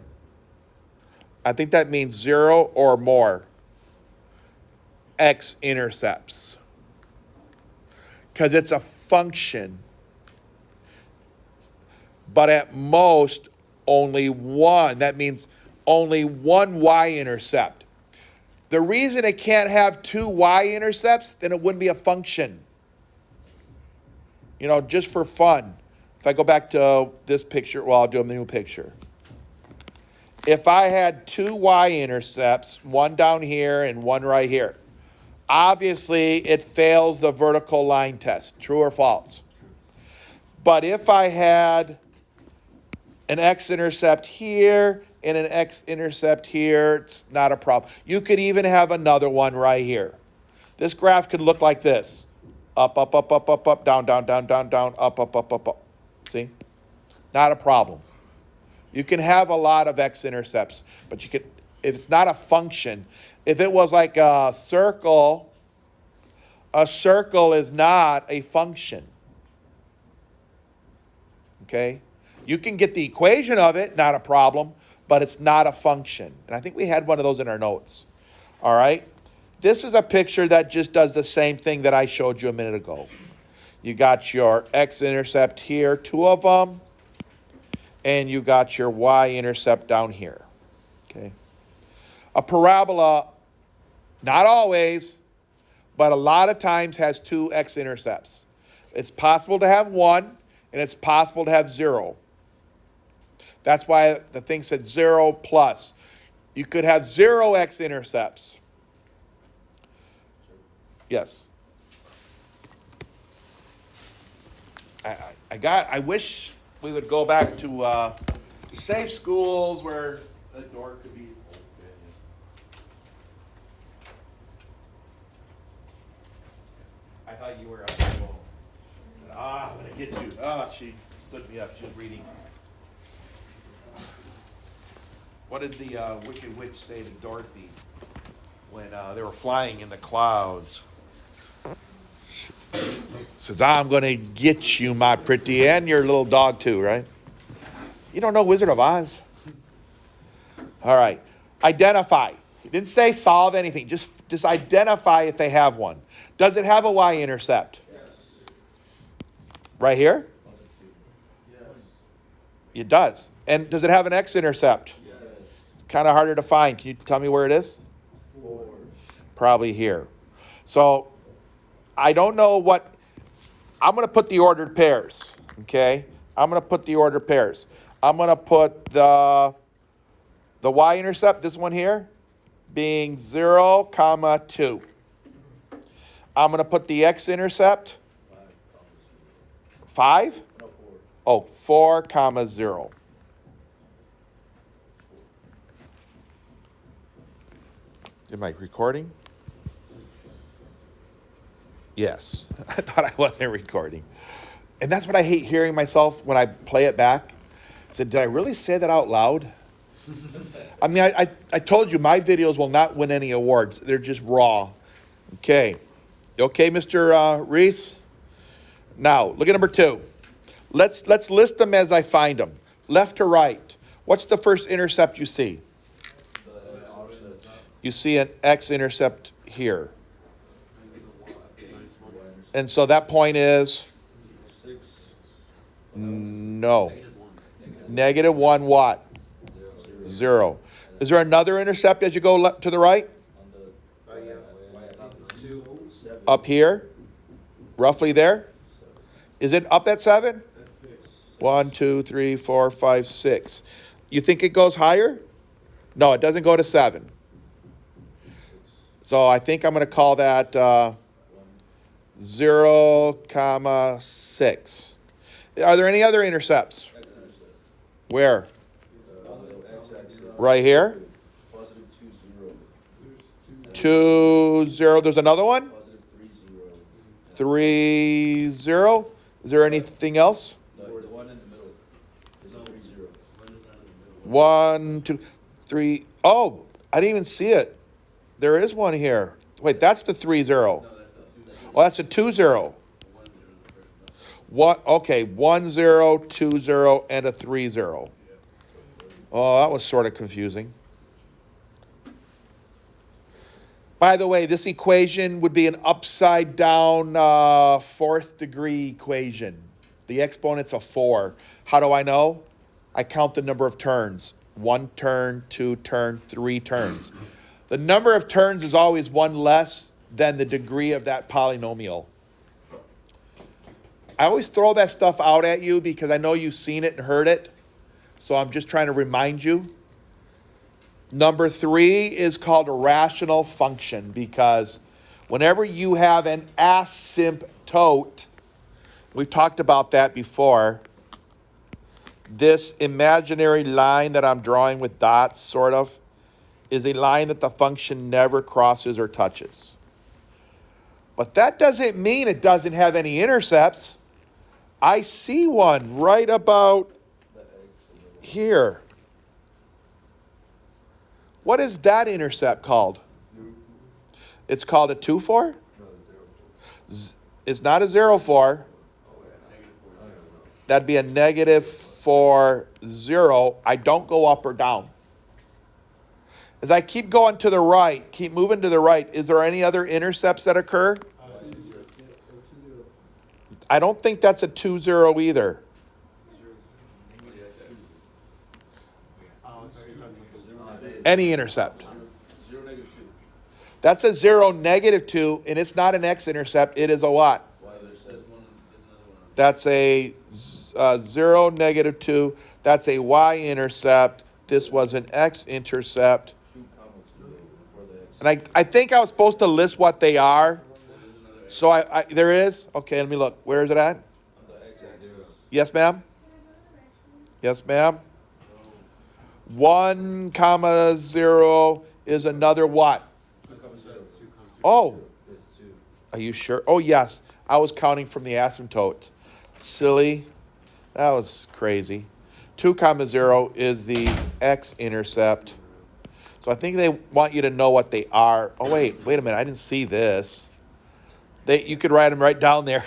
I think that means 0 or more x-intercepts, because it's a function, but at most only one. That means only one y-intercept. The reason it can't have two y-intercepts, then it wouldn't be a function. You know, just for fun. If I go back to this picture, well, I'll do a new picture. If I had two y-intercepts, one down here and one right here, obviously it fails the vertical line test. True or false? But if I had an x-intercept here and an x-intercept here, it's not a problem. You could even have another one right here. This graph could look like this. Up, up, up, up, up, up, down, down, down, down, down, up, up, up, up, up. See? Not a problem. You can have a lot of x-intercepts, but you could, if it's not a function, if it was like a circle is not a function. Okay? You can get the equation of it, not a problem, but it's not a function. And I think we had one of those in our notes. All right? This is a picture that just does the same thing that I showed you a minute ago. You got your x-intercept here, two of them, and you got your y-intercept down here. Okay? A parabola, not always, but a lot of times has two x-intercepts. It's possible to have 1, and it's possible to have 0. That's why the thing said 0 plus. You could have 0 x-intercepts. Yes. I wish we would go back to safe schools where the door could be open. I thought you were up there. I'm going to get you. Oh, she stood me up. She was reading. What did the Wicked Witch say to Dorothy when they were flying in the clouds? Says, I'm going to get you, my pretty, and your little dog too, right? You don't know Wizard of Oz? All right. Identify. He didn't say solve anything. Just identify if they have one. Does it have a y-intercept? Yes. Right here? Yes. It does. And does it have an x-intercept? Yes. Kind of harder to find. Can you tell me where it is? 4. Probably here. So I don't know what, I'm going to put the ordered pairs, okay? I'm going to put the ordered pairs. I'm going to put the y-intercept, this one here, being 0, comma 2. I'm going to put the x-intercept, 5? No, 4. Oh, 4, comma 0. Am I recording? Yes. I thought I wasn't recording. And that's what I hate hearing myself when I play it back. I said, did I really say that out loud? I mean, I told you my videos will not win any awards. They're just raw. Okay. You okay, Mr. Reese? Now, look at number 2. Let's list them as I find them. Left to right. What's the first intercept you see? You see an x-intercept here. And so that point is? 6. No. -1 what? 0. Is there another intercept as you go left to the right? On the 2, 7. Up here? Roughly there? Is it up at 7? That's 6. 1, 2, 3, 4, 5, 6. You think it goes higher? No, it doesn't go to 7. So I think I'm going to call that 0, comma 6. Are there any other intercepts? Where? Right here? Positive 2, 0. 2, 0. There's another one? Positive 3, 0. 3, 0. Is there anything else? No, the one in the middle is a 3, 0. 1, 2, 3. Oh, I didn't even see it. There is one here. Wait, that's the 3, 0. Oh, that's a 2, 0. What? Okay, 1, 0, 2, 0, and a 3, 0. Oh, that was sort of confusing. By the way, this equation would be an upside down 4th degree equation. The exponent's a 4. How do I know? I count the number of turns. 1 turn, 2 turn, 3 turns. The number of turns is always 1 less than the degree of that polynomial. I always throw that stuff out at you because I know you've seen it and heard it. So I'm just trying to remind you. Number 3 is called a rational function because whenever you have an asymptote, we've talked about that before, this imaginary line that I'm drawing with dots, sort of, is a line that the function never crosses or touches. But that doesn't mean it doesn't have any intercepts. I see one right about here. What is that intercept called? It's called a 2, 4? It's not a 0, 4. That'd be a -4, 0. I don't go up or down. As I keep going to the right, keep moving to the right, is there any other intercepts that occur? 2, 0. 2, 0. I don't think that's a 2, 0 either. Any intercept. 0, -2. That's a 0, -2, and it's not an x-intercept. It is a what? Why there's one, That's a 0, -2. That's a y-intercept. This was an x-intercept. 2 commas for the x. And I think I was supposed to list what they are. So there is? Okay, let me look. Where is it at? On the x-axis. Yes, ma'am? Yes, ma'am? 1, 0 is another what? 2 commas 0. Oh, It's 2. are you sure? Oh, yes. I was counting from the asymptote. Silly. That was crazy. 2, 0 is the x-intercept. So I think they want you to know what they are. Oh, wait a minute. I didn't see this. You could write them right down there.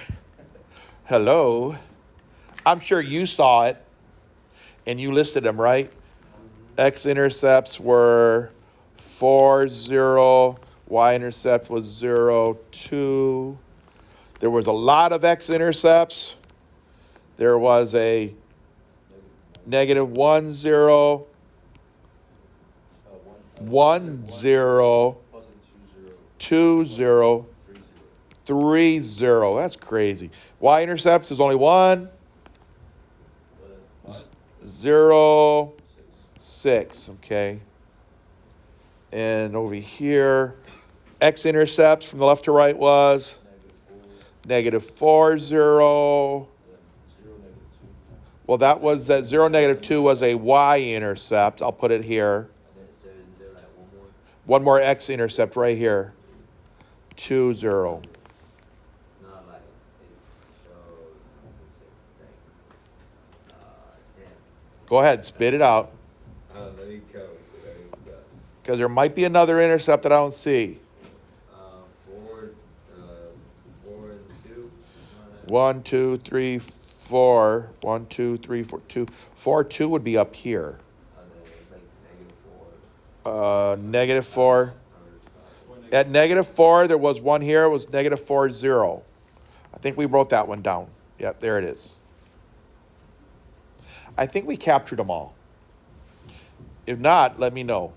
Hello. I'm sure you saw it and you listed them, right? X-intercepts were 4, 0. Y-intercept was 0, 2. There was a lot of x-intercepts. There was a -1, 0, 1, 0, Wasn't 2, 2 0. 0, 3 0. 3, 0. That's crazy. Y-intercepts is only 1, 5 0, 6. 6. Okay. And over here, x-intercepts from the left to right was -4. -4, 0. 0 -2. Well, that 0, -2 was a y-intercept. I'll put it here. And then it says there like one more. One more x-intercept right here. 2, 0. No, like it's so. Damn. Go ahead, spit it out. Let me count. I forgot. Because there might be another intercept that I don't see. 4, 4 and 2. 1, 2, 3, 4. 1, 2, 3, 4, 2. 4, 2 would be up here. And then it's like -4. -4. At -4, there was one here. It was -4, 0. I think we wrote that one down. Yep, there it is. I think we captured them all. If not, let me know.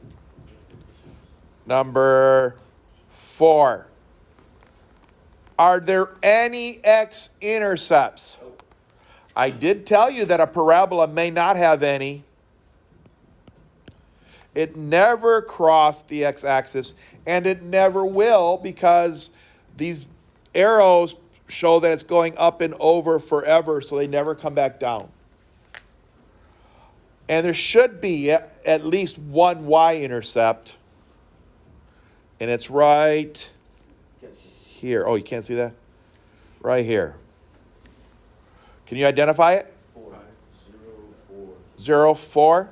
Number 4. Are there any x-intercepts? I did tell you that a parabola may not have any. It never crossed the x-axis, and it never will because these arrows show that it's going up and over forever, so they never come back down. And there should be at least one y-intercept, and it's right here. Oh, you can't see that? Right here. Can you identify it? 4. 0 4. 0, 4.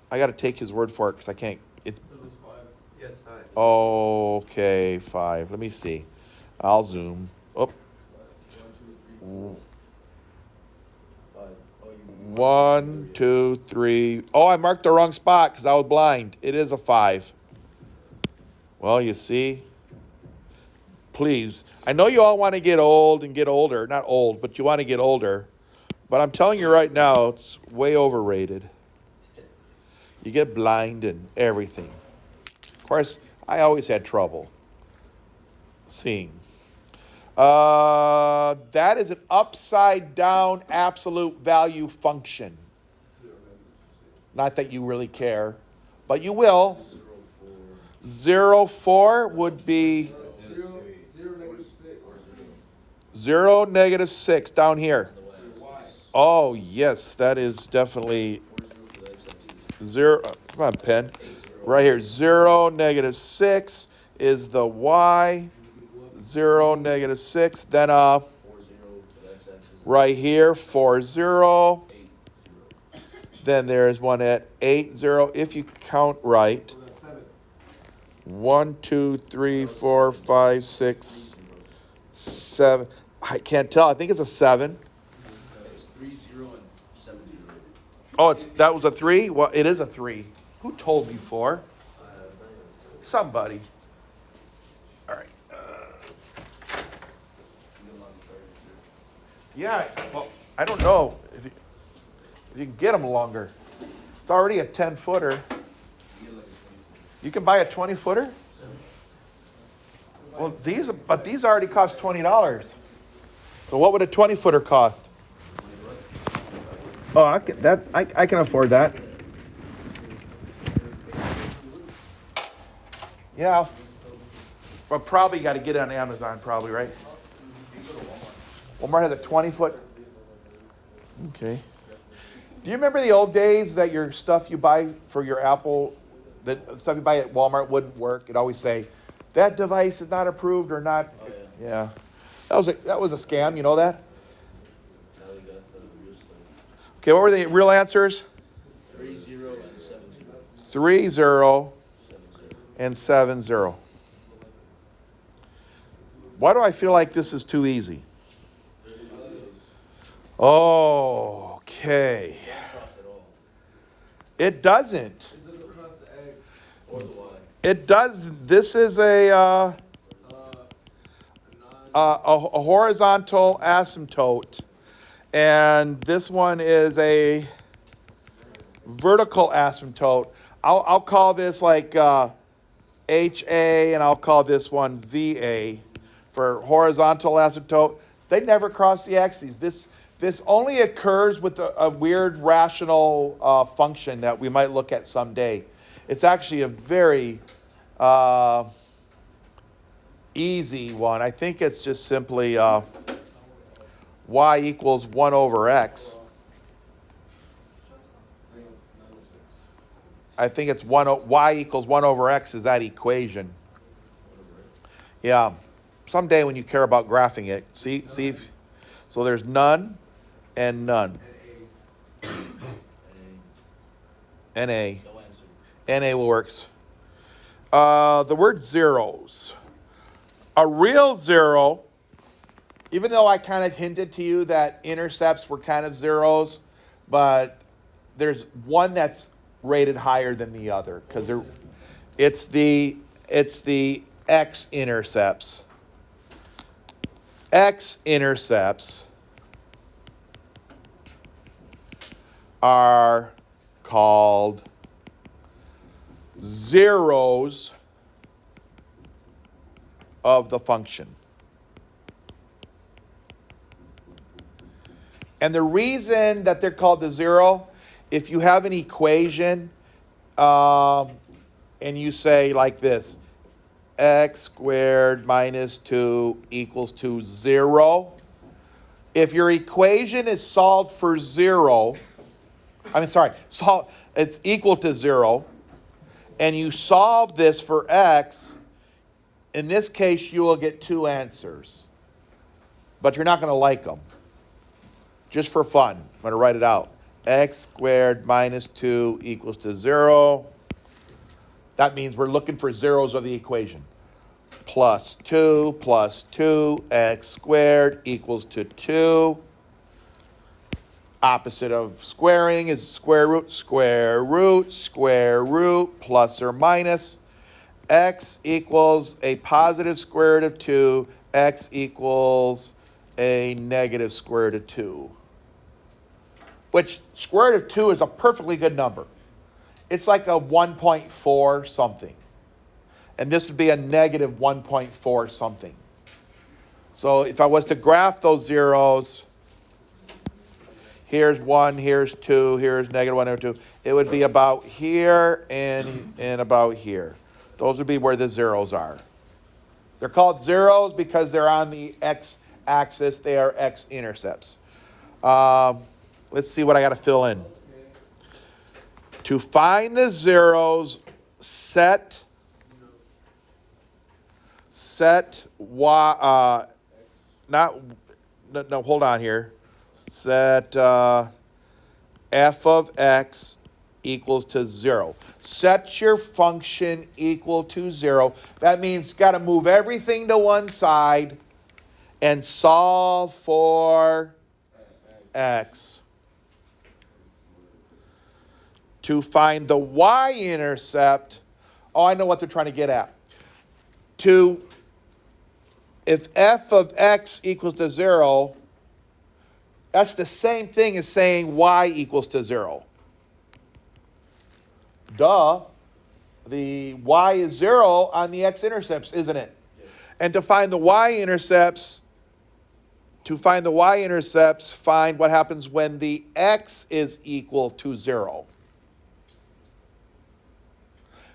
I got to take his word for it because I can't. It was 5. Yeah, it's 5. Okay, 5. Let me see. I'll zoom. Oh, 5. Oh, you 1, 2, 3. Oh, I marked the wrong spot because I was blind. It is a 5. Well, you see. Please. I know you all want to get old and get older. Not old, but you want to get older. But I'm telling you right now, it's way overrated. You get blind and everything. Of course, I always had trouble seeing. That is an upside down absolute value function. Not that you really care, but you will. 0, 4 would be 0, -6. 0, -6 down here. Y. Oh, yes, that is definitely 0. Come on, pen. Right here. 0, -6 is the y. 0, -6. Then 4 0 to the x-axis. right here, 4, 0. Then there's one at 8, 0. If you count right. 1, 2, 3, 4, 5, 6, 7. I can't tell. I think it's a 7. It's 3 0 and 7 0. Oh, that was a 3? Well, it is a 3. Who told me 4? Somebody. All right. Yeah, well, I don't know if you can get them longer. It's already a 10-footer. You can buy a 20-footer? Well, these already cost $20. So what would a 20-footer cost? Oh, I can afford that. Yeah, but probably got to get it on Amazon, probably, right? Walmart has a 20-foot. Okay. Do you remember the old days that your stuff you buy for your Apple, the stuff you buy at Walmart wouldn't work? It'd always say, that device is not approved or not. Oh, Yeah. That was a scam, you know that? Now they got the real stuff. Okay, what were the real answers? 30 and 70. 30 70. and 70. Why do I feel like this is too easy? Oh, okay. Cross at all. It doesn't. It doesn't cross the X. Or the Y. It does. This is a horizontal asymptote, and this one is a vertical asymptote. I'll call this like HA, and I'll call this one VA for horizontal asymptote. They never cross the axes. This only occurs with a weird rational function that we might look at someday. It's actually a very easy one. I think it's just simply y equals 1 over x. I think it's y equals 1 over x is that equation. Yeah. Someday when you care about graphing it, see if, so there's none and none. NA. No answer. NA will works. The word zeros. A real zero, even though I kind of hinted to you that intercepts were kind of zeros, but there's one that's rated higher than the other because it's the x-intercepts. X-intercepts are called zeros of the function. And the reason that they're called the zero, if you have an equation and you say like this, x squared minus 2 equals to 0. If your equation is solved for 0, it's equal to 0, and you solve this for x, in this case you will get 2 answers. But you're not going to like them. Just for fun, I'm going to write it out. X squared minus 2 equals to 0. That means we're looking for zeros of the equation. Plus 2, x squared equals to 2. Opposite of squaring is square root, plus or minus. X equals a positive square root of 2. X equals a negative square root of 2. Which square root of 2 is a perfectly good number. It's like a 1.4 something. And this would be a negative 1.4 something. So if I was to graph those zeros, here's 1, here's 2, here's negative 1 over 2. It would be about here and about here. Those would be where the zeros are. They're called zeros because they're on the x-axis. They are x-intercepts. Let's see what I got to fill in. To find the zeros, set y, hold on here. Set f of x equals to 0. Set your function equal to 0. That means got to move everything to one side and solve for x. To find the y-intercept, I know what they're trying to get at. If f of x equals to 0, that's the same thing as saying y equals to 0. Duh. The y is 0 on the x-intercepts, isn't it? Yes. And to find the y-intercepts, To find the y-intercepts, find what happens when the x is equal to 0.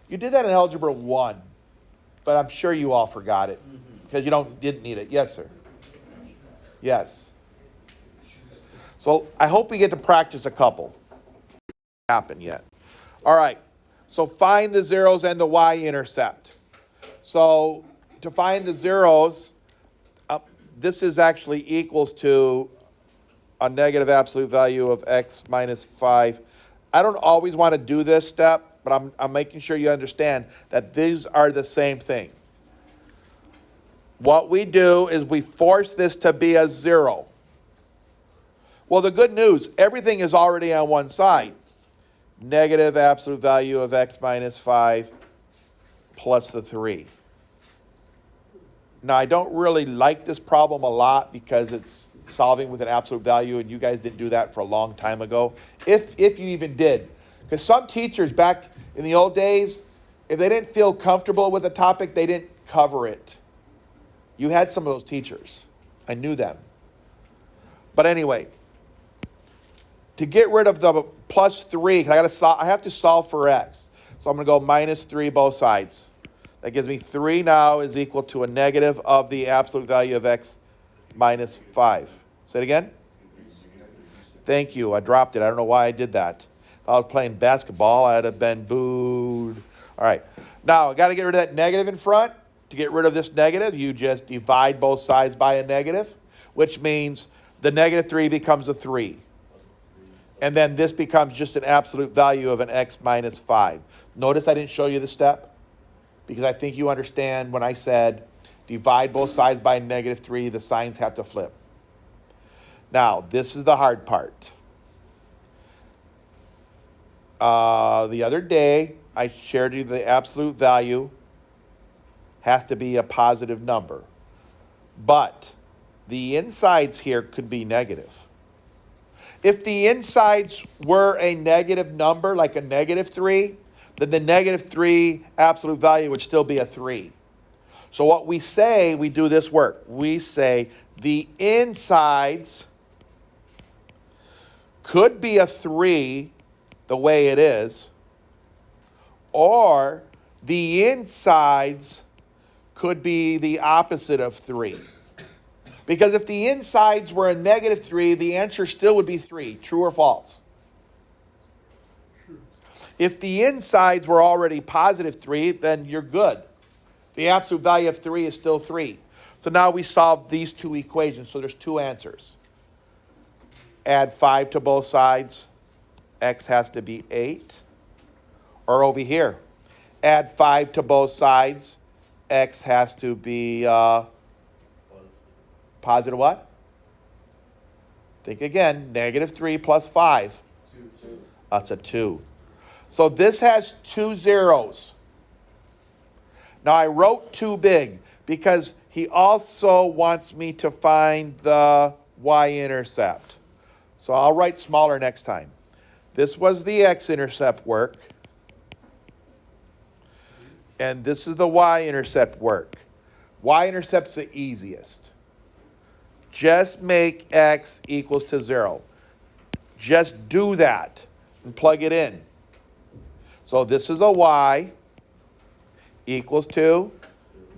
You did that in Algebra 1, but I'm sure you all forgot it because you didn't need it. Yes, sir. Yes. So I hope we get to practice a couple. Happen yet. All right. So find the zeros and the y-intercept. So to find the zeros, this is actually equals to a negative absolute value of x minus 5. I don't always want to do this step, but I'm making sure you understand that these are the same thing. What we do is we force this to be a 0. Well, the good news, everything is already on one side. Negative absolute value of x minus 5 plus the 3. Now, I don't really like this problem a lot because it's solving with an absolute value, and you guys didn't do that for a long time ago, if you even did. Because some teachers back in the old days, if they didn't feel comfortable with a topic, they didn't cover it. You had some of those teachers. I knew them. But anyway, to get rid of the plus 3, because I have to solve for x. So I'm going to go minus 3 both sides. That gives me 3 now is equal to a negative of the absolute value of x minus 5. Say it again. Thank you. I dropped it. I don't know why I did that. If I was playing basketball, I'd have been booed. All right. Now, I got to get rid of that negative in front. To get rid of this negative, you just divide both sides by a negative, which means the negative 3 becomes a 3. And then this becomes just an absolute value of an x minus 5. Notice I didn't show you the step because I think you understand when I said divide both sides by negative 3, the signs have to flip. Now, this is the hard part. The other day, I shared you the absolute value has to be a positive number. But the insides here could be negative. If the insides were a negative number, like a negative 3, then the negative 3 absolute value would still be a 3. So what we say, we do this work. We say the insides could be a 3 the way it is, or the insides could be the opposite of 3. Because if the insides were a negative 3, the answer still would be 3. True or false? If the insides were already positive 3, then you're good. The absolute value of 3 is still 3. So now we solve these two equations. So there's two answers. Add 5 to both sides. X has to be 8. Or over here, add 5 to both sides. X has to be positive what? Think again. Negative 3 plus 5. 2. That's a 2. So this has 2 zeros. Now I wrote too big because he also wants me to find the y-intercept. So I'll write smaller next time. This was the x-intercept work. And this is the y-intercept work. Y-intercept's the easiest. Just make x equals to 0. Just do that and plug it in. So this is a y equals to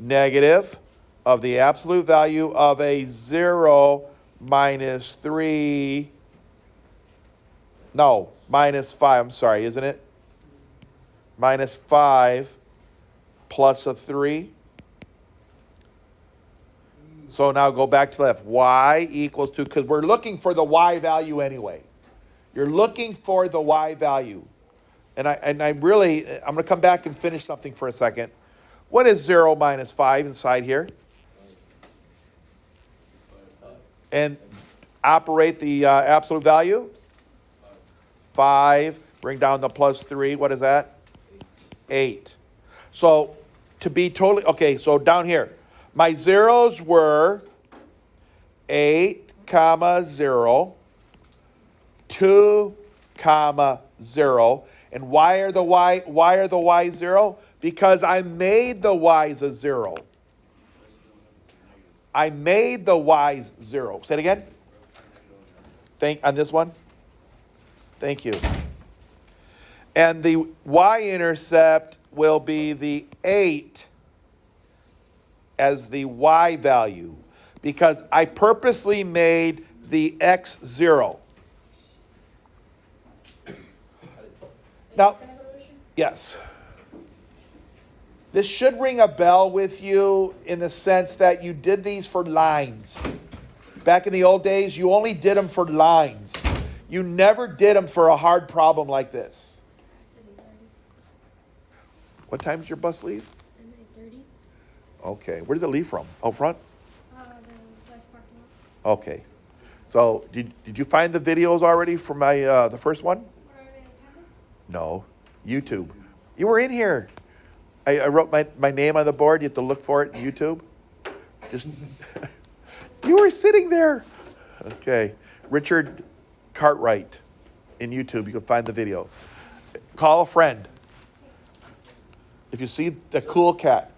negative of the absolute value of a 0 minus 3. No, minus 5, I'm sorry, isn't it? Minus 5 plus a 3. So now go back to the left. Y equals to, because we're looking for the y value anyway. You're looking for the y value. And I'm going to come back and finish something for a second. What is 0 minus 5 inside here? And operate the absolute value? 5. Bring down the plus 3. What is that? 8. So to be totally, okay, so down here. My zeros were 8, 0, 2, 0. And why are the y 0? Because I made the y's a 0. I made the y 0. Say it again. On this one? Thank you. And the y-intercept will be the 8 as the y value because I purposely made the x 0. Now, yes. This should ring a bell with you in the sense that you did these for lines. Back in the old days, you only did them for lines. You never did them for a hard problem like this. What time does your bus leave? At 9:30. Okay. Where does it leave from? Out front? The west parking lot. Okay. So did you find the videos already from my the first one? What are they on campus? No. YouTube. You were in here. I wrote my name on the board. You have to look for it in YouTube. Just you were sitting there. Okay. Richard Cartwright in YouTube. You can find the video. Call a friend. If you see the cool cat.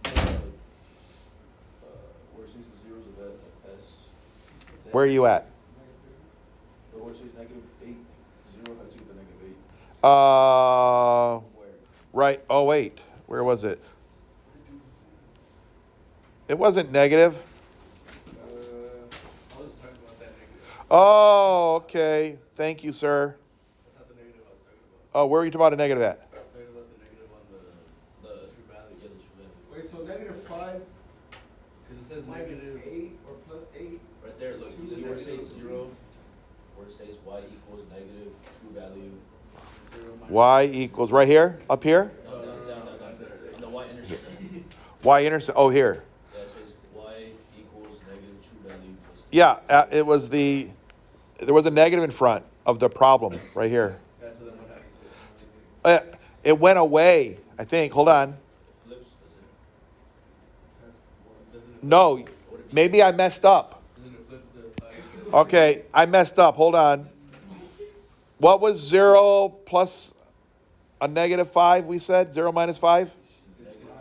Where it says the zeros of that S. Where are you at? Where it says -8, 0 had to get the -8. Uh, Where? right. Oh, wait. Where was it? It wasn't negative. I was talking about that negative. Oh, okay. Thank you, sir. That's not the negative I was talking about. Oh, where are you talking about a negative at? I was talking about the negative on the true value. Yeah, the true value. Wait, so -5 Because it says minus negative. 8 or plus 8? Right there, look, you It's see to where it the says negative. 0, where it says y equals negative true value. 0 minus Y equals right here, up here. No, down, on the y-intercept. Y-intercept. Oh, here. Yeah, it says y equals negative true value. Plus Yeah, it was there was a negative in front of the problem right here. Yeah, so then what happens? It went away, I think. Hold on. it flips, does Doesn't it, No, maybe I messed up. doesn't it flip the 5? Okay, I messed up. Hold on. What was 0 plus a -5, we said? 0 minus 5? negative 5.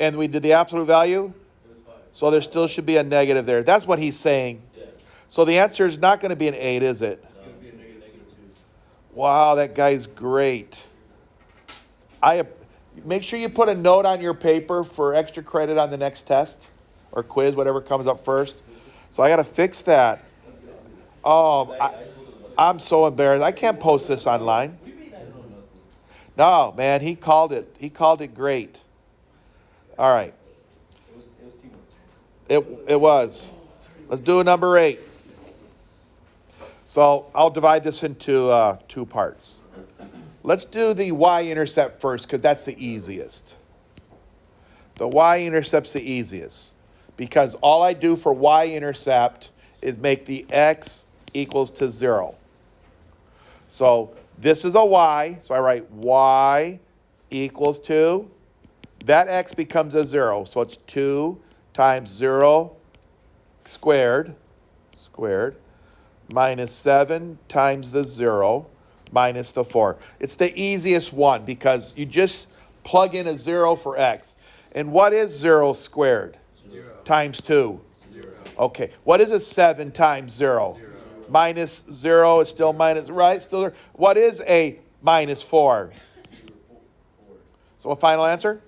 And we did the absolute value? It was 5. So there still should be a negative there. That's what he's saying. Yeah, So the answer is not going to be an 8, is it? it's gonna be a negative 2. Wow, that guy's great. Make sure you put a note on your paper for extra credit on the next test or quiz, whatever comes up first. So I got to fix that. Oh, I'm so embarrassed. I can't post this online. No, man, he called it. He called it great. All right. It was teamwork. It was. Let's do number 8. So I'll divide this into 2 parts. Let's do the y-intercept first because that's the easiest. The y-intercept's the easiest because all I do for y-intercept is make the x equals to 0. So this is a y, so I write y equals to, that x becomes a 0, so it's 2 times 0 squared, minus 7 times the 0, minus the 4. It's the easiest one because you just plug in a 0 for x. And what is 0 squared? 0. Times 2. 0. Okay, what is a 7 times 0? 0. Minus 0, it's still minus, right? Still there. What is a minus 4? So a final answer?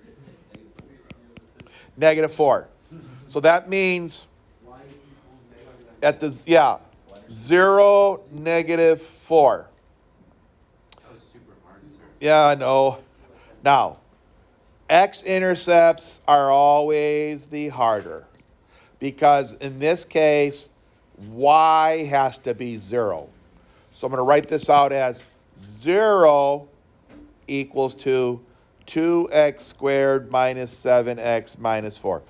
Negative 4. So that means at the, 0, negative 4. That was super hard, sir. Yeah, I know. Now, x-intercepts are always the harder because in this case, y has to be 0. So I'm going to write this out as 0 equals to 2x squared minus 7x minus 4.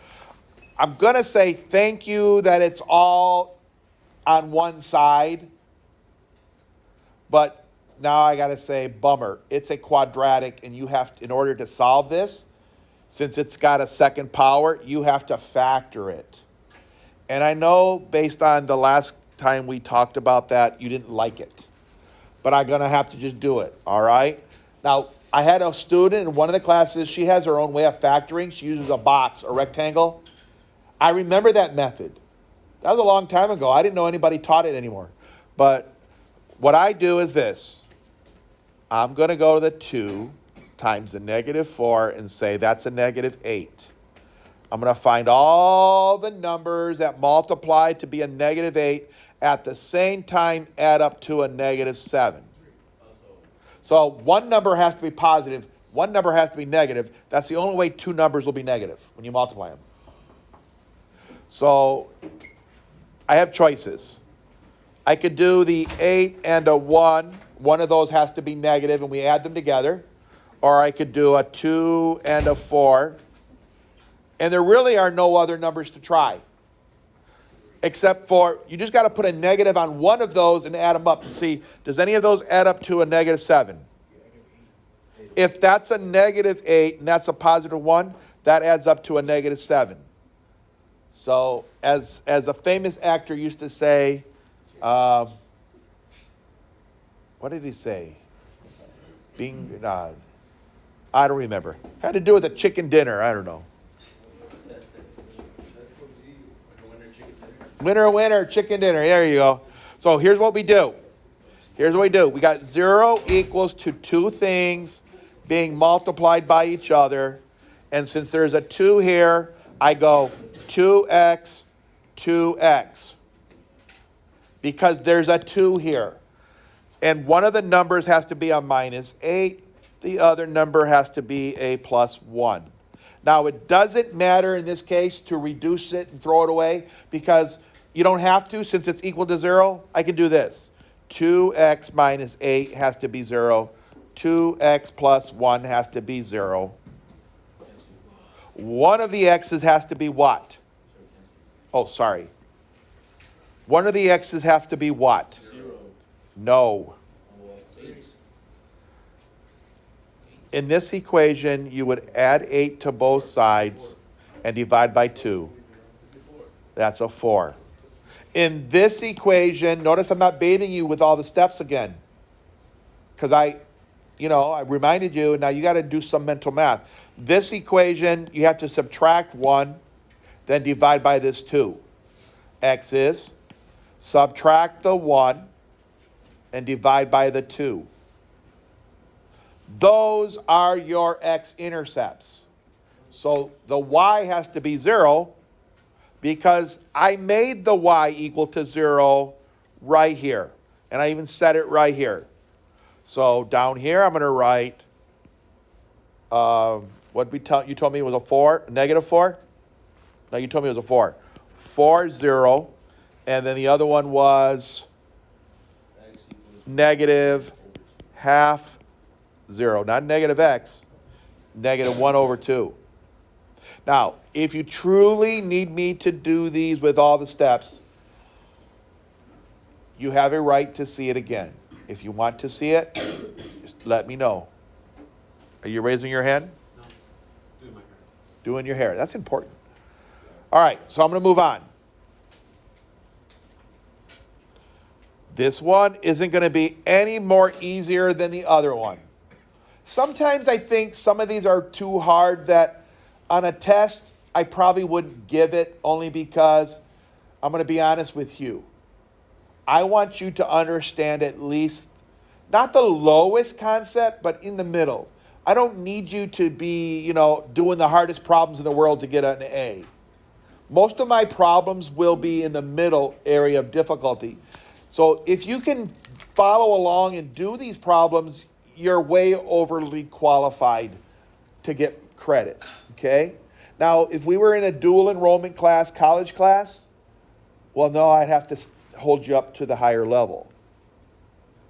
I'm going to say thank you that it's all on one side, but now I got to say bummer. It's a quadratic, and you have to, in order to solve this, since it's got a second power, you have to factor it. And I know based on the last time we talked about that, you didn't like it. But I'm going to have to just do it, all right? Now, I had a student in one of the classes, she has her own way of factoring. She uses a box, a rectangle. I remember that method. That was a long time ago. I didn't know anybody taught it anymore. But what I do is this. I'm going to go to the 2 times the negative 4 and say that's a negative 8. I'm going to find all the numbers that multiply to be a negative 8 at the same time add up to a negative 7. So one number has to be positive, one number has to be negative. That's the only way 2 numbers will be negative when you multiply them. So I have choices. I could do the 8 and a 1. One of those has to be negative and we add them together. Or I could do a 2 and a 4. And there really are no other numbers to try. Except for, you just got to put a negative on one of those and add them up and see, does any of those add up to a negative 7? If that's a negative 8 and that's a positive 1, that adds up to a negative 7. So, as a famous actor used to say, what did he say? I don't remember. Had to do with a chicken dinner. I don't know. Winner, chicken dinner. There you go. So here's what we do. We got 0 equals to 2 things being multiplied by each other. And since there's a 2 here, I go 2x, 2x. Because there's a 2 here. And one of the numbers has to be a minus 8. The other number has to be a plus 1. Now, it doesn't matter in this case to reduce it and throw it away because you don't have to since it's equal to 0. I can do this. 2x minus 8 has to be 0. 2x plus 1 has to be 0. One of the x's has to be what? Oh, sorry. One of the x's have to be what? 0. No. 8. In this equation, you would add 8 to both sides and divide by 2. That's a 4. In this equation, notice I'm not baiting you with all the steps again. Because I reminded you, and now you got to do some mental math. This equation, you have to subtract 1, then divide by this 2. X is, subtract the 1, and divide by the 2. Those are your x-intercepts. So the y has to be 0 because I made the y equal to 0 right here. And I even set it right here. So down here I'm going to write, you told me it was a 4, a negative 4? No, you told me it was a 4. 4, 0. And then the other one was negative half 0. Not negative x, negative 1 over 2. Now, if you truly need me to do these with all the steps, you have a right to see it again. If you want to see it, just let me know. Are you raising your hand? No. Doing my hair. Doing your hair. That's important. All right, so I'm going to move on. This one isn't going to be any more easier than the other one. Sometimes I think some of these are too hard that on a test, I probably wouldn't give it only because I'm going to be honest with you. I want you to understand at least, not the lowest concept, but in the middle. I don't need you to be, doing the hardest problems in the world to get an A. Most of my problems will be in the middle area of difficulty. So if you can follow along and do these problems, you're way overly qualified to get credit, okay? Now, if we were in a dual enrollment class, college class, well, no, I'd have to hold you up to the higher level.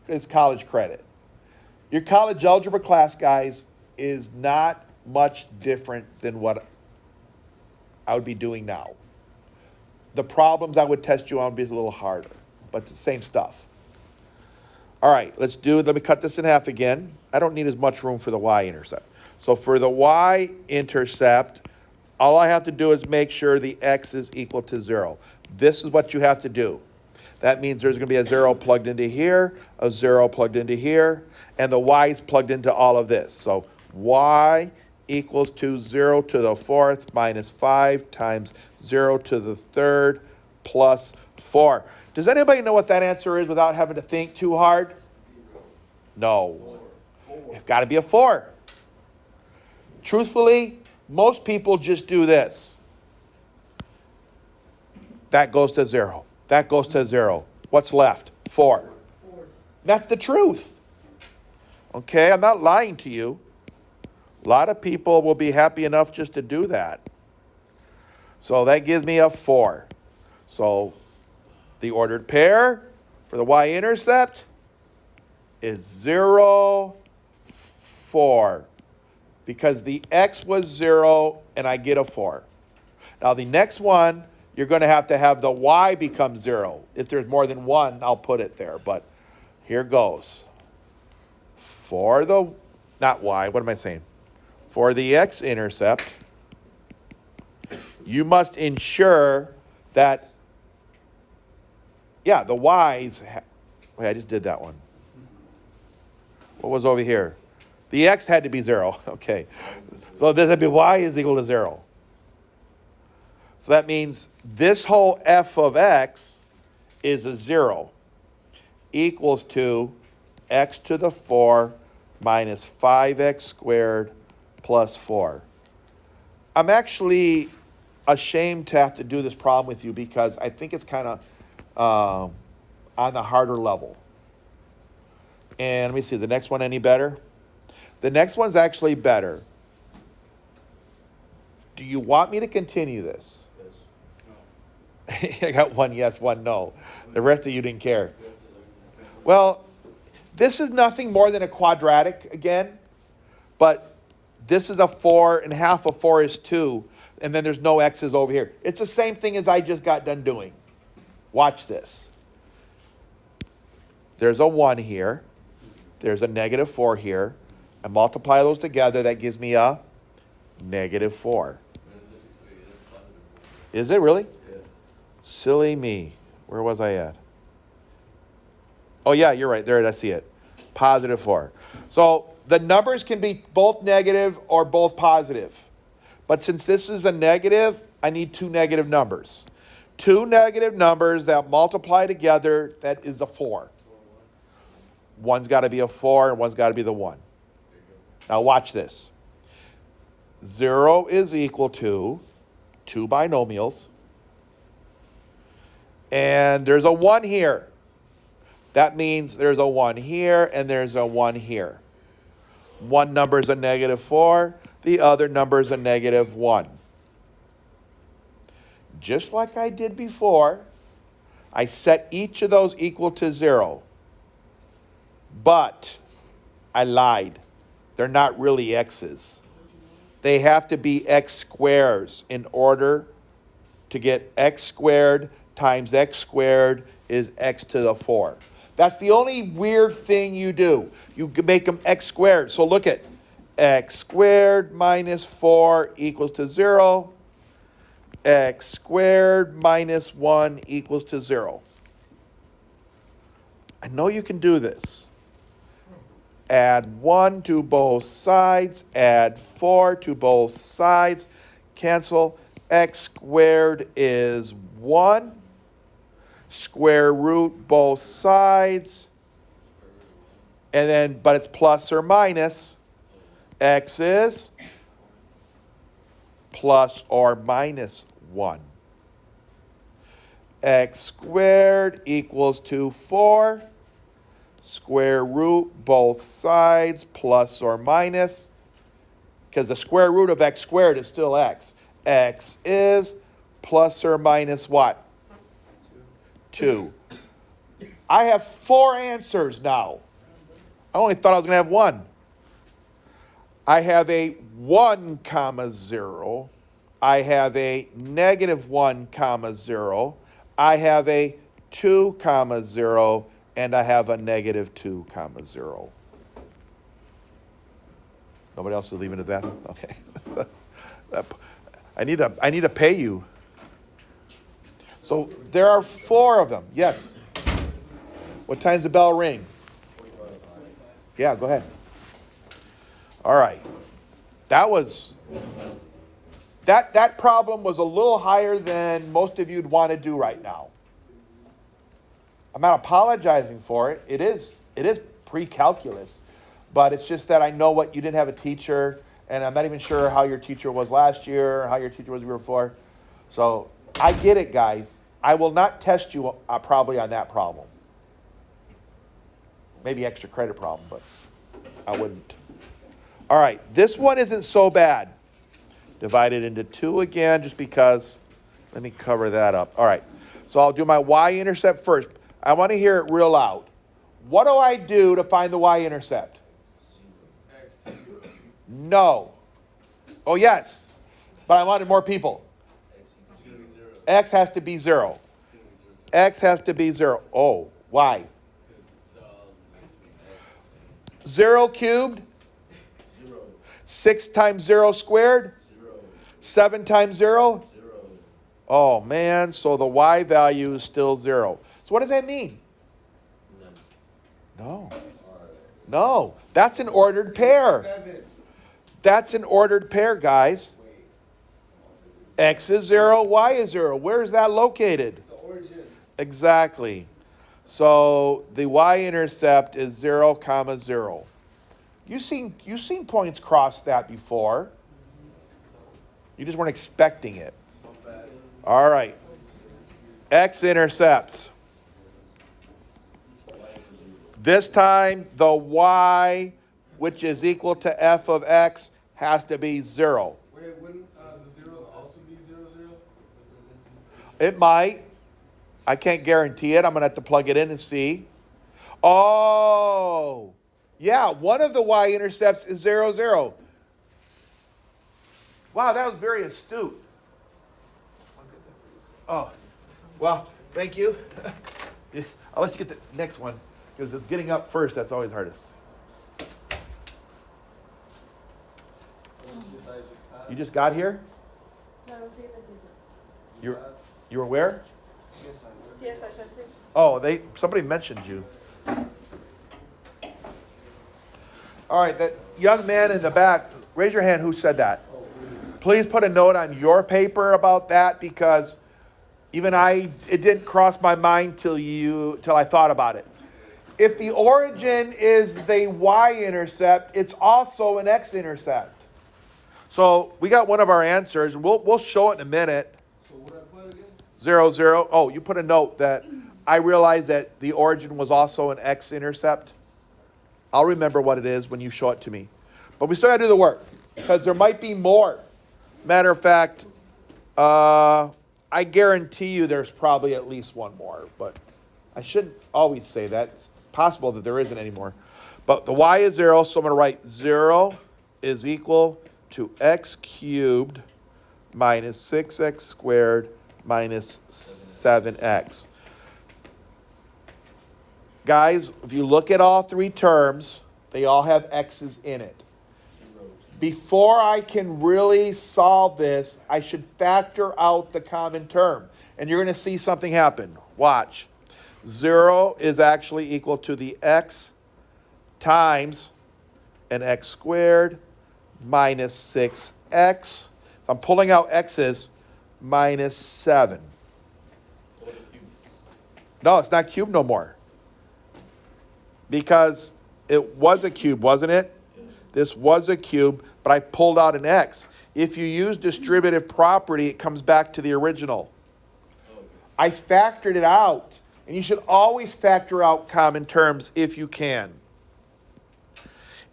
It's college credit. Your college algebra class, guys, is not much different than what I would be doing now. The problems I would test you on would be a little harder, but the same stuff. All right, let me cut this in half again. I don't need as much room for the y-intercept. So for the y-intercept, all I have to do is make sure the x is equal to 0. This is what you have to do. That means there's going to be a 0 plugged into here, a 0 plugged into here, and the y is plugged into all of this. So y equals to 0 to the 4th minus 5 times 0 to the 3rd plus 4. Does anybody know what that answer is without having to think too hard? No. It's got to be a 4. Truthfully, most people just do this. That goes to 0. That goes to 0. What's left? 4. That's the truth. Okay, I'm not lying to you. A lot of people will be happy enough just to do that. So that gives me a 4. So the ordered pair for the y-intercept is 0, 4. Because the x was 0 and I get a 4. Now the next one, you're going to have the y become 0. If there's more than one, I'll put it there. But here goes. For the, not y, what am I saying? For the x-intercept, you must ensure that, yeah, the y's, wait, I just did that one. What was over here? The x had to be 0, okay. So this would be y is equal to 0. So that means this whole f of x is a 0 equals to x to the 4 minus 5x squared plus 4. I'm actually ashamed to have to do this problem with you because I think it's kind of on the harder level. And let me see, the next one any better? The next one's actually better. Do you want me to continue this? I got one yes, one no. The rest of you didn't care. Well, this is nothing more than a quadratic again, but this is a 4 and half of 4 is 2, and then there's no x's over here. It's the same thing as I just got done doing. Watch this. There's a 1 here. There's a negative 4 here. I multiply those together, that gives me a negative 4. Is it really? Yes. Silly me. Where was I at? Oh, yeah, you're right. There, I see it. Positive 4. So the numbers can be both negative or both positive. But since this is a negative, I need 2 negative numbers. 2 negative numbers that multiply together, that is a 4. One's got to be a 4 and one's got to be the 1. Now watch this. 0 is equal to 2 binomials. And there's a 1 here. That means there's a 1 here and there's a 1 here. One number is a negative 4. The other number is a negative 1. Just like I did before, I set each of those equal to 0. But I lied. They're not really x's. They have to be x squares in order to get x squared times x squared is x to the 4. That's the only weird thing you do. You can make them x squared. So look at x squared minus 4 equals to 0. X squared minus 1 equals to 0. I know you can do this. Add 1 to both sides. Add 4 to both sides. Cancel. X squared is 1. Square root both sides. And then, but it's plus or minus. X is plus or minus 1. X squared equals to 4. Square root both sides plus or minus. Because the square root of x squared is still x. X is plus or minus what? 2. I have 4 answers now. I only thought I was going to have 1. I have a 1 comma 0. I have a negative 1 comma 0. I have a 2 comma 0. And I have a negative 2 comma 0. Nobody else is leaving the bathroom? Okay. I need to pay you. So there are 4 of them. Yes. What time's the bell ring? Yeah, go ahead. All right. That was That problem was a little higher than most of you'd want to do right now. I'm not apologizing for it. It is pre-calculus, but it's just that I know what you didn't have a teacher, and I'm not even sure how your teacher was last year, or how your teacher was the year before. So I get it, guys. I will not test you probably on that problem. Maybe extra credit problem, but I wouldn't. All right, this one isn't so bad. Divided into 2 again, just because. Let me cover that up. All right, so I'll do my y-intercept first. I want to hear it real loud. What do I do to find the y-intercept? X to 0. No. Oh, yes, but I wanted more people. X has to be 0. X has to be 0. Oh, why? 0 cubed? 6 times 0 squared? 7 times 0? Oh, man, so the y value is still 0. So what does that mean? No. No, that's an ordered pair. That's an ordered pair, guys. X is 0, y is 0. Where is that located? The origin. Exactly. So the y-intercept is 0, 0. You've seen points cross that before. You just weren't expecting it. All right. X-intercepts. This time, the y, which is equal to f of x, has to be 0. Wait, wouldn't the zeros also be 0, 0? It might. I can't guarantee it. I'm going to have to plug it in and see. Oh, yeah, one of the y-intercepts is 0, 0. Wow, that was very astute. Oh, well, thank you. I'll let you get the next one, because it's getting up first. That's always hardest. You just got here? No, I was saying that You were where? TSI testing. Oh, somebody mentioned you. All right, that young man in the back, raise your hand who said that. Please put a note on your paper about that, because even it didn't cross my mind till I thought about it. If the origin is the y-intercept, it's also an x-intercept. So we got one of our answers. We'll show it in a minute. So what I put again? 0, 0. Oh, you put a note that I realized that the origin was also an x-intercept. I'll remember what it is when you show it to me. But we still got to do the work, because there might be more. Matter of fact, I guarantee you there's probably at least one more, but I shouldn't always say that. It's possible that there isn't anymore. But the y is 0, so I'm going to write 0 is equal to x cubed minus 6x squared minus 7x. Guys, if you look at all 3 terms, they all have x's in it. Before I can really solve this, I should factor out the common term. And you're going to see something happen. Watch. 0 is actually equal to the x times an x squared minus 6x. If I'm pulling out x's, minus 7. No, it's not cubed no more. Because it was a cube, wasn't it? This was a cube, but I pulled out an x. If you use distributive property, it comes back to the original. I factored it out. And you should always factor out common terms if you can.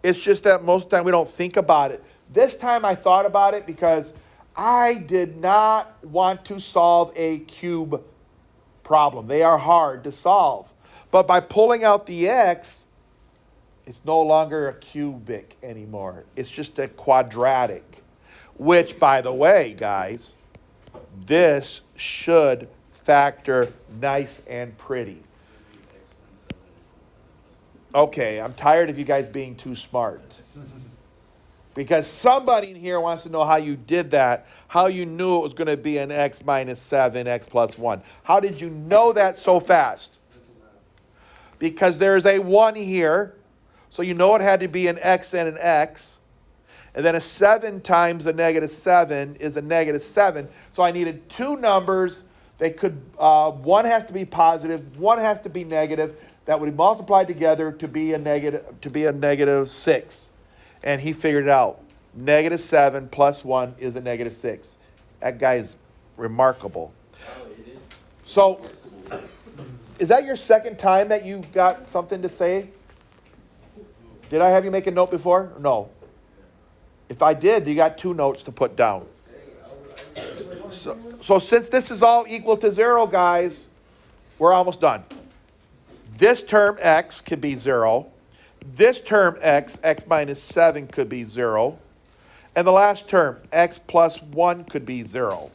It's just that most of the time we don't think about it. This time I thought about it because I did not want to solve a cube problem. They are hard to solve. But by pulling out the x, it's no longer a cubic anymore. It's just a quadratic. Which, by the way, guys, this should factor nice and pretty. Okay, I'm tired of you guys being too smart. Because somebody in here wants to know how you did that, how you knew it was going to be an x minus 7, x plus 1. How did you know that so fast? Because there's a 1 here, so you know it had to be an x and an x. And then a 7 times a negative 7 is a negative 7. So I needed two numbers. They could, one has to be positive, one has to be negative. That would be multiplied together to be a negative 6. And he figured it out. Negative 7 plus 1 is a negative 6. That guy is remarkable. So, is that your second time that you got something to say? Did I have you make a note before? No. If I did, you got 2 notes to put down. So since this is all equal to 0, guys, we're almost done. This term x could be 0. This term x minus 7 could be 0. And the last term, x plus 1 could be 0.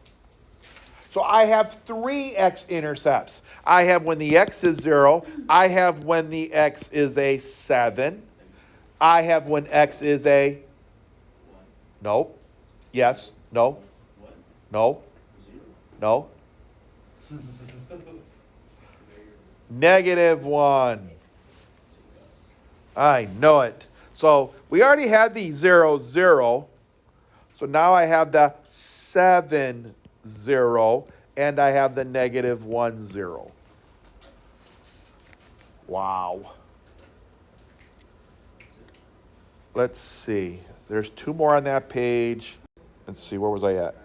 So I have 3 x-intercepts. I have when the x is 0. I have when the x is a 7. I have when x is a... No. Yes. No. No. No. Negative 1. I know it. So we already had the 0, 0. So now I have the 7, 0. And I have the negative 1, 0. Wow. Let's see. There's 2 more on that page. Let's see, where was I at?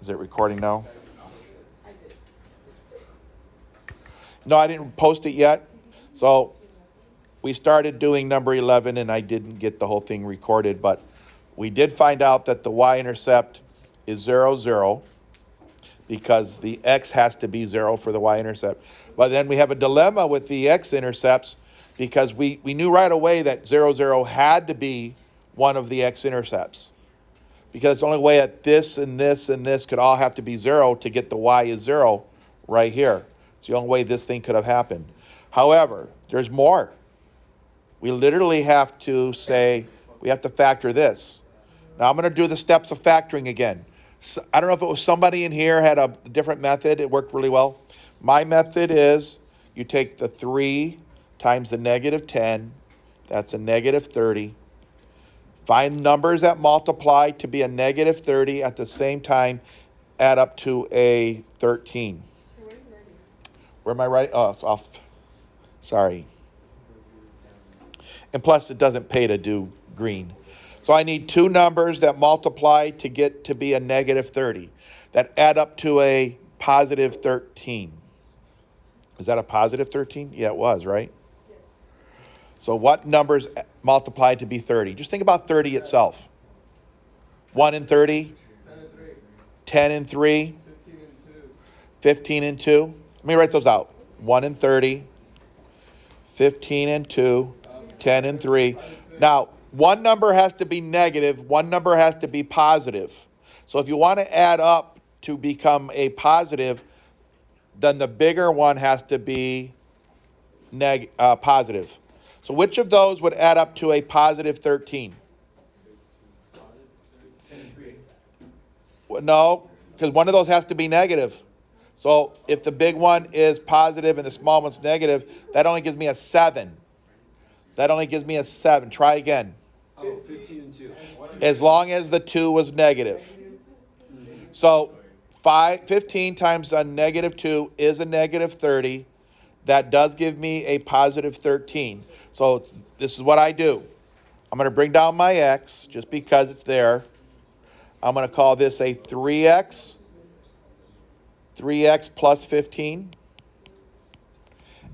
Is it recording now? No, I didn't post it yet. So we started doing number 11 and I didn't get the whole thing recorded, but we did find out that the y-intercept is 0, 0 because the x has to be 0 for the y-intercept. But then we have a dilemma with the x-intercepts because we knew right away that 0, 0 had to be one of the x-intercepts. Because it's the only way that this and this and this could all have to be 0 to get the y is 0 right here. It's the only way this thing could have happened. However, there's more. We literally have to say, we have to factor this. Now I'm going to do the steps of factoring again. So, I don't know if it was somebody in here had a different method. It worked really well. My method is you take the 3 times the negative 10. That's a negative 30. Find numbers that multiply to be a negative 30 at the same time add up to a 13. Where am I writing? Oh, it's off. Sorry. And plus, it doesn't pay to do green. So I need 2 numbers that multiply to get to be a negative 30. That add up to a positive 13. Is that a positive 13? Yeah, it was, right? Yes. So what numbers multiply to be 30? Just think about 30 itself. 1 and 30? 10 and 3? 15 and 2? Let me write those out. 1 and 30, 15 and 2, 10 and 3. Now, one number has to be negative, one number has to be positive. So if you want to add up to become a positive, then the bigger one has to be positive. So which of those would add up to a positive 13? No, because one of those has to be negative. So if the big one is positive and the small one's negative, that only gives me a 7. That only gives me a 7. Try again. Oh, 15 and 2. As long as the 2 was negative. So 15 times a negative 2 is a negative 30. That does give me a positive 13. So this is what I do. I'm going to bring down my x just because it's there. I'm going to call this a 3x. 3x plus 15.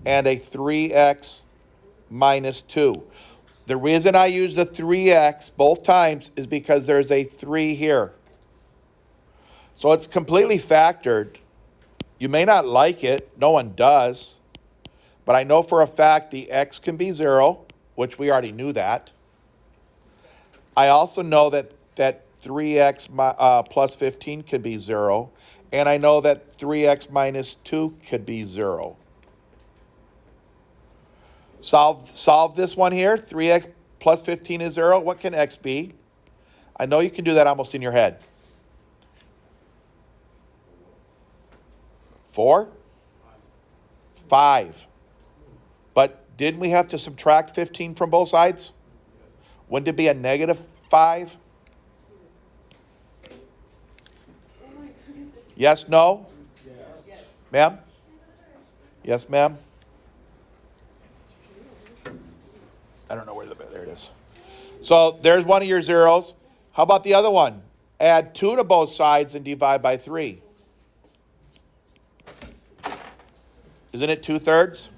And a 3x minus 2. The reason I use the 3x both times is because there's a 3 here. So it's completely factored. You may not like it. No one does. But I know for a fact the x can be 0, which we already knew that. I also know that 3x plus 15 could be 0. And I know that 3x minus 2 could be 0. Solve this one here. 3x plus 15 is 0. What can x be? I know you can do that almost in your head. 4? 5. But didn't we have to subtract 15 from both sides? Wouldn't it be a negative 5? Yes, no? Yes. Ma'am? Yes, ma'am? I don't know where there it is. So there's one of your zeros. How about the other one? Add 2 to both sides and divide by 3. Isn't it 2/3?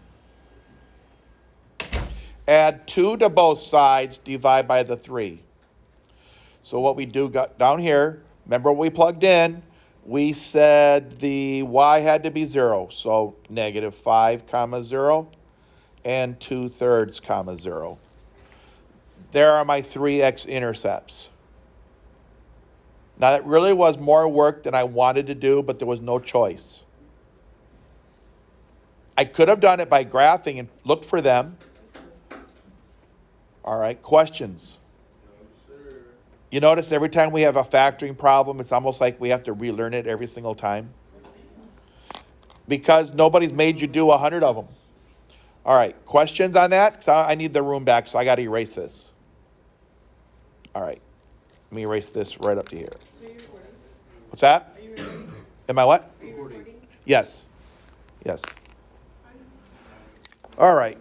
Add 2 to both sides, divide by the 3. So what we do got down here, remember what we plugged in? We said the y had to be 0. So -5, comma 0 and 2/3, comma 0. There are my 3 x-intercepts. Now that really was more work than I wanted to do, but there was no choice. I could have done it by graphing and looked for them. All right, questions? You notice every time we have a factoring problem, it's almost like we have to relearn it every single time. Because nobody's made you do 100 of them. All right, questions on that? 'Cause I need the room back, so I got to erase this. All right, let me erase this right up to here. So you're recording? What's that? Are you recording? Am I what? Are you recording? Yes. Yes. All right.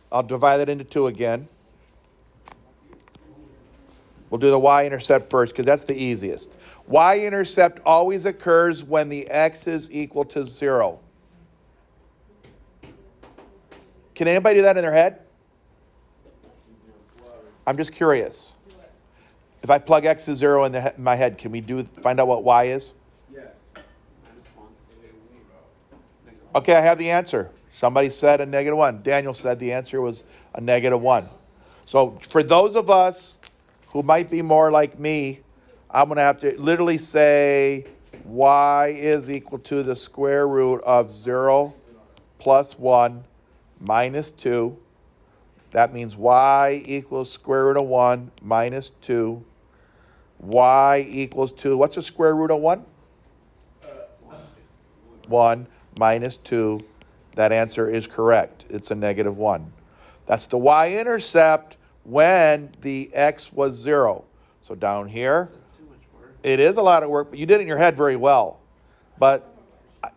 I'll divide it into 2 again. We'll do the y-intercept first because that's the easiest. Y-intercept always occurs when the x is equal to 0. Can anybody do that in their head? I'm just curious. If I plug x to 0 in my head, can we find out what y is? Yes. Okay, I have the answer. Somebody said a -1. Daniel said the answer was a -1. So for those of us who might be more like me, I'm going to have to literally say y is equal to the square root of 0 plus 1 minus 2. That means y equals square root of 1 minus 2. Y equals 2. What's the square root of 1? 1 minus 2. That answer is correct. It's a -1. That's the y-intercept when the x was 0. So down here, it is a lot of work, but you did it in your head very well. But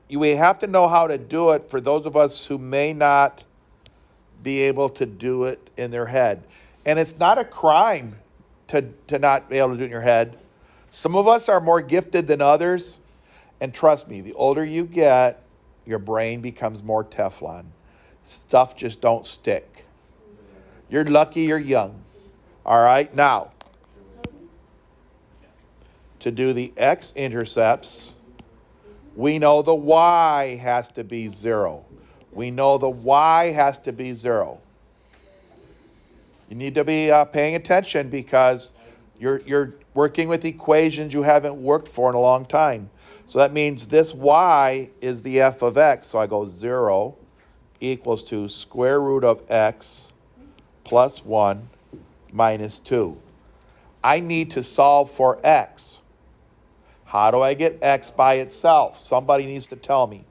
we have to know how to do it for those of us who may not be able to do it in their head. And it's not a crime to not be able to do it in your head. Some of us are more gifted than others. And trust me, the older you get, your brain becomes more Teflon. Stuff just don't stick. You're lucky you're young. All right, now, to do the x-intercepts, we know the y has to be 0. We know the y has to be 0. You need to be paying attention because you're working with equations you haven't worked for in a long time. So that means this y is the f of x. So I go 0 equals to square root of x plus 1 minus 2. I need to solve for x. How do I get x by itself? Somebody needs to tell me.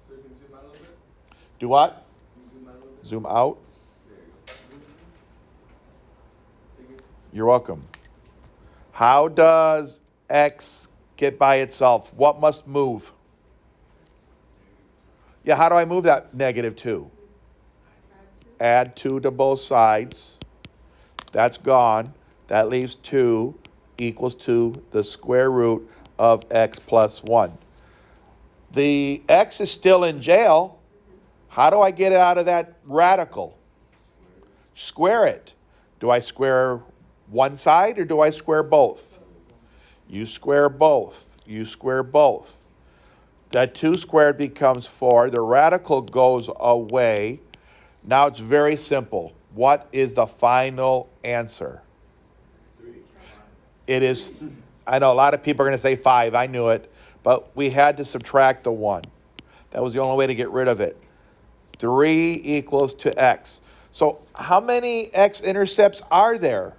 So you can zoom out a little bit? Do what? Can you zoom out a little bit? Zoom out. There you go. Thank you. You're welcome. How does x get by itself? What must move? Yeah, how do I move that -2? Add 2 to both sides. That's gone. That leaves 2 equals to the square root of x plus 1. The x is still in jail. How do I get it out of that radical? Square it. Do I square one side or do I square both? You square both. You square both. That 2 squared becomes 4. The radical goes away. Now it's very simple. What is the final answer? It is, I know a lot of people are going to say 5. I knew it. But we had to subtract the 1. That was the only way to get rid of it. 3 equals to x. So how many x-intercepts are there?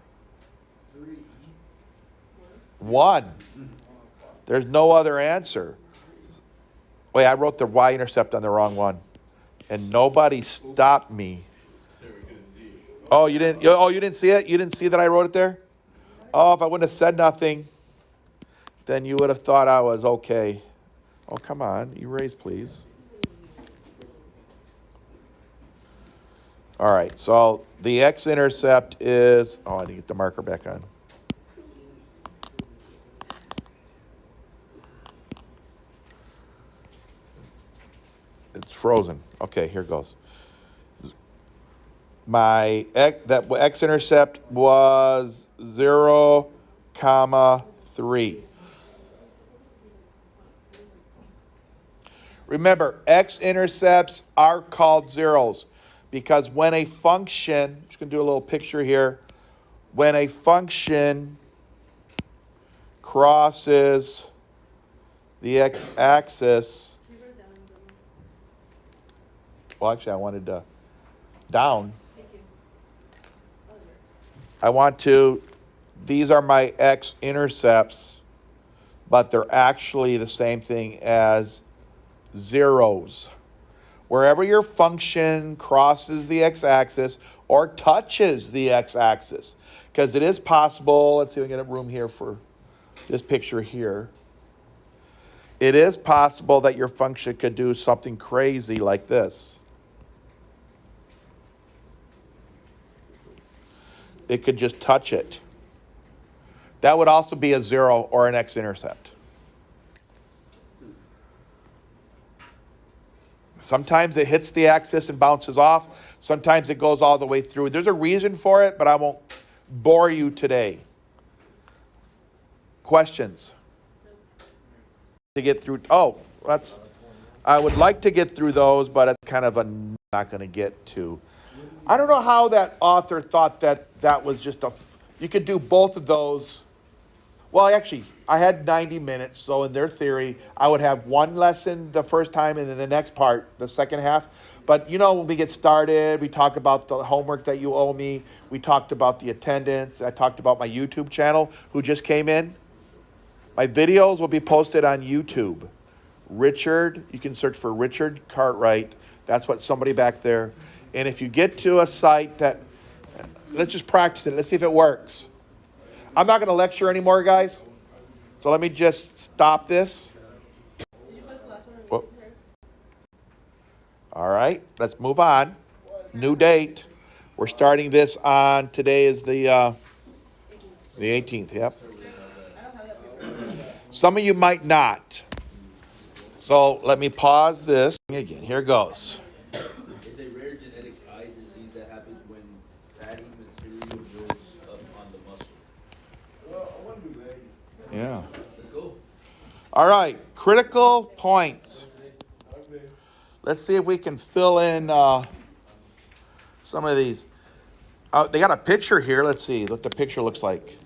1. There's no other answer. Wait, I wrote the y-intercept on the wrong one. And nobody stopped me. Oh, you didn't, you didn't see it? You didn't see that I wrote it there? Oh, if I wouldn't have said nothing, then you would have thought I was okay. Oh, come on, erase, please. All right, so the x-intercept is, I need to get the marker back on. It's frozen. Okay, here goes. My x-intercept was 0, 3. Remember, x-intercepts are called zeros because when a function, just going to do a little picture here, when a function crosses the x-axis, well, actually, I wanted to down. I want to, these are my x-intercepts, but they're actually the same thing as zeros. Wherever your function crosses the x-axis or touches the x-axis, because it is possible, let's see if we get a room here for this picture here. It is possible that your function could do something crazy like this. It could just touch it. That would also be a 0 or an x-intercept. Sometimes it hits the axis and bounces off. Sometimes it goes all the way through. There's a reason for it, but I won't bore you today. Questions? To get through, I would like to get through those, but it's kind of not going to get to. I don't know how that author thought that was just you could do both of those. Well, actually, I had 90 minutes, so in their theory, I would have one lesson the first time and then the next part, the second half. But when we get started, we talk about the homework that you owe me. We talked about the attendance. I talked about my YouTube channel, who just came in. My videos will be posted on YouTube. Richard, you can search for Richard Cartwright. That's what somebody back there. And if you get to a site that, let's just practice it. Let's see if it works. I'm not going to lecture anymore, guys. So let me just stop this. Whoa. All right, let's move on. New date. We're starting this on, today is the 18th, yep. Some of you might not. So let me pause this. Again, here goes. It's a rare genetic eye disease that happens when fatty material builds up on the muscle. Well, I want to do legs. Yeah. Let's go. All right, critical points. Let's see if we can fill in some of these. They got a picture here. Let's see what the picture looks like.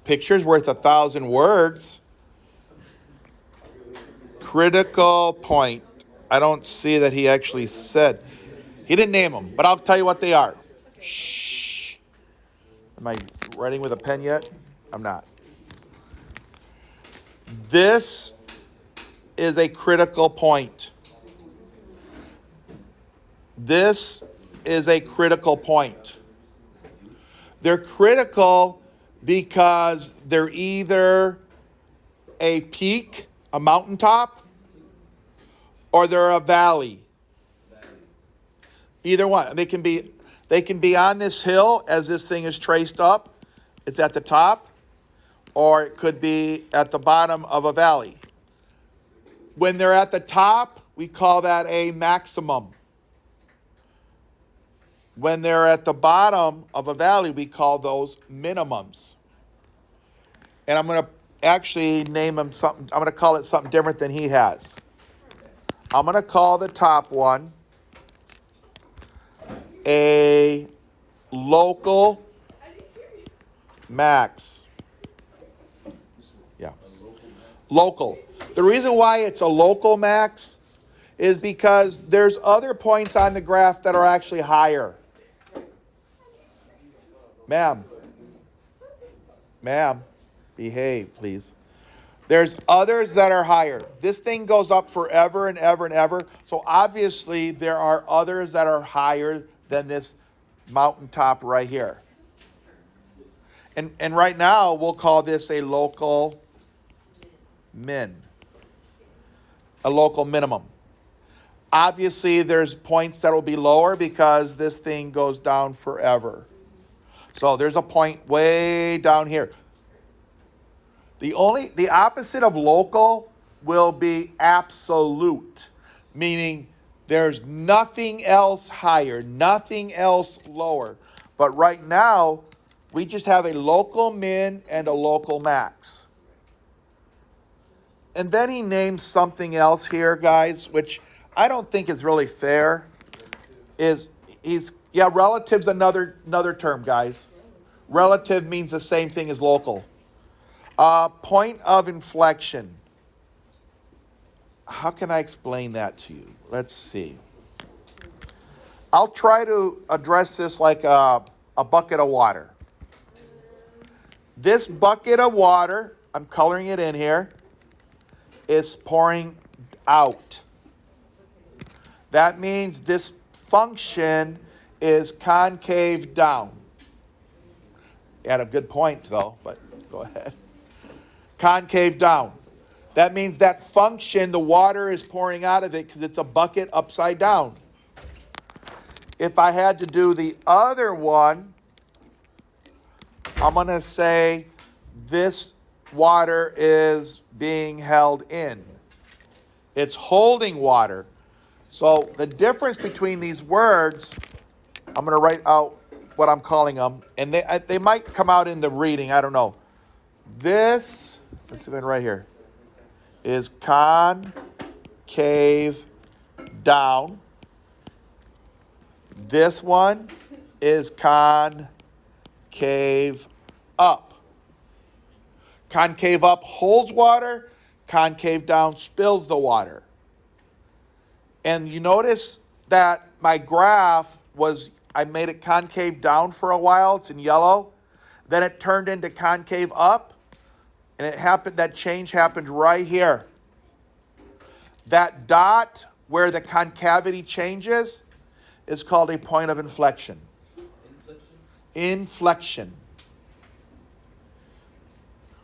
Picture's worth 1,000 words. Critical point. I don't see that he actually said. He didn't name them, but I'll tell you what they are. Shh. Am I writing with a pen yet? I'm not. This is a critical point. This is a critical point. They're critical because they're either a peak, a mountaintop, or they're a valley. Either one. They can be on this hill as this thing is traced up. It's at the top. Or it could be at the bottom of a valley. When they're at the top, we call that a maximum. When they're at the bottom of a valley, we call those minimums. And I'm going to actually name them something. I'm going to call it something different than he has. I'm going to call the top one a local max. Yeah. Local. The reason why it's a local max is because there's other points on the graph that are actually higher. Ma'am, behave, please. There's others that are higher. This thing goes up forever and ever and ever. So obviously there are others that are higher than this mountaintop right here. And right now, we'll call this a local min, a local minimum. Obviously, there's points that will be lower because this thing goes down forever. So there's a point way down here. The opposite of local will be absolute, meaning there's nothing else higher, nothing else lower. But right now, we just have a local min and a local max. And then he names something else here, guys, which I don't think is really fair. Relative's another term, guys. Relative means the same thing as local. Point of inflection. How can I explain that to you? Let's see. I'll try to address this like a bucket of water. This bucket of water, I'm coloring it in here, is pouring out. That means this function is concave down. You had a good point though, but go ahead. Concave down. That means that function, the water is pouring out of it because it's a bucket upside down. If I had to do the other one, I'm going to say this water is being held in. It's holding water. So the difference between these words, I'm going to write out what I'm calling them, and they might come out in the reading, I don't know. This, let's see it right here, is concave down. This one is concave up. Concave up holds water, concave down spills the water. And you notice that my graph I made it concave down for a while, it's in yellow. Then it turned into concave up, and that change happened right here. That dot where the concavity changes is called a point of inflection. Inflection.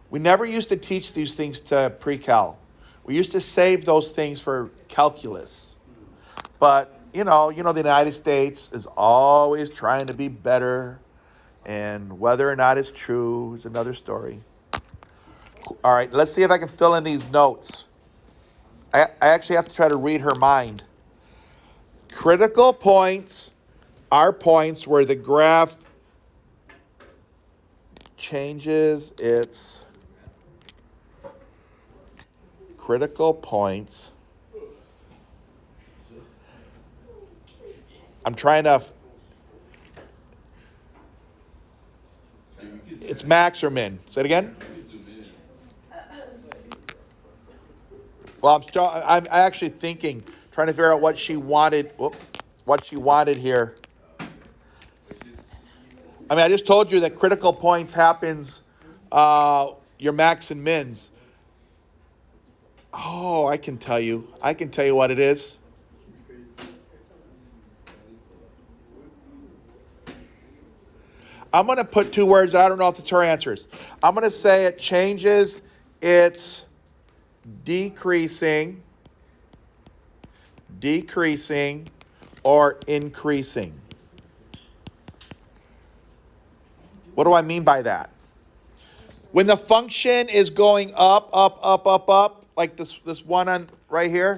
We never used to teach these things to pre-cal. We used to save those things for calculus. But, you know, the United States is always trying to be better, and whether or not it's true is another story. All right, let's see if I can fill in these notes. I actually have to try to read her mind. Critical points are points where the graph changes its critical points. I'm trying to... It's max or min. Say it again. Well, I'm actually thinking, trying to figure out what she wanted. What she wanted here. I mean, I just told you that critical points happens your max and mins. Oh, I can tell you. I can tell you what it is. I'm going to put two words. I don't know if it's her answers. I'm going to say it changes its decreasing, or increasing. What do I mean by that? When the function is going up, like this one on right here,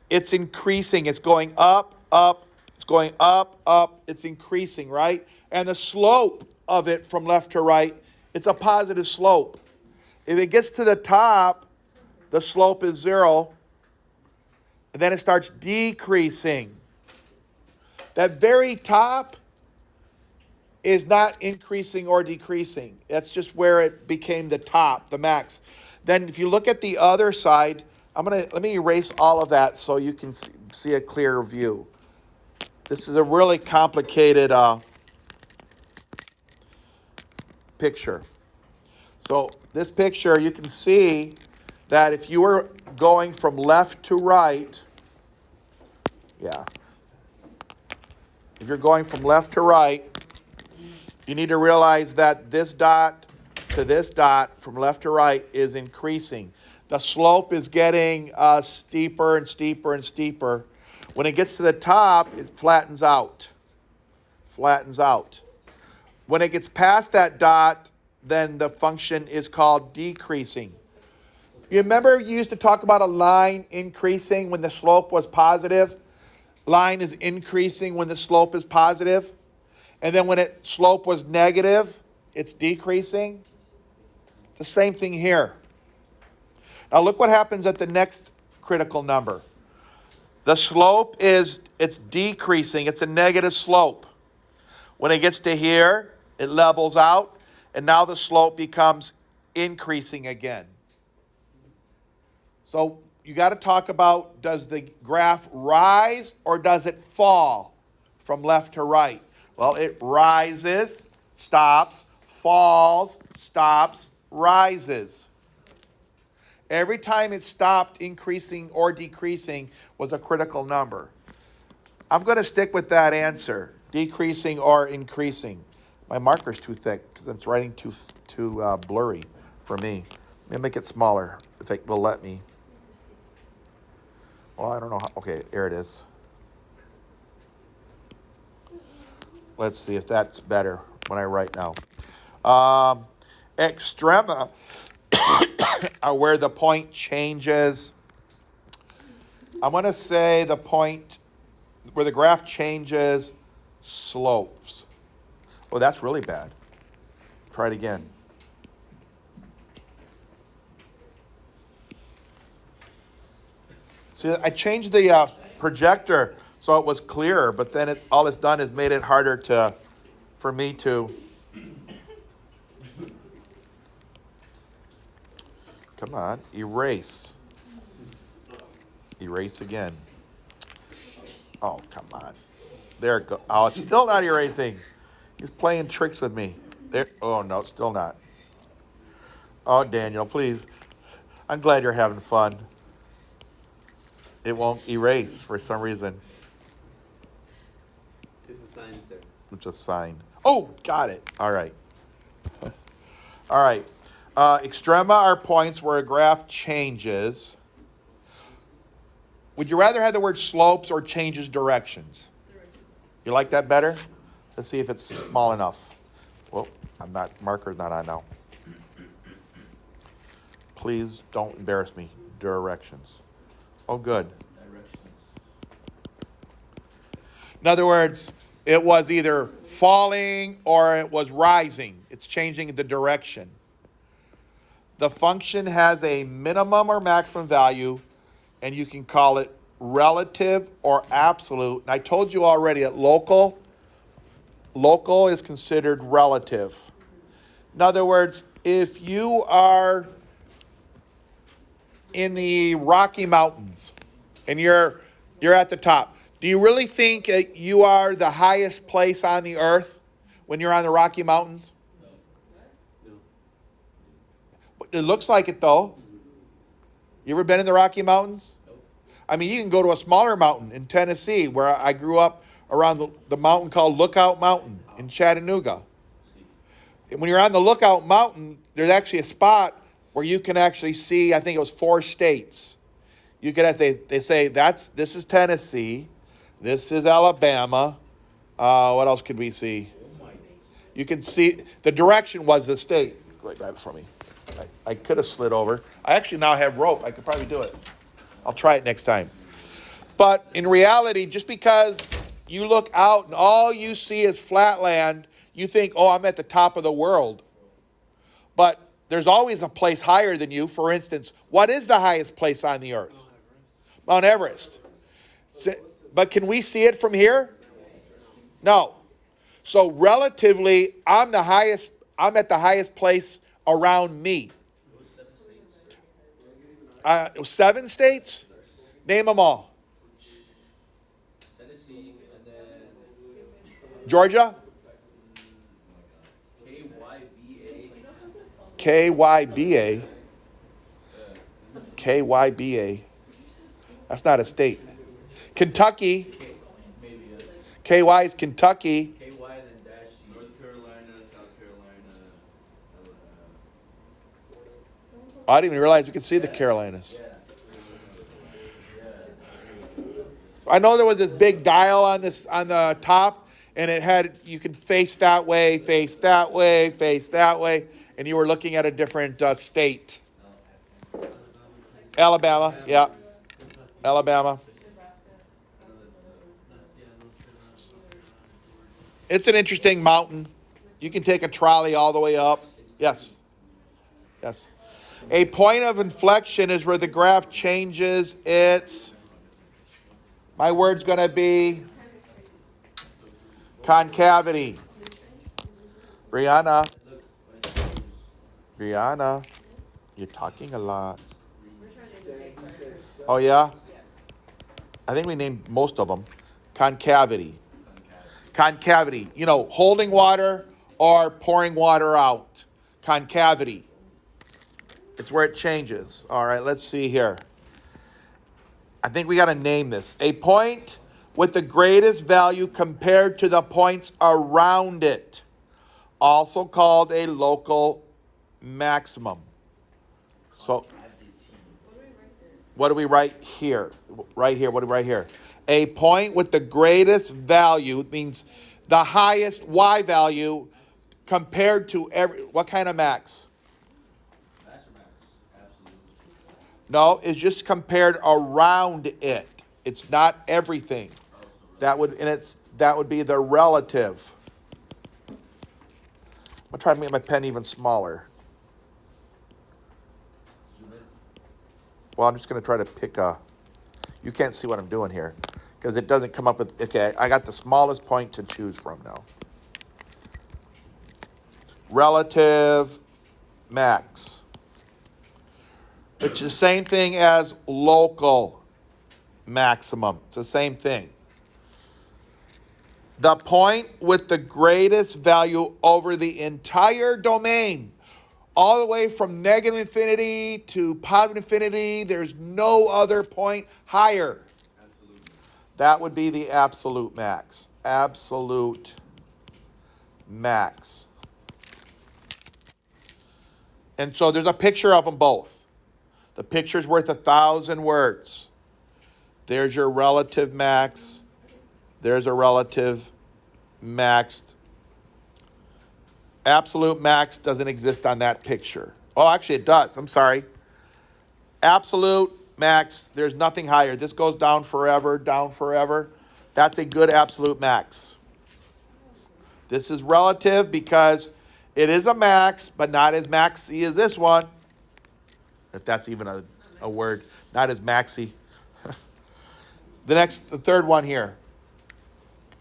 it's increasing. It's going up, it's going up, it's increasing, right? And the slope of it from left to right, it's a positive slope. If it gets to the top, the slope is 0, and then it starts decreasing. That very top is not increasing or decreasing. That's just where it became the top, the max. Then if you look at the other side, let me erase all of that so you can see a clearer view. This is a really complicated picture. So this picture, you can see that if you were going from left to right, if you're going from left to right, you need to realize that this dot to this dot from left to right is increasing. The slope is getting steeper and steeper and steeper. When it gets to the top, it flattens out. Flattens out. When it gets past that dot, then the function is called decreasing. You remember you used to talk about a line increasing when the slope was positive? Line is increasing when the slope is positive. And then when it slope was negative, it's decreasing. It's the same thing here. Now look what happens at the next critical number. The slope it's decreasing. It's a negative slope. When it gets to here, it levels out, and now the slope becomes increasing again. So you got to talk about, does the graph rise or does it fall from left to right? Well, it rises, stops, falls, stops, rises. Every time it stopped increasing or decreasing was a critical number. I'm going to stick with that answer, decreasing or increasing. My marker's too thick because it's writing too blurry for me. Let me make it smaller if it will let me. Well, I don't know how. Okay, there it is. Let's see if that's better when I write now. Extrema are where the point changes. I'm going to say the point where the graph changes slopes. Oh, that's really bad. Try it again. See, I changed the projector so it was clearer, but then all it's done is made it harder for me to. Come on, erase. Erase again. Oh, come on. There it goes. Oh, it's still not erasing. He's playing tricks with me. There. Oh, no, still not. Oh, Daniel, please. I'm glad you're having fun. It won't erase for some reason. It's a sign, sir. It's a sign. Oh, got it. All right. All right. Extrema are points where a graph changes. Would you rather have the word slopes or changes directions? You like that better? Let's see if it's small enough. Well, marker's not on now. Please don't embarrass me. Directions. Oh, good. Directions. In other words, it was either falling or it was rising. It's changing the direction. The function has a minimum or maximum value, and you can call it relative or absolute. And I told you already that local is considered relative. In other words, if you are in the Rocky Mountains and you're at the top, do you really think you are the highest place on the earth when you're on the Rocky Mountains? It looks like it, though. You ever been in the Rocky Mountains? I mean, you can go to a smaller mountain in Tennessee, where I grew up around the mountain called Lookout Mountain in Chattanooga. And when you're on the Lookout Mountain, there's actually a spot where you can actually see, I think it was 4 states. You can, they say, this is Tennessee, this is Alabama. What else could we see? You can see, the direction was the state. Go ahead, grab it for me. I could have slid over. I actually now have rope. I could probably do it. I'll try it next time. But in reality, just because you look out and all you see is flat land, you think, oh, I'm at the top of the world. But there's always a place higher than you. For instance, what is the highest place on the earth? Mount Everest. But can we see it from here? No. So relatively, I'm at the highest place around me. It was 7 states? Name them all. Tennessee, and then Georgia? KYBA. KYBA. That's not a state. Kentucky. KY is Kentucky. KY and then dash C. North Carolina, South Carolina, I didn't even realize we could see the Carolinas. Yeah. I know there was this big dial on the top, and it had, you could face that way, face that way, face that way, and you were looking at a different state. Alabama, yeah. Alabama. It's an interesting mountain. You can take a trolley all the way up. Yes. Yes. A point of inflection is where the graph changes its, my word's going to be concavity. Brianna, you're talking a lot. Oh, yeah? I think we named most of them. Concavity. Concavity. You know, holding water or pouring water out. Concavity. It's where it changes. All right, let's see here. I think we got to name this. A point with the greatest value compared to the points around it. Also called a local maximum. So, what do we write here? Right here, what do we write here? A point with the greatest value means the highest Y value compared to what kind of max? Max or max? Absolutely. No, it's just compared around it. It's not everything. That would be the relative. I'm gonna try to make my pen even smaller. Well, I'm just gonna try to pick a. You can't see what I'm doing here because it doesn't come up with. Okay, I got the smallest point to choose from now. Relative max. It's the same thing as local maximum. It's the same thing. The point with the greatest value over the entire domain, all the way from negative infinity to positive infinity, there's no other point higher. Absolutely. That would be the absolute max. Absolute max. And so there's a picture of them both. The picture's worth 1,000 words. There's your relative max. There's a relative max. Absolute max doesn't exist on that picture. Oh, actually it does. I'm sorry. Absolute max, there's nothing higher. This goes down forever, down forever. That's a good absolute max. This is relative because it is a max, but not as maxy as this one. If that's even a word. Not as maxy. The third one here.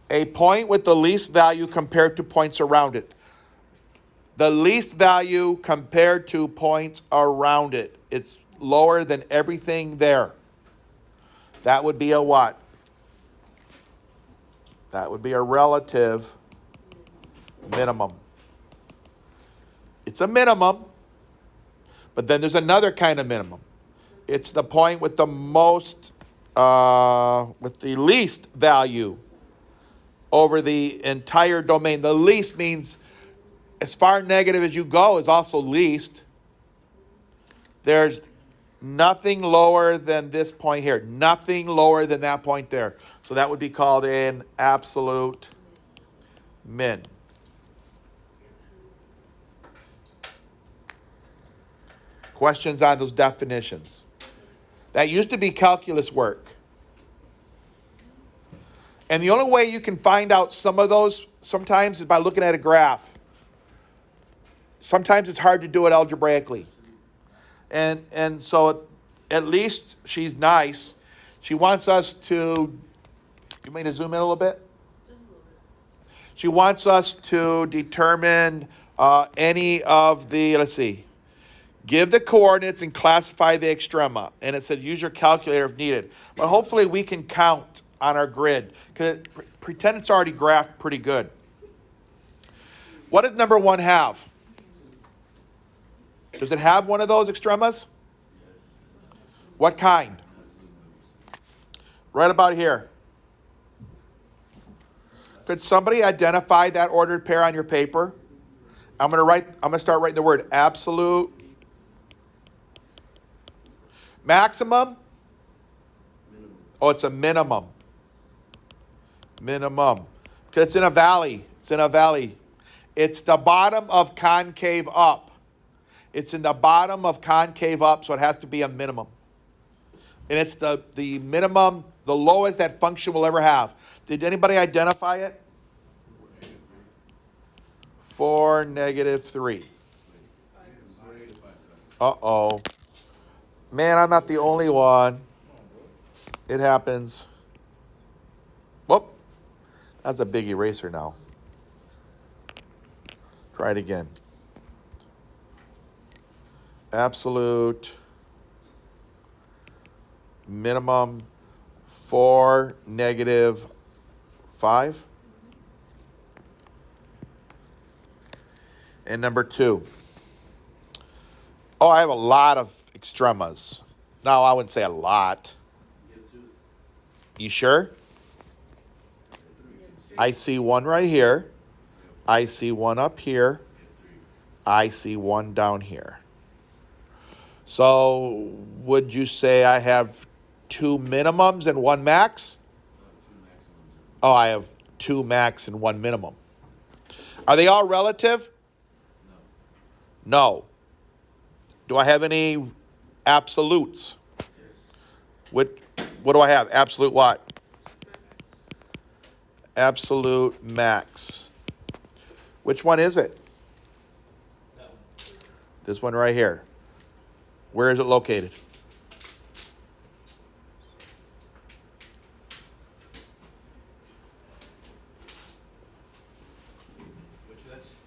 A point with the least value compared to points around it. The least value compared to points around it. It's lower than everything there. That would be a what? That would be a relative minimum. It's a minimum, but then there's another kind of minimum. It's the point with the most, with the least value over the entire domain. The least means as far negative as you go is also least. There's nothing lower than this point here. Nothing lower than that point there. So that would be called an absolute min. Questions on those definitions? That used to be calculus work. And the only way you can find out some of those sometimes is by looking at a graph. Sometimes it's hard to do it algebraically. And so at least she's nice. She wants us to, you want me to zoom in a little bit? She wants us to determine any of the, let's see, give the coordinates and classify the extrema. And it said use your calculator if needed. But hopefully we can count on our grid. Because pretend it's already graphed pretty good. What does number 1 have? Does it have one of those extremas? What kind? Right about here. Could somebody identify that ordered pair on your paper? I'm gonna start writing the word absolute maximum. Oh, it's a minimum. Minimum. Because it's in a valley. It's in a valley. It's the bottom of concave up. It's in the bottom of concave up, so it has to be a minimum. And it's the minimum, the lowest that function will ever have. Did anybody identify it? 4, -3. Uh-oh. Man, I'm not the only one. It happens. Whoop. That's a big eraser now. Try it again. Absolute minimum 4, -5. And number 2. Oh, I have a lot of extremas. No, I wouldn't say a lot. You sure? I see one right here. I see one up here. I see one down here. So would you say I have 2 minimums and 1 max? Oh, I have 2 max and 1 minimum. Are they all relative? No. Do I have any absolutes? What do I have? Absolute what? Absolute max. Which one is it? This one right here. Where is it located?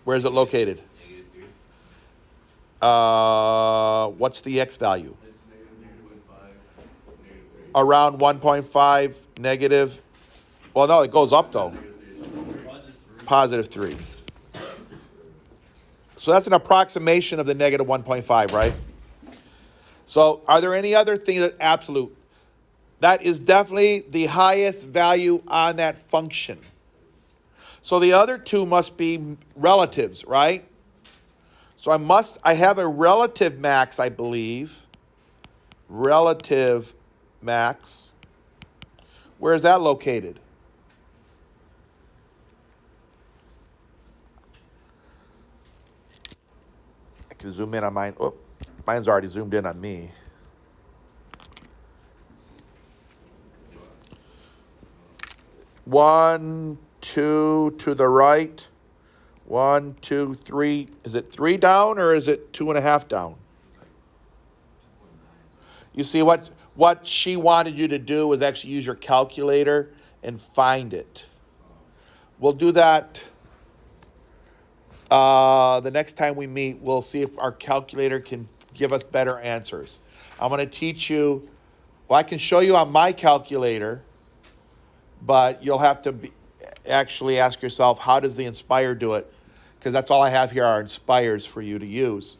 Where is it located? What's the x value? Around 1.5 negative. Well, no, it goes up though. +3. So that's an approximation of the -1.5, right? So are there any other things that absolute? That is definitely the highest value on that function. So the other 2 must be relatives, right? So I have a relative max, I believe. Relative max. Where is that located? I can zoom in on mine. Oh, mine's already zoomed in on me. One, 2 to the right. 1, 2, 3. Is it 3 down or is it 2.5 down? You see what she wanted you to do was actually use your calculator and find it. We'll do that the next time we meet. We'll see if our calculator can give us better answers. I'm going to teach you. Well, I can show you on my calculator, but you'll have to actually ask yourself, how does the Inspire do it? Because that's all I have here are Inspires for you to use.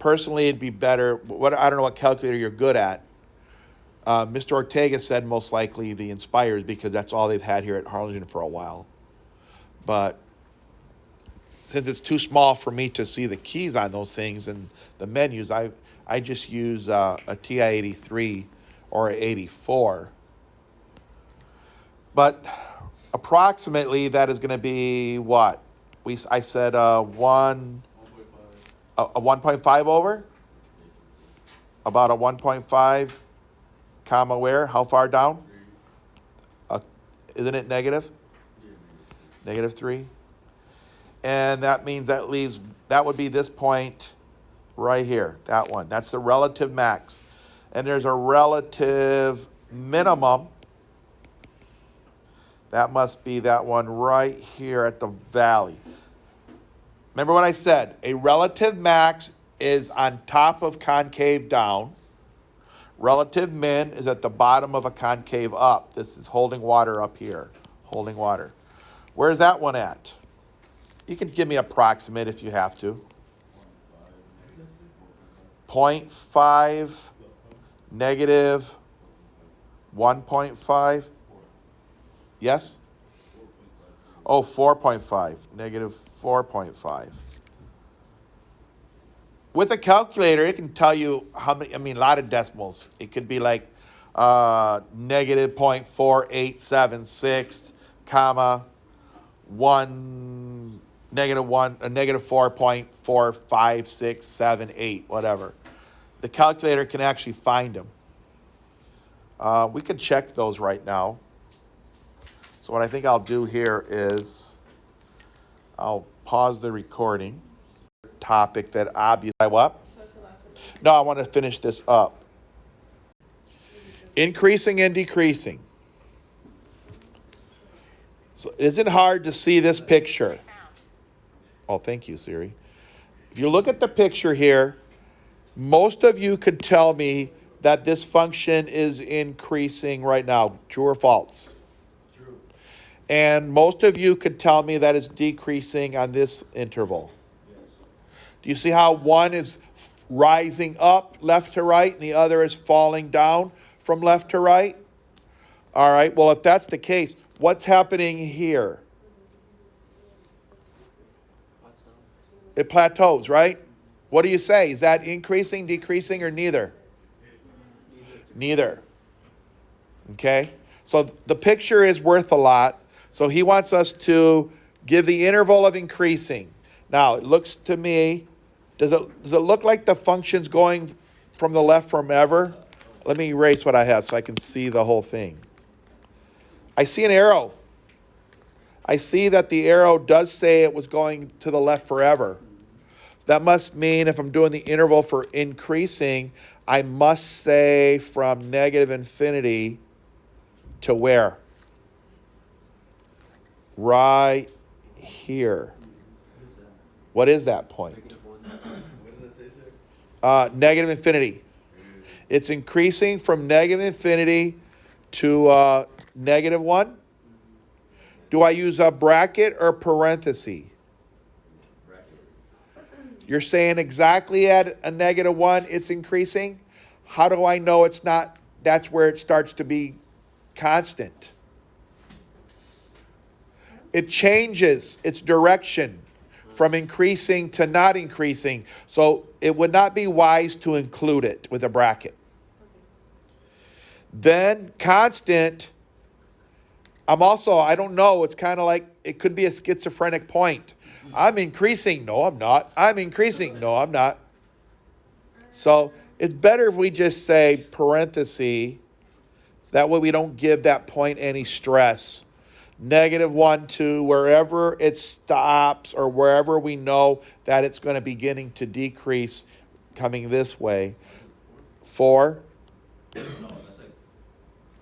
Personally, it'd be better. I don't know what calculator you're good at. Mr. Ortega said most likely the Inspires because that's all they've had here at Harlingen for a while. But since it's too small for me to see the keys on those things and the menus, I just use a TI-83 or an 84. But approximately that is going to be what? I said 1.5 over? About a 1.5 comma where? How far down? Isn't it negative? -3. And that means that would be this point right here, that one. That's the relative max. And there's a relative minimum. That must be that one right here at the valley. Remember what I said, a relative max is on top of concave down. Relative min is at the bottom of a concave up. This is holding water up here, holding water. Where's that one at? You can give me approximate if you have to. 0.5 negative 1.5. Yes? Oh, 4.5, negative 4.5. With a calculator, it can tell you how many, I mean, a lot of decimals. It could be like negative 0.4876, comma, 1, negative 1, negative 4.45678, whatever. The calculator can actually find them. We could check those right now. So what I think I'll do here is I'll pause the recording. Topic that obviously what? No, I want to finish this up. Increasing and decreasing. So it isn't hard to see this picture. Oh, thank you, Siri. If you look at the picture here, most of you could tell me that this function is increasing right now. True or false? True. And most of you could tell me that it's decreasing on this interval. Do you see how one is rising up left to right and the other is falling down from left to right? All right, well, if that's the case, what's happening here? It plateaus, right? What do you say? Is that increasing, decreasing, or neither? Neither. Okay? So the picture is worth a lot. So he wants us to give the interval of increasing. Now, it looks to me, does it look like the function's going from the left forever? Let me erase what I have so I can see the whole thing. I see an arrow. I see that the arrow does say it was going to the left forever. That must mean if I'm doing the interval for increasing, I must say from negative infinity to where? Right here. What is that point? Negative infinity. It's increasing from negative infinity to negative 1. Do I use a bracket or parenthesis? You're saying exactly at a negative 1 it's increasing? How do I know it's not, that's where it starts to be constant? It changes its direction from increasing to not increasing. So it would not be wise to include it with a bracket. Then constant, I don't know, it's kind of like, it could be a schizophrenic point. I'm increasing, no I'm not. I'm increasing, no I'm not. So it's better if we just say parenthesis, that way we don't give that point any stress. Negative 1, 2, wherever it stops or wherever we know that it's going to be beginning to decrease coming this way. 4. No, that's like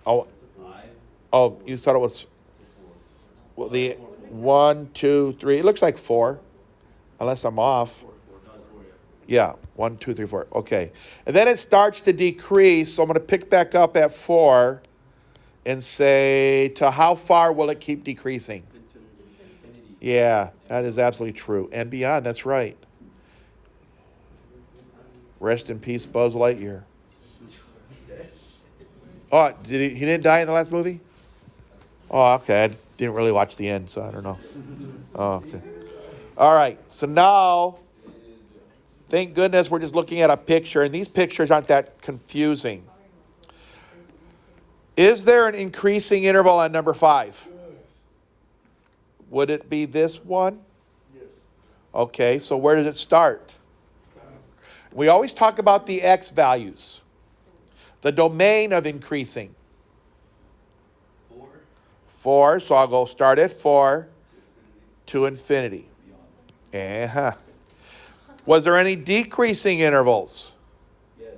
Oh, 5. oh, you thought it was, well, the 1, 2, 3. It looks like 4, unless I'm off. No, it's 4, yeah. Yeah, 1, 2, 3, 4. Okay. And then it starts to decrease. So I'm going to pick back up at 4 and say, to how far will it keep decreasing? Infinity. Yeah, that is absolutely true. And beyond, that's right. Rest in peace, Buzz Lightyear. Oh, he didn't die in the last movie? Oh, okay. I didn't really watch the end, so I don't know. Oh, okay. All right. So now, thank goodness we're just looking at a picture, and these pictures aren't that confusing. Is there an increasing interval on number 5? Would it be this one? Yes. Okay, so where does it start? We always talk about the x values, the domain of increasing. 4. 4, so I'll go start at 4 to infinity. Uh-huh. Was there any decreasing intervals? Yes.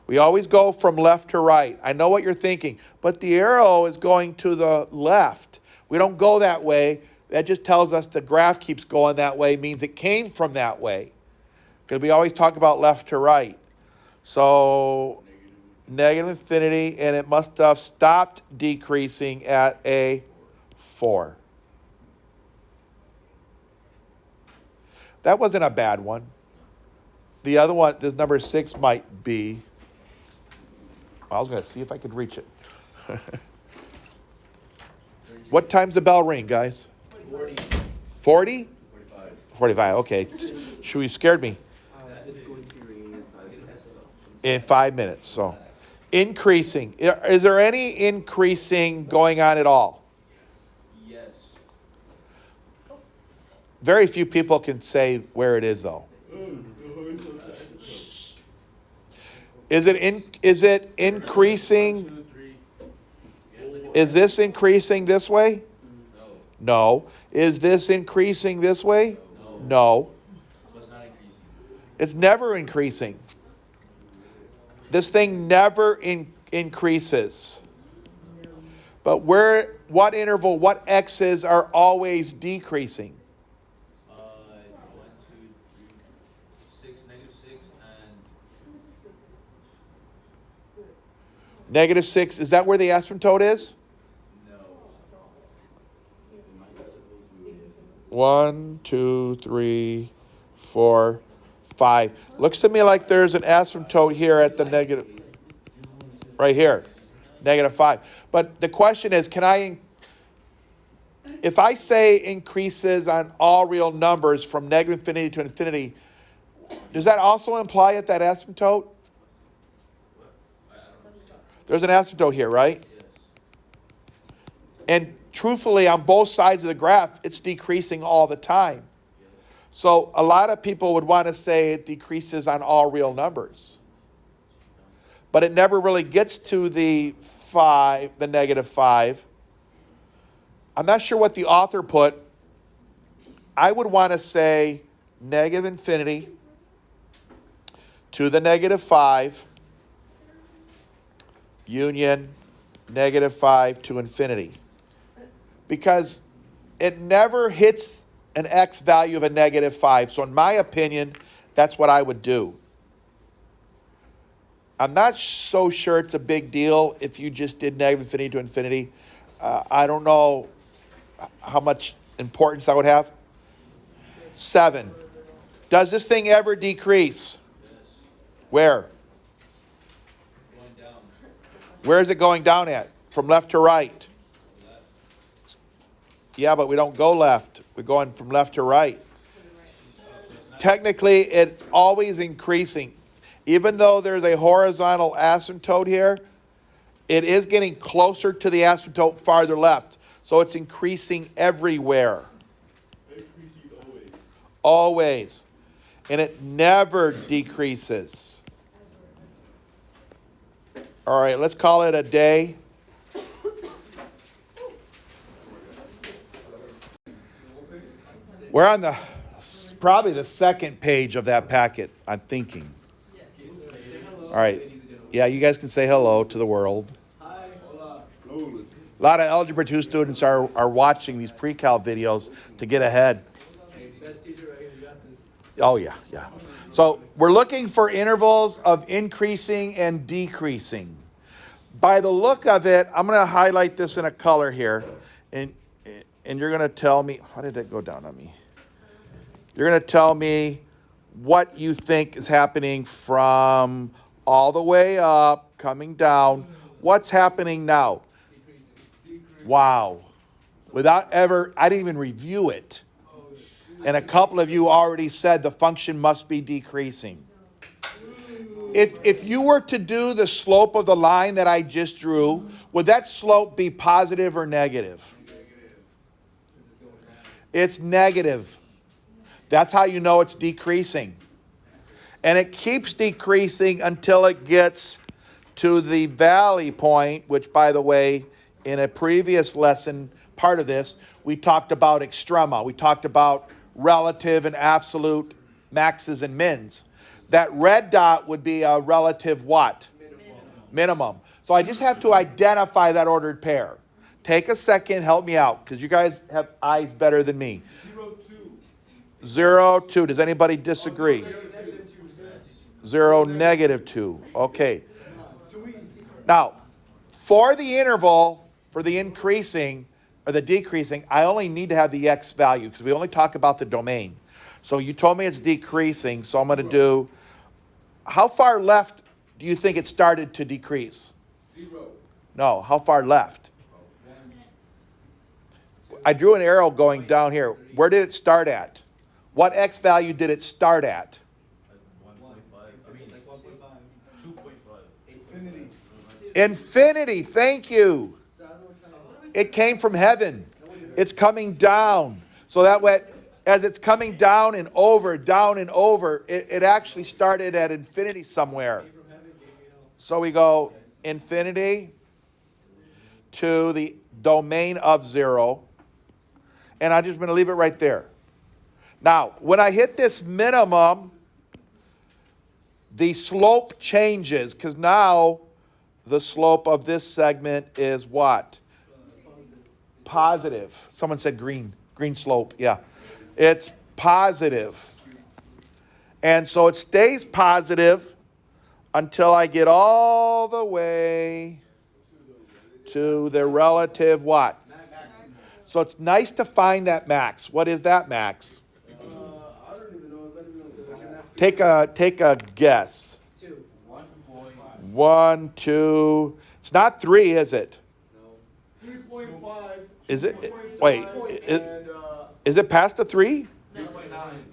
We always go from left to right. I know what you're thinking, but the arrow is going to the left. We don't go that way. That just tells us the graph keeps going that way, means it came from that way. Because we always talk about left to right. So negative infinity, and it must have stopped decreasing at a 4. That wasn't a bad one. The other one, this number 6 might be. I was going to see if I could reach it. What time's the bell ring, guys? 40. 40? 45. 45, okay. You scared me. It's going to rain in 5 minutes. In 5 minutes, so. Increasing. Is there any increasing going on at all? Yes. Very few people can say where it is, though. Is it increasing? 2, 3. Is this increasing this way? No. No. Is this increasing this way? No. So it's not increasing. It's never increasing. This thing never increases. But what interval, what x's are always decreasing? 1, 2, 3, 6, -6, and -6, is that where the asymptote is? no. 1, 2, 3, 4, 5. Looks to me like there's an asymptote here at the negative, right here, -5. But the question is, if I say increases on all real numbers from -infinity to infinity, does that also imply at that asymptote? There's an asymptote here, right? And truthfully, on both sides of the graph, it's decreasing all the time. So a lot of people would want to say it decreases on all real numbers. But it never really gets to the -5. I'm not sure what the author put. I would want to say -infinity to the -5 union -5 to infinity. Because it never hits an x value of a -5. So in my opinion, that's what I would do. I'm not so sure it's a big deal if you just did -infinity to infinity. I don't know how much importance that would have. 7. Does this thing ever decrease? Where? Going down. Where is it going down at? From left to right? Yeah, but we don't go left. We're going from left to right. Technically, it's always increasing. Even though there's a horizontal asymptote here, it is getting closer to the asymptote farther left. So it's increasing everywhere. Increasing always. Always. And it never decreases. All right, let's call it a day. We're on probably the second page of that packet, I'm thinking. All right. Yeah, you guys can say hello to the world. Hi. A lot of Algebra 2 students are watching these pre-cal videos to get ahead. Best teacher right here, you got this. Oh, yeah, yeah. So we're looking for intervals of increasing and decreasing. By the look of it, I'm going to highlight this in a color here. And you're going to tell me, how did that go down on me? You're going to tell me what you think is happening from all the way up, coming down. What's happening now? Wow. I didn't even review it. And a couple of you already said the function must be decreasing. If you were to do the slope of the line that I just drew, would that slope be positive or negative? It's negative. That's how you know it's decreasing. And it keeps decreasing until it gets to the valley point, which, by the way, in a previous lesson, part of this, we talked about extrema. We talked about relative and absolute maxes and mins. That red dot would be a relative what? Minimum. So I just have to identify that ordered pair. Take a second, help me out, because you guys have eyes better than me. 0, 2. Does anybody disagree? 0, -2. Okay. Now, for the interval, for the increasing or the decreasing, I only need to have the x value because we only talk about the domain. So you told me it's decreasing, so I'm going to do, how far left do you think it started to decrease? 0. No, how far left? I drew an arrow going down here. Where did it start at? What x value did it start at? Like 1.5, I mean, Like 1.5. 2.5. Infinity. Infinity, thank you. So I don't know what you're saying. It came from heaven. It's coming down. So that way, as it's coming down and over, it actually started at infinity somewhere. So we go infinity to the domain of 0. And I'm just going to leave it right there. Now, when I hit this minimum, the slope changes, because now the slope of this segment is what? Positive. Someone said green slope. Yeah. It's positive. And so it stays positive until I get all the way to the relative what? So it's nice to find that max. What is that max? I don't even know. Let me know. Take a guess. 2. 1, 2. It's not 3, is it? 3.5. Is it? Wait. And Is it past the 3? No,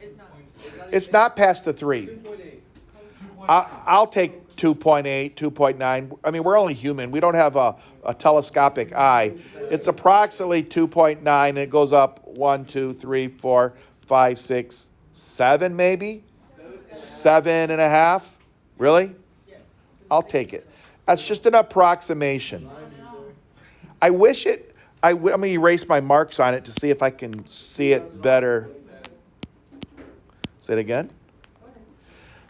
it's not. It's not past the 3. 2.8. I'll take 2.8, 2.9. I mean, we're only human. We don't have a telescopic eye. It's approximately 2.9, and it goes up 1, 2, 3, 4, 5, 6, 7 maybe? 7.5? Really? I'll take it. That's just an approximation. I wish it, I'm going to erase my marks on it to see if I can see it better. Say it again.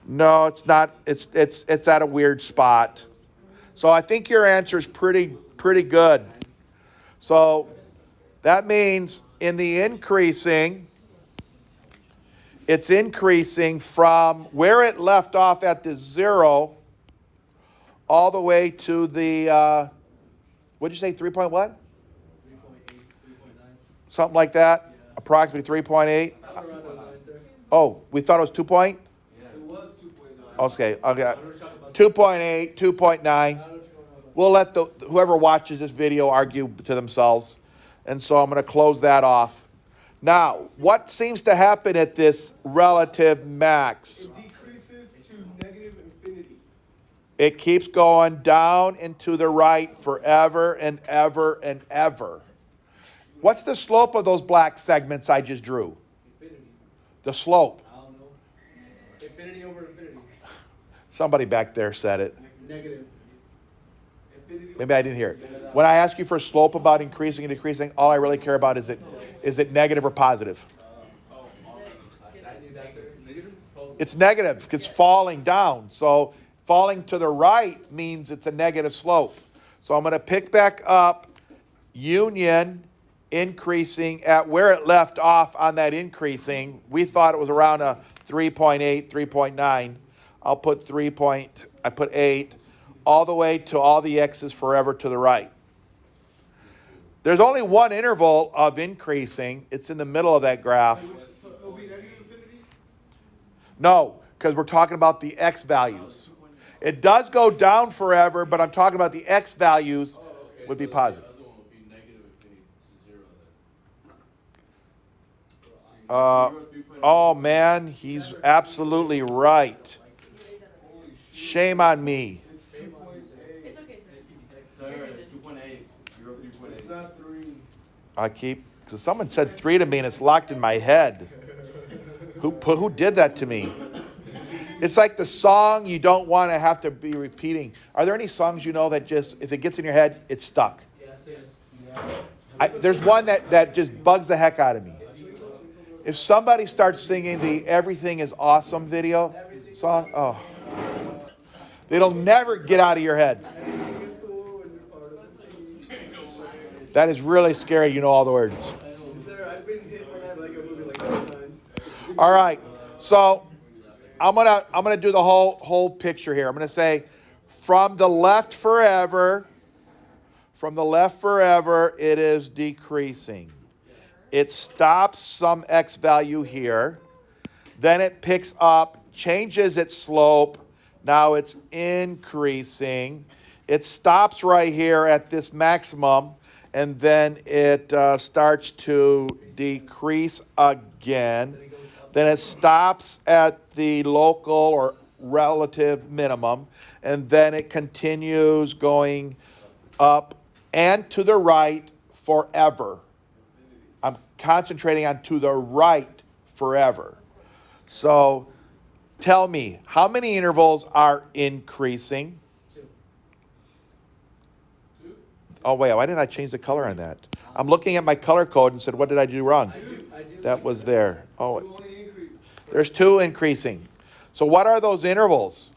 No, it's not. It's at a weird spot. So I think your answer is pretty good. So that means in the increasing, it's increasing from where it left off at the 0 all the way to the, what'd you say, 3 point what? 3.8, 3.9. Something like that, approximately 3.8. Oh, we thought it was 2 point? It was 2.9. Okay, 2.8, 2.9. We'll let whoever watches this video argue to themselves. And so I'm going to close that off. Now, what seems to happen at this relative max? It decreases to negative infinity. It keeps going down and to the right forever and ever and ever. What's the slope of those black segments I just drew? Infinity. The slope. I don't know. Infinity over infinity. Somebody back there said it. Negative. Infinity. Maybe I didn't hear it. When I ask you for slope about increasing and decreasing, all I really care about is it negative or positive? It's negative. It's falling down. So falling to the right means it's a negative slope. So I'm going to pick back up union increasing at where it left off on that increasing. We thought it was around a 3.8, 3.9. I'll put 8 all the way to all the x's forever to the right. There's only one interval of increasing. It's in the middle of that graph. So it'll be negative infinity? No, because we're talking about the x values. It does go down forever, but I'm talking about the x values would be positive. The other one would be negative infinity to 0 then. Oh man, he's absolutely right. Shame on me. It's 2.8. It's okay, sir. Sir, it's 2.8. You're 3.8. It's not 3. Because someone said 3 to me and it's locked in my head. Who did that to me? It's like the song you don't want to have to be repeating. Are there any songs you know that just, if it gets in your head, it's stuck? Yes. There's one that just bugs the heck out of me. If somebody starts singing the Everything is Awesome video song, oh, it'll never get out of your head. It's cool and you're part of it. That is really scary. You know all the words. Sir, I've been hit by that like a movie like 10 times. All right. So I'm gonna do the whole picture here. I'm gonna say from the left forever, it is decreasing. It stops some x value here. Then it picks up, changes its slope. Now it's increasing. It stops right here at this maximum. and then it starts to decrease again. Then it stops at the local or relative minimum, and then it continues going up and to the right forever. I'm concentrating on to the right forever. So tell me, how many intervals are increasing? Oh, wait, why didn't I change the color on that? I'm looking at my color code and said, what did I do wrong? That was there. Oh, there's 2 increasing. So what are those intervals?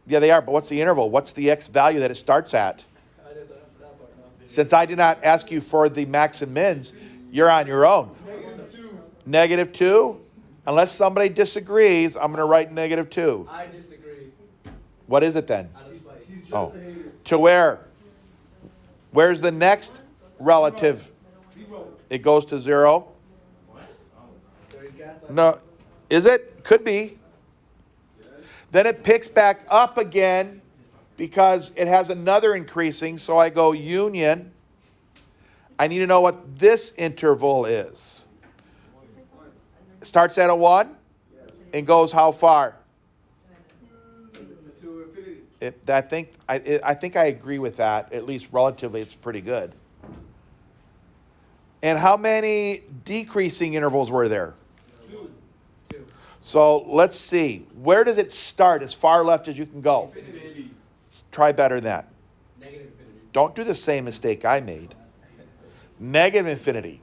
Yeah, they are, but what's the interval? What's the x value that it starts at? Since I did not ask you for the max and mins, you're on your own. Negative 2? Unless somebody disagrees, I'm going to write negative 2. I disagree. What is it then? Out of spite. He's just Oh. a hater. To where? Where's the next relative? 0. It goes to 0. Dirty gaslight. No, is it? Could be. Then it picks back up again because it has another increasing. So I go union. I need to know what this interval is. Starts at a 1 and goes how far? To infinity. I think I agree with that. At least relatively, it's pretty good. And how many decreasing intervals were there? 2. So let's see. Where does it start as far left as you can go? Infinity. Try better than that. Negative infinity. Don't do the same mistake I made. Negative infinity.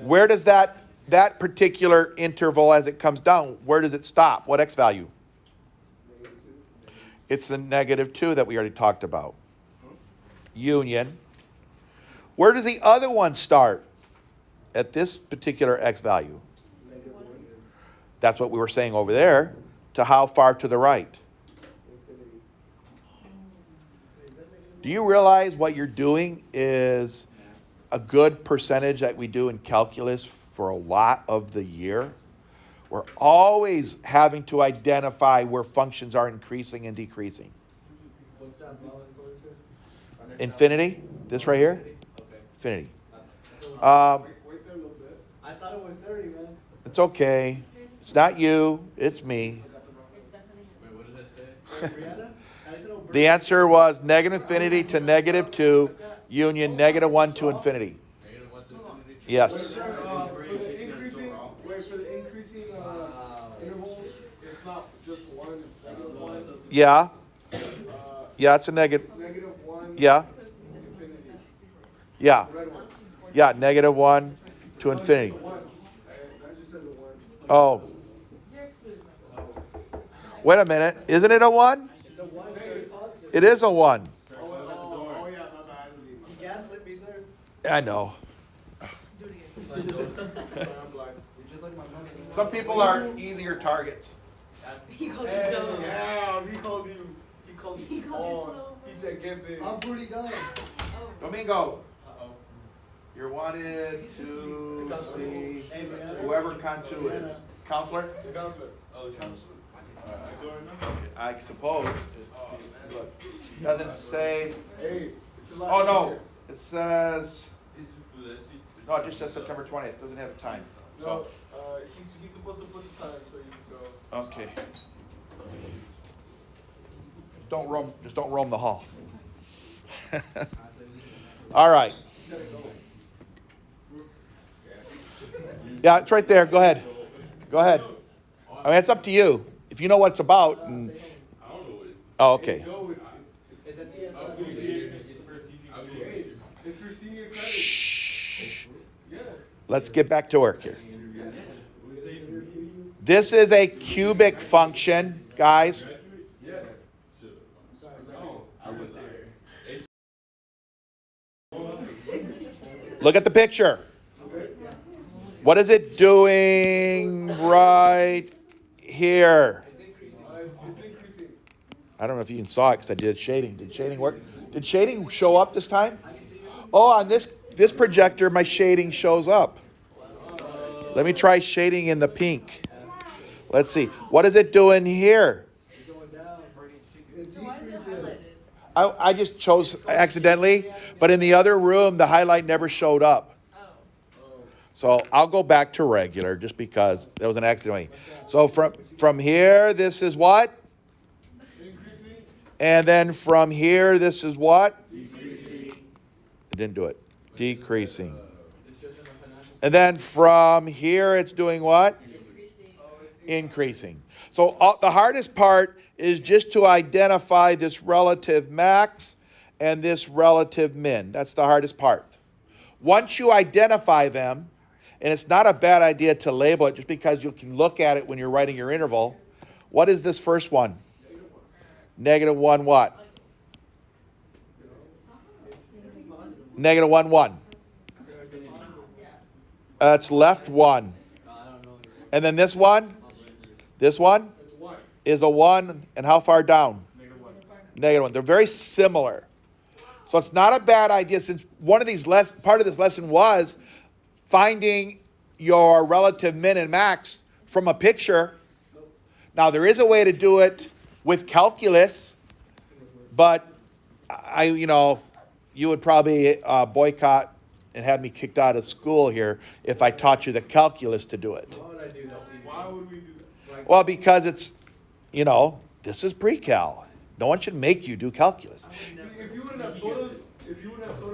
Where does that particular interval as it comes down, where does it stop? What x value? It's the negative 2 that we already talked about. Union. Where does the other one start? At this particular x value. That's what we were saying over there. To how far to the right? Do you realize what you're doing is a good percentage that we do in calculus for a lot of the year? We're always having to identify where functions are increasing and decreasing. What's that value going to? Infinity, this right here, Okay. infinity. Wait there a little bit. I thought it was 30, man. It's okay. It's not you, it's me. It's definitely. Wait, what did I say? Brianna? I said, oh, The answer was negative infinity to negative 2, union negative 1 to infinity. Negative 1 to infinity? Yes. For the increasing intervals, it's not just 1, it's negative 1. Yeah. Yeah, it's a negative. It's negative 1. Yeah. Infinity. Yeah. The red one. Yeah, negative 1 to infinity. 1. That just says a 1. Oh. Wait a minute. Isn't it a 1? It's a 1, so it's positive. It is a 1. Oh, yeah, my bad. You gaslit me, sir. I know. I'm blind. You're just like my mom. Some people are easier targets. He called you Hey, dumb. yeah, he called you He called you small. slow. He said get big. I'm pretty dumb. Domingo, Uh-oh. you're wanted to see Hey, Brianna. whoever Cantu is. Counselor? The counselor. Oh, the counselor. I go right now. I suppose. Oh, man. Look, doesn't say. Hey, it's a lot Oh, no. easier. It says. Is it for the seat? No, it just says September 20th. Doesn't have a time. No, he's supposed to put the time so you can go. Okay. Don't roam. Just don't roam the hall. All right. Yeah, it's right there. Go ahead. Go ahead. I mean, it's up to you. If you know what it's about. And, I don't know what it's. oh, okay. No, it's a TSI. It's for senior credit. Shh. Yes. Let's get back to work here. This is a cubic function, guys. Yes. No, I went there. Look at the picture. What is it doing right here? It's increasing. I don't know if you even saw it because I did shading. Did shading work? Did shading show up this time? Oh, on this projector, my shading shows up. Let me try shading in the pink. Let's see. What is it doing here? It's going down. It's So why is it decreasing. highlighted? I just chose accidentally, but in the other room, the highlight never showed up. So I'll go back to regular just because there was an accident. So from here, this is what? And then from here, this is what? Decreasing. It didn't do it. Decreasing. And then from here, it's doing what? Increasing. So the hardest part is just to identify this relative max and this relative min. That's the hardest part. Once you identify them, and it's not a bad idea to label it just because you can look at it when you're writing your interval. What is this first one? -1 what? -1, 1. It's left 1. And then this one is a 1, and how far down? -1. They're very similar. So it's not a bad idea, since one of these part of this lesson was finding your relative min and max from a picture. Now there is a way to do it with calculus, but you would probably boycott and have me kicked out of school here if I taught you the calculus to do it. Why would we do that? Well, because it's, this is pre-cal. No one should make you do calculus. See, if you wouldn't have told us, we would have thought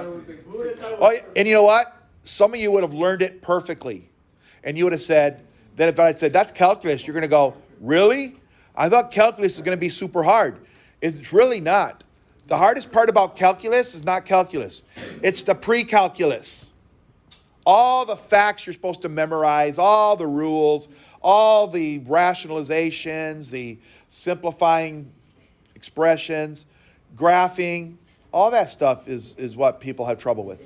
it would have been. Oh, and you know what? Some of you would have learned it perfectly. And you would have said, then if I said, that's calculus, you're going to go, really? I thought calculus is going to be super hard. It's really not. The hardest part about calculus is not calculus. It's the pre-calculus. All the facts you're supposed to memorize, all the rules, all the rationalizations, the simplifying expressions, graphing, all that stuff is what people have trouble with.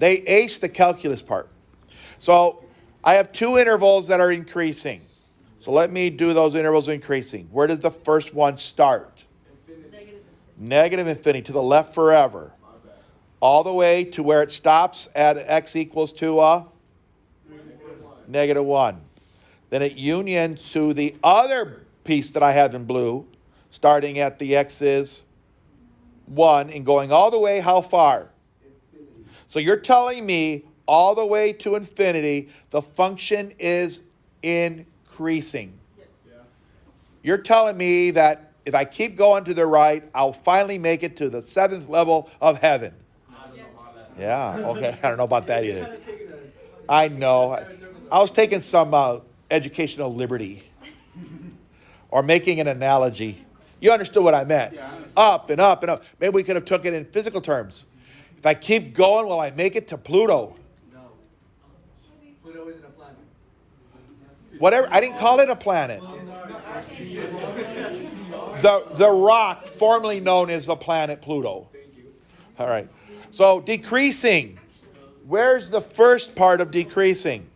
They ace the calculus part. So I have two intervals that are increasing. So let me do those intervals increasing. Where does the first one start? Negative infinity, to the left forever. All the way to where it stops at x equals to -1. Then it union to the other piece that I have in blue, starting at the x is 1 and going all the way how far? So you're telling me all the way to infinity, the function is increasing. You're telling me that if I keep going to the right, I'll finally make it to the 7th level of heaven. Yeah, okay. I don't know about that either. I know. I was taking some educational liberty or making an analogy. You understood what I meant. Up and up and up. Maybe we could have took it in physical terms. If I keep going, will I make it to Pluto? No. Pluto isn't a planet. Whatever. I didn't call it a planet. The rock formerly known as the planet Pluto. All right. So decreasing. Where's the first part of decreasing?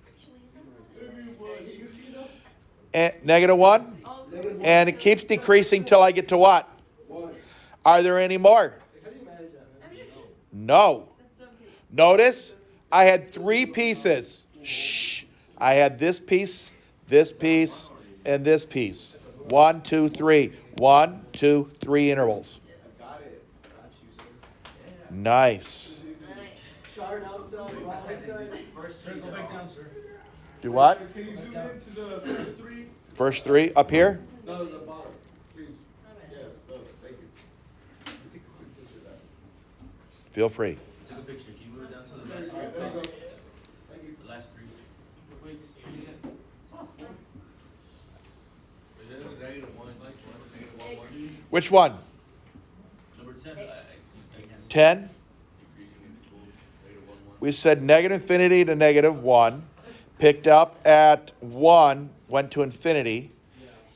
-1. And it keeps decreasing till I get to what? Are there any more? No. Notice I had 3 pieces. Shh. I had this piece, and this piece. 1, 2, 3. 1, 2, 3 intervals. Nice. Do what? Can you zoom into the first 3? First 3 up here? No, the bottom, please. Yes, thank you. Feel free. Took a picture. Can you move it down to the last There you go. The last 3. Which one? Number 10. 10? We said negative infinity to -1. Picked up at 1, went to infinity.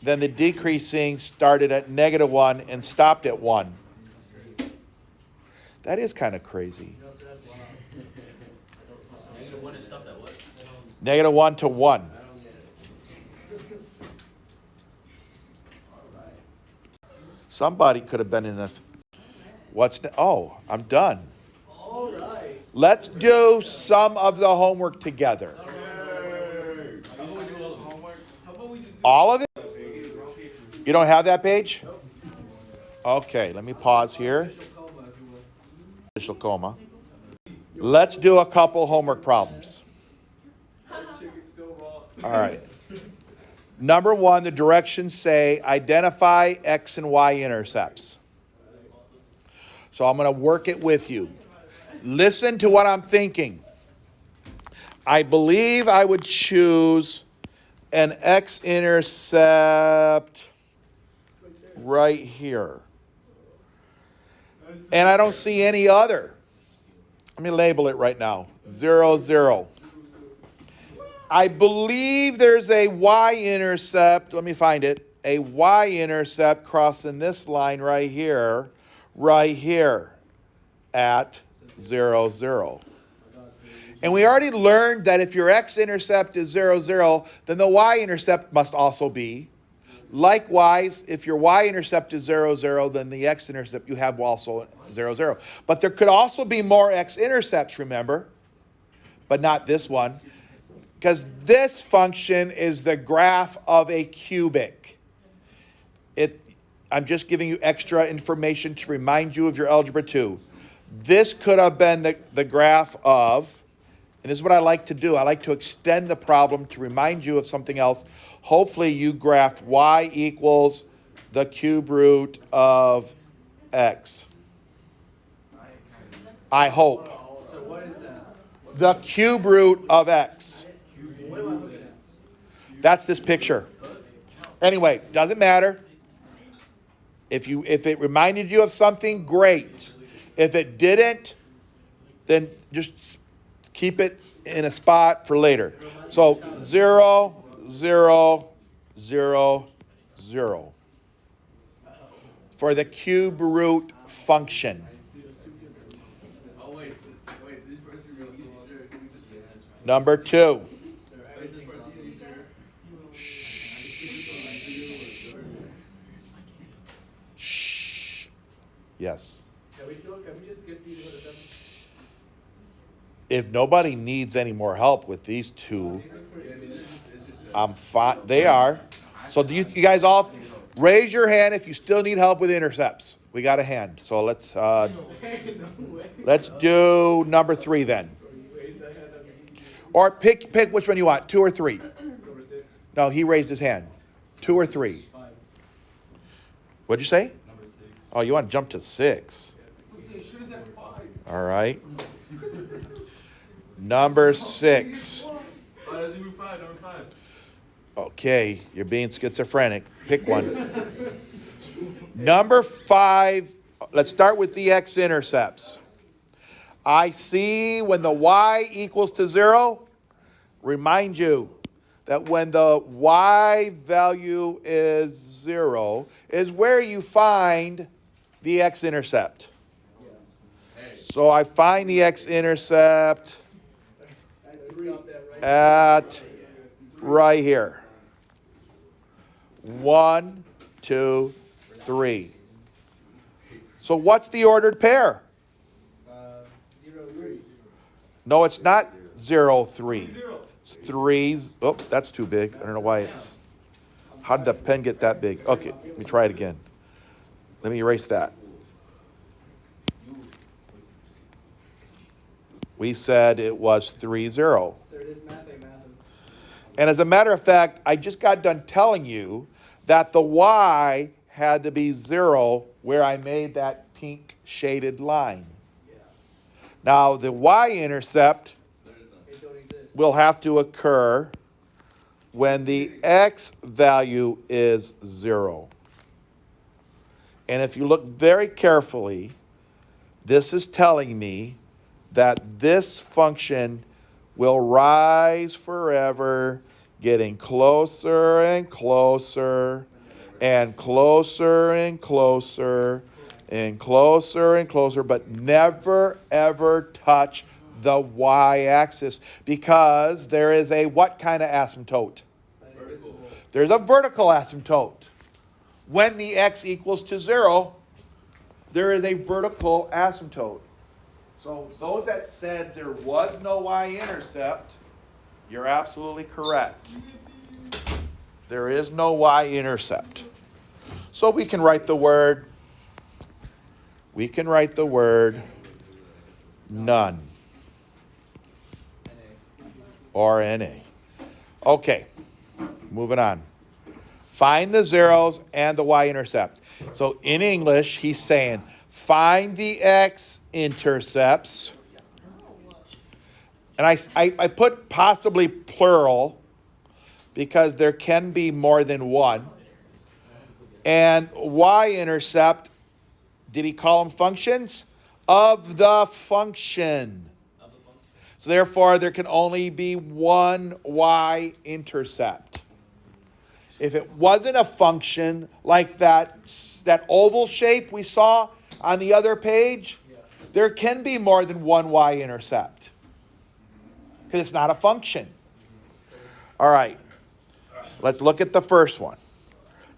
Then the decreasing started at -1 and stopped at 1. That is kind of crazy. -1 and stopped at what? -1 to 1. Somebody could have been in a... Oh, I'm done. All right. Let's do some of the homework together. All of it? You don't have that page? Okay, let me pause here. Official coma. Let's do a couple homework problems. Chicken's still raw. All right. Number 1, the directions say identify X and Y intercepts. So I'm going to work it with you. Listen to what I'm thinking. I believe I would choose an x-intercept right here. And I don't see any other. Let me label it right now. 0, 0. I believe there's a y-intercept. Let me find it. A y-intercept crossing this line right here at 0, 0. And we already learned that if your x-intercept is 0, 0, then the y-intercept must also be. Likewise, if your y-intercept is 0, 0, then the x-intercept you have also 0, 0. But there could also be more x-intercepts, remember, but not this one, because this function is the graph of a cubic. I'm just giving you extra information to remind you of your Algebra 2. This could have been the graph of, and this is what I like to do. I like to extend the problem to remind you of something else. Hopefully you graphed y equals the cube root of x. I hope. So what is that? The cube root of x. What am I looking at? That's this picture. Anyway, doesn't matter. If it reminded you of something, great. If it didn't, then just keep it in a spot for later. So 0, 0, 0, 0. For the cube root function. Oh, wait, this part's real easy, sir. Can we just say that? Number 2. Wait, this part's easy, sir. Shh. Yes. Can we just skip these with a 7? If nobody needs any more help with these two, I'm fine. They are. So do you guys all raise your hand if you still need help with intercepts. We got a hand. So let's do number 3 then. Or pick which one you want, 2 or 3. No, he raised his hand. 2 or 3. What'd you say? Number 6. Oh, you want to jump to 6. All right. Number 6. Oh, that's number 5. Number 5. Okay, you're being schizophrenic. Pick one. Number 5, let's start with the x-intercepts. I see when the y equals to 0, remind you that when the y value is 0 is where you find the x-intercept. So I find the x-intercept at right here. 1, 2, 3. So what's the ordered pair? 0, 3. No, it's not 0, 3. It's 3. Oh, that's too big. I don't know why it's. How did the pen get that big? Okay, let me try it again. Let me erase that. We said it was 3, 0. Sir, this math ain't math. And as a matter of fact, I just got done telling you that the y had to be 0 where I made that pink shaded line. Now, the y-intercept It don't exist. will have to occur when the x value is 0. And if you look very carefully, this is telling me that this function will rise forever, getting closer and closer and closer and closer and closer and closer, but never ever touch the y-axis because there is a what kind of asymptote? Vertical. There's a vertical asymptote. When the x equals to 0, there is a vertical asymptote. So those that said there was no y-intercept, you're absolutely correct. There is no y-intercept. So we can write the word we can write the word none or NA. Okay, moving on. Find the zeros and the y-intercept. So in English, he's saying, find the x-intercepts. And I put possibly plural because there can be more than one. And y-intercept, did he call them functions? Of the function. So therefore, there can only be one y-intercept. If it wasn't a function like that oval shape we saw on the other page, there can be more than one y-intercept. Because it's not a function. All right. Let's look at the first one.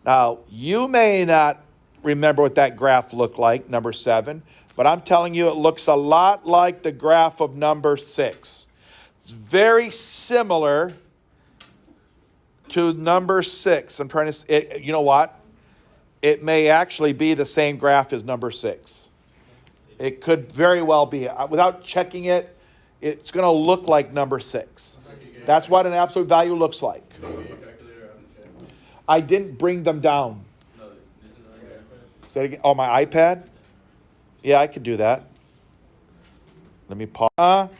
Now, you may not remember what that graph looked like, number 7, but I'm telling you it looks a lot like the graph of number 6. It's very similar to number 6. I'm trying to, you know what? It may actually be the same graph as number 6. It could very well be. Without checking it, it's going to look like number 6. That's what an absolute value looks like. I didn't bring them down. Say it again. Oh, my iPad? Yeah, I could do that. Let me pause.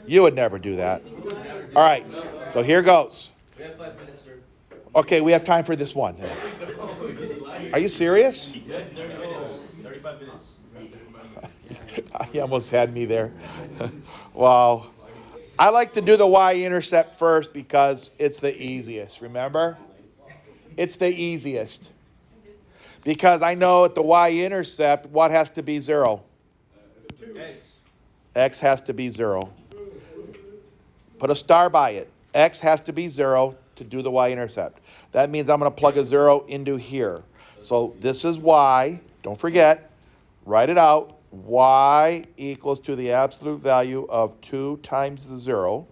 You would never do that. All right, so here goes. We have 5 minutes, sir. Okay, we have time for this one. Are you serious? 35 minutes. He almost had me there. Wow. I like to do the y-intercept first because it's the easiest, remember? It's the easiest. Because I know at the y-intercept, what has to be 0? X. X has to be 0. Put a star by it. X has to be 0 to do the y-intercept. That means I'm going to plug a 0 into here. So this is y. Don't forget. Write it out. Y equals to the absolute value of 2 times the 0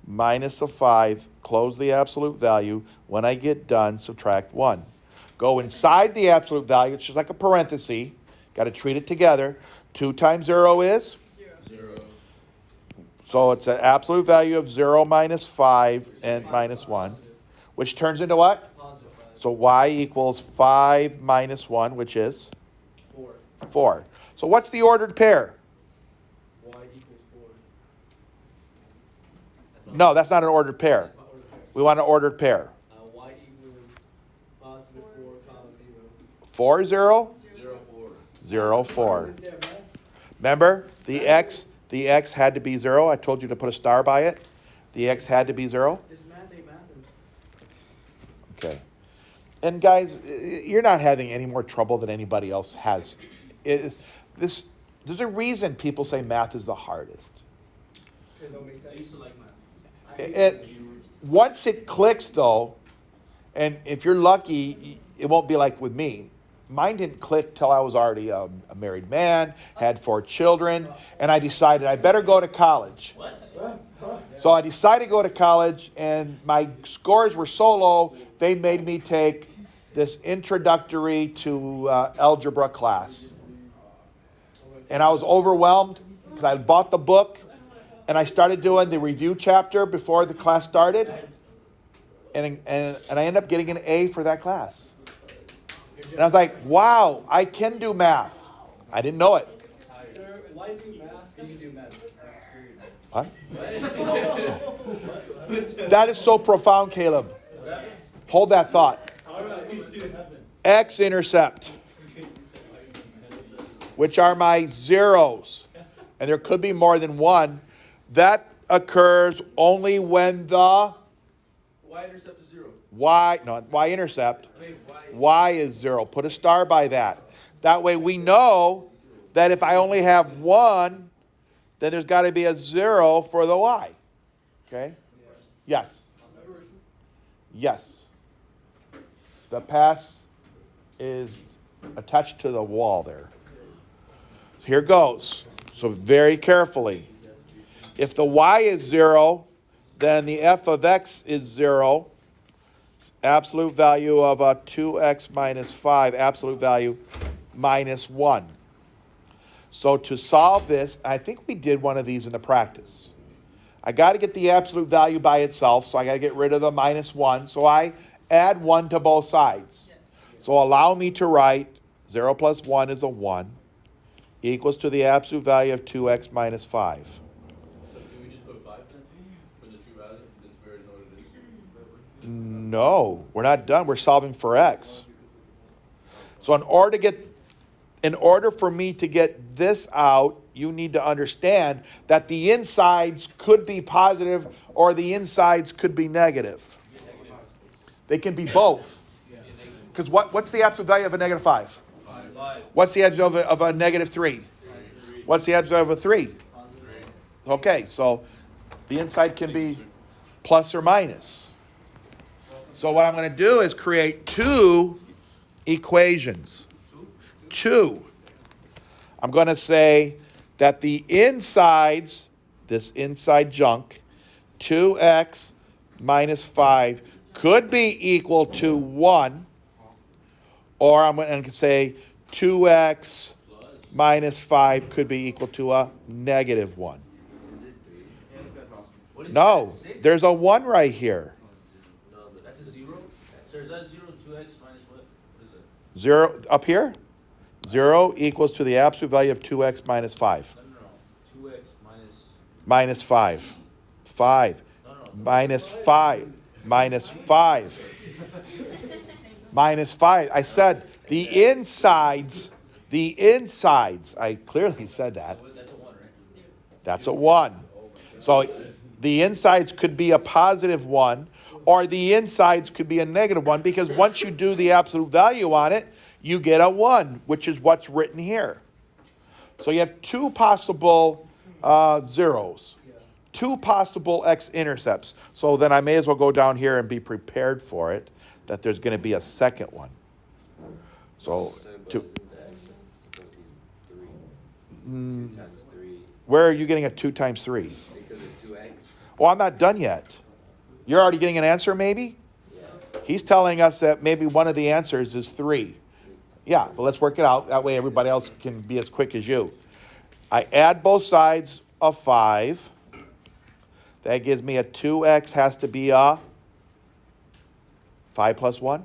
minus a 5. Close the absolute value. When I get done, subtract 1. Go inside the absolute value. It's just like a parenthesis. Got to treat it together. 2 times 0 is? 0. So it's an absolute value of 0 minus 5 and minus 1, which turns into what? Positive 5. So y equals 5 minus 1, which is? 4. 4. So what's the ordered pair? Y equals 4. No, that's not an ordered pair. Not ordered pair. We want an ordered pair. Y equals positive 4, comma 0. 4, 0? 0, 4. 0, 4. Remember, the x had to be 0. I told you to put a star by it. The x had to be 0. This math ain't mathing. Okay. And guys, you're not having any more trouble than anybody else has. There's a reason people say math is the hardest. I used to like math. Once it clicks, though, and if you're lucky, it won't be like with me. Mine didn't click till I was already a married man, had 4 children, and I decided I better go to college. So I decided to go to college, and my scores were so low, they made me take this introductory to algebra class. And I was overwhelmed because I bought the book, and I started doing the review chapter before the class started, and I ended up getting an A for that class. And I was like, wow, I can do math. I didn't know it. Sir, why do math? Can you do math? What? That is so profound, Caleb. Hold that thought. X-intercept, which are my zeros, and there could be more than one. That occurs only when the Y-intercept is 0. y-intercept. I mean, Y is 0. Put a star by that. That way we know that if I only have 1, then there's got to be a 0 for the y. Okay? Yes. Yes. The pass is attached to the wall there. Here goes. So very carefully. If the y is 0, then the f of x is 0. Absolute value of 2x minus 5, absolute value minus 1. So to solve this, I think we did one of these in the practice. I got to get the absolute value by itself, so I got to get rid of the minus 1. So I add 1 to both sides. So allow me to write 0 plus 1 is a 1 equals to the absolute value of 2x minus 5. So can we just put 5 then for the true value? Since we already know what it is. No, we're not done. We're solving for x. So in order for me to get this out, you need to understand that the insides could be positive or the insides could be negative. They can be both. Because what's the absolute value of a negative 5? 5. What's the absolute of a negative 3? What's the absolute of a 3? Okay, so the inside can be plus or minus. So what I'm going to do is create 2 equations. 2. I'm going to say that the insides, this inside junk, 2x minus 5 could be equal to 1, or I'm going to say 2x minus 5 could be equal to a negative 1. What is No, that, 6? there's a 1 right here. No, but that's a 0? Sir, is that 0, 2x minus what? What is it? 0 up here? 0 equals to the absolute value of 2x minus 5. No. 2x minus... Minus 5. 5. No. Minus 5. Minus 5. Minus 5. I said the insides, I clearly said that. That's a 1, right? That's a 1. So the insides could be a positive 1, or the insides could be a negative 1, because once you do the absolute value on it, you get a 1, which is what's written here. So you have 2 possible zeros, 2 possible x-intercepts. So then I may as well go down here and be prepared for it, that there's going to be a second one. So, where are you getting a 2 times 3? Because of 2x. Well, I'm not done yet. You're already getting an answer, maybe? Yeah. He's telling us that maybe one of the answers is 3. Yeah, but let's work it out. That way everybody else can be as quick as you. I add both sides of 5. That gives me a 2x has to be a 5 plus 1?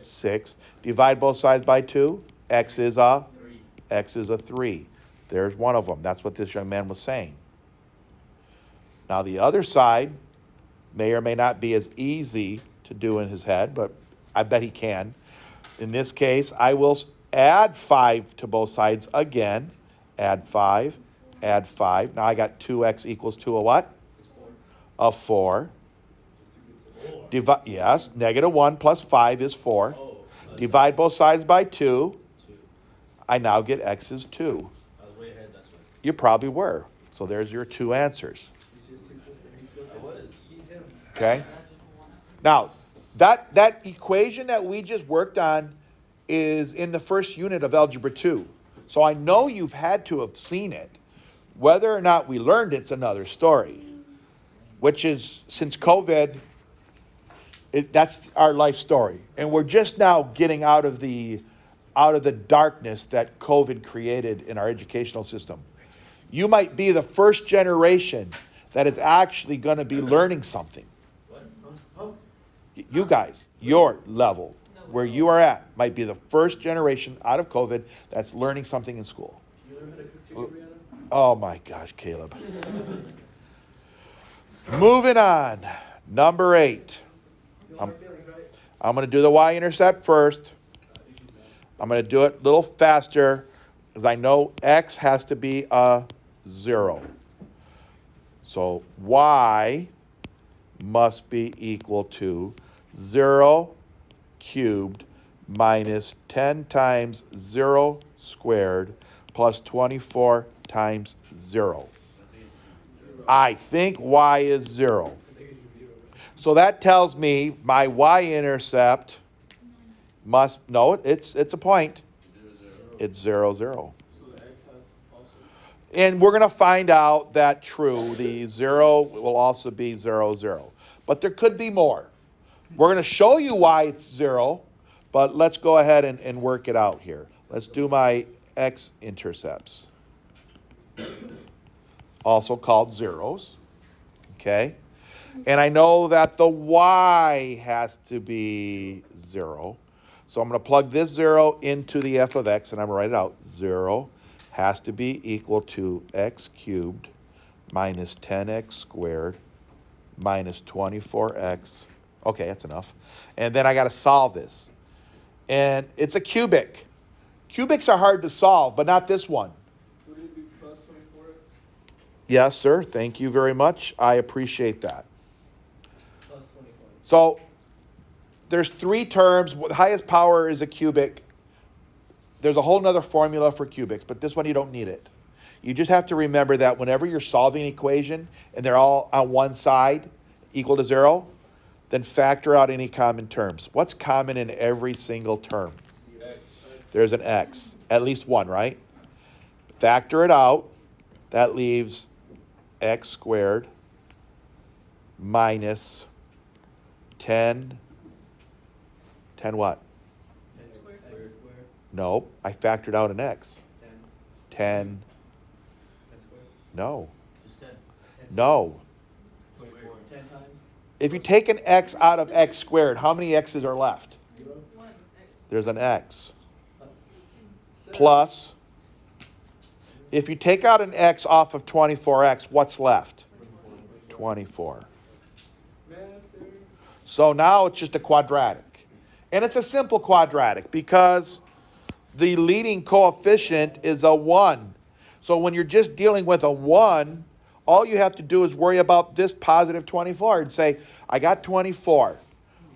6. Divide both sides by 2. X is a 3. X is a 3. There's one of them. That's what this young man was saying. Now the other side may or may not be as easy to do in his head, but I bet he can. In this case, I will add 5 to both sides again. Add 5, add 5. Now I got 2x equals to a what? A 4. Yes, negative 1 plus 5 is 4. Divide both sides by 2. I now get x is 2. I was way ahead, that's why. You probably were. So there's your 2 answers. I was. Okay? Now, that equation that we just worked on is in the first unit of Algebra 2. So I know you've had to have seen it. Whether or not we learned it's another story. Which is, since COVID, that's our life story. And we're just now getting out of the darkness that COVID created in our educational system. You might be the first generation that is actually going to be learning something. You guys, your level, where you are at, might be the first generation out of COVID that's learning something in school. Oh my gosh, Caleb. Moving on. Number 8. I'm going to do the y-intercept first. I'm going to do it a little faster because I know x has to be a 0. So y must be equal to 0 cubed minus 10 times 0 squared plus 24 times 0. I think y is 0. So that tells me my y-intercept must, no, it's a point. It's 0, 0. So the x has also... And we're going to find out that true, the 0 will also be 0, 0. But there could be more. We're going to show you why it's 0, but let's go ahead and work it out here. Let's do my x-intercepts, also called zeros, okay? And I know that the y has to be 0. So I'm going to plug this 0 into the f of x, and I'm going to write it out. 0 has to be equal to x cubed minus 10x squared minus 24x. Okay, that's enough. And then I got to solve this. And it's a cubic. Cubics are hard to solve, but not this one. Would it be plus 24x? Yes, sir. Thank you very much. I appreciate that. Plus 24. So there's 3 terms. The highest power is a cubic. There's a whole nother formula for cubics, but this one you don't need it. You just have to remember that whenever you're solving an equation and they're all on one side equal to 0, then factor out any common terms. What's common in every single term? There's an x, at least one, right? Factor it out. That leaves x squared minus 10. 10 what? 10 squared. Nope, I factored out an x. 10. 10, 10 squared. no, Just 10. 10 no. 24. 10 times. If you take an x out of x squared, how many x's are left? 1 x. There's an x. Plus, if you take out an x off of 24x, what's left? 24. Man, sir. So now it's just a quadratic. And it's a simple quadratic because the leading coefficient is a 1. So when you're just dealing with a 1, all you have to do is worry about this positive 24 and say, I got 24.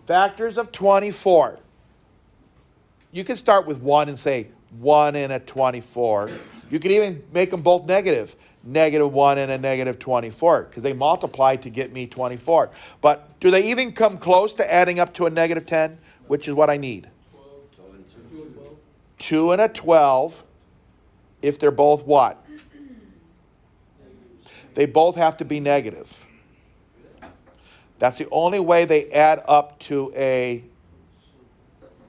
Factors of 24. You can start with 1 and say 1 and a 24. You can even make them both negative. Negative 1 and a negative 24 because they multiply to get me 24. But do they even come close to adding up to a negative 10, which is what I need? 2 and a 12 if they're both what? They both have to be negative. That's the only way they add up to a...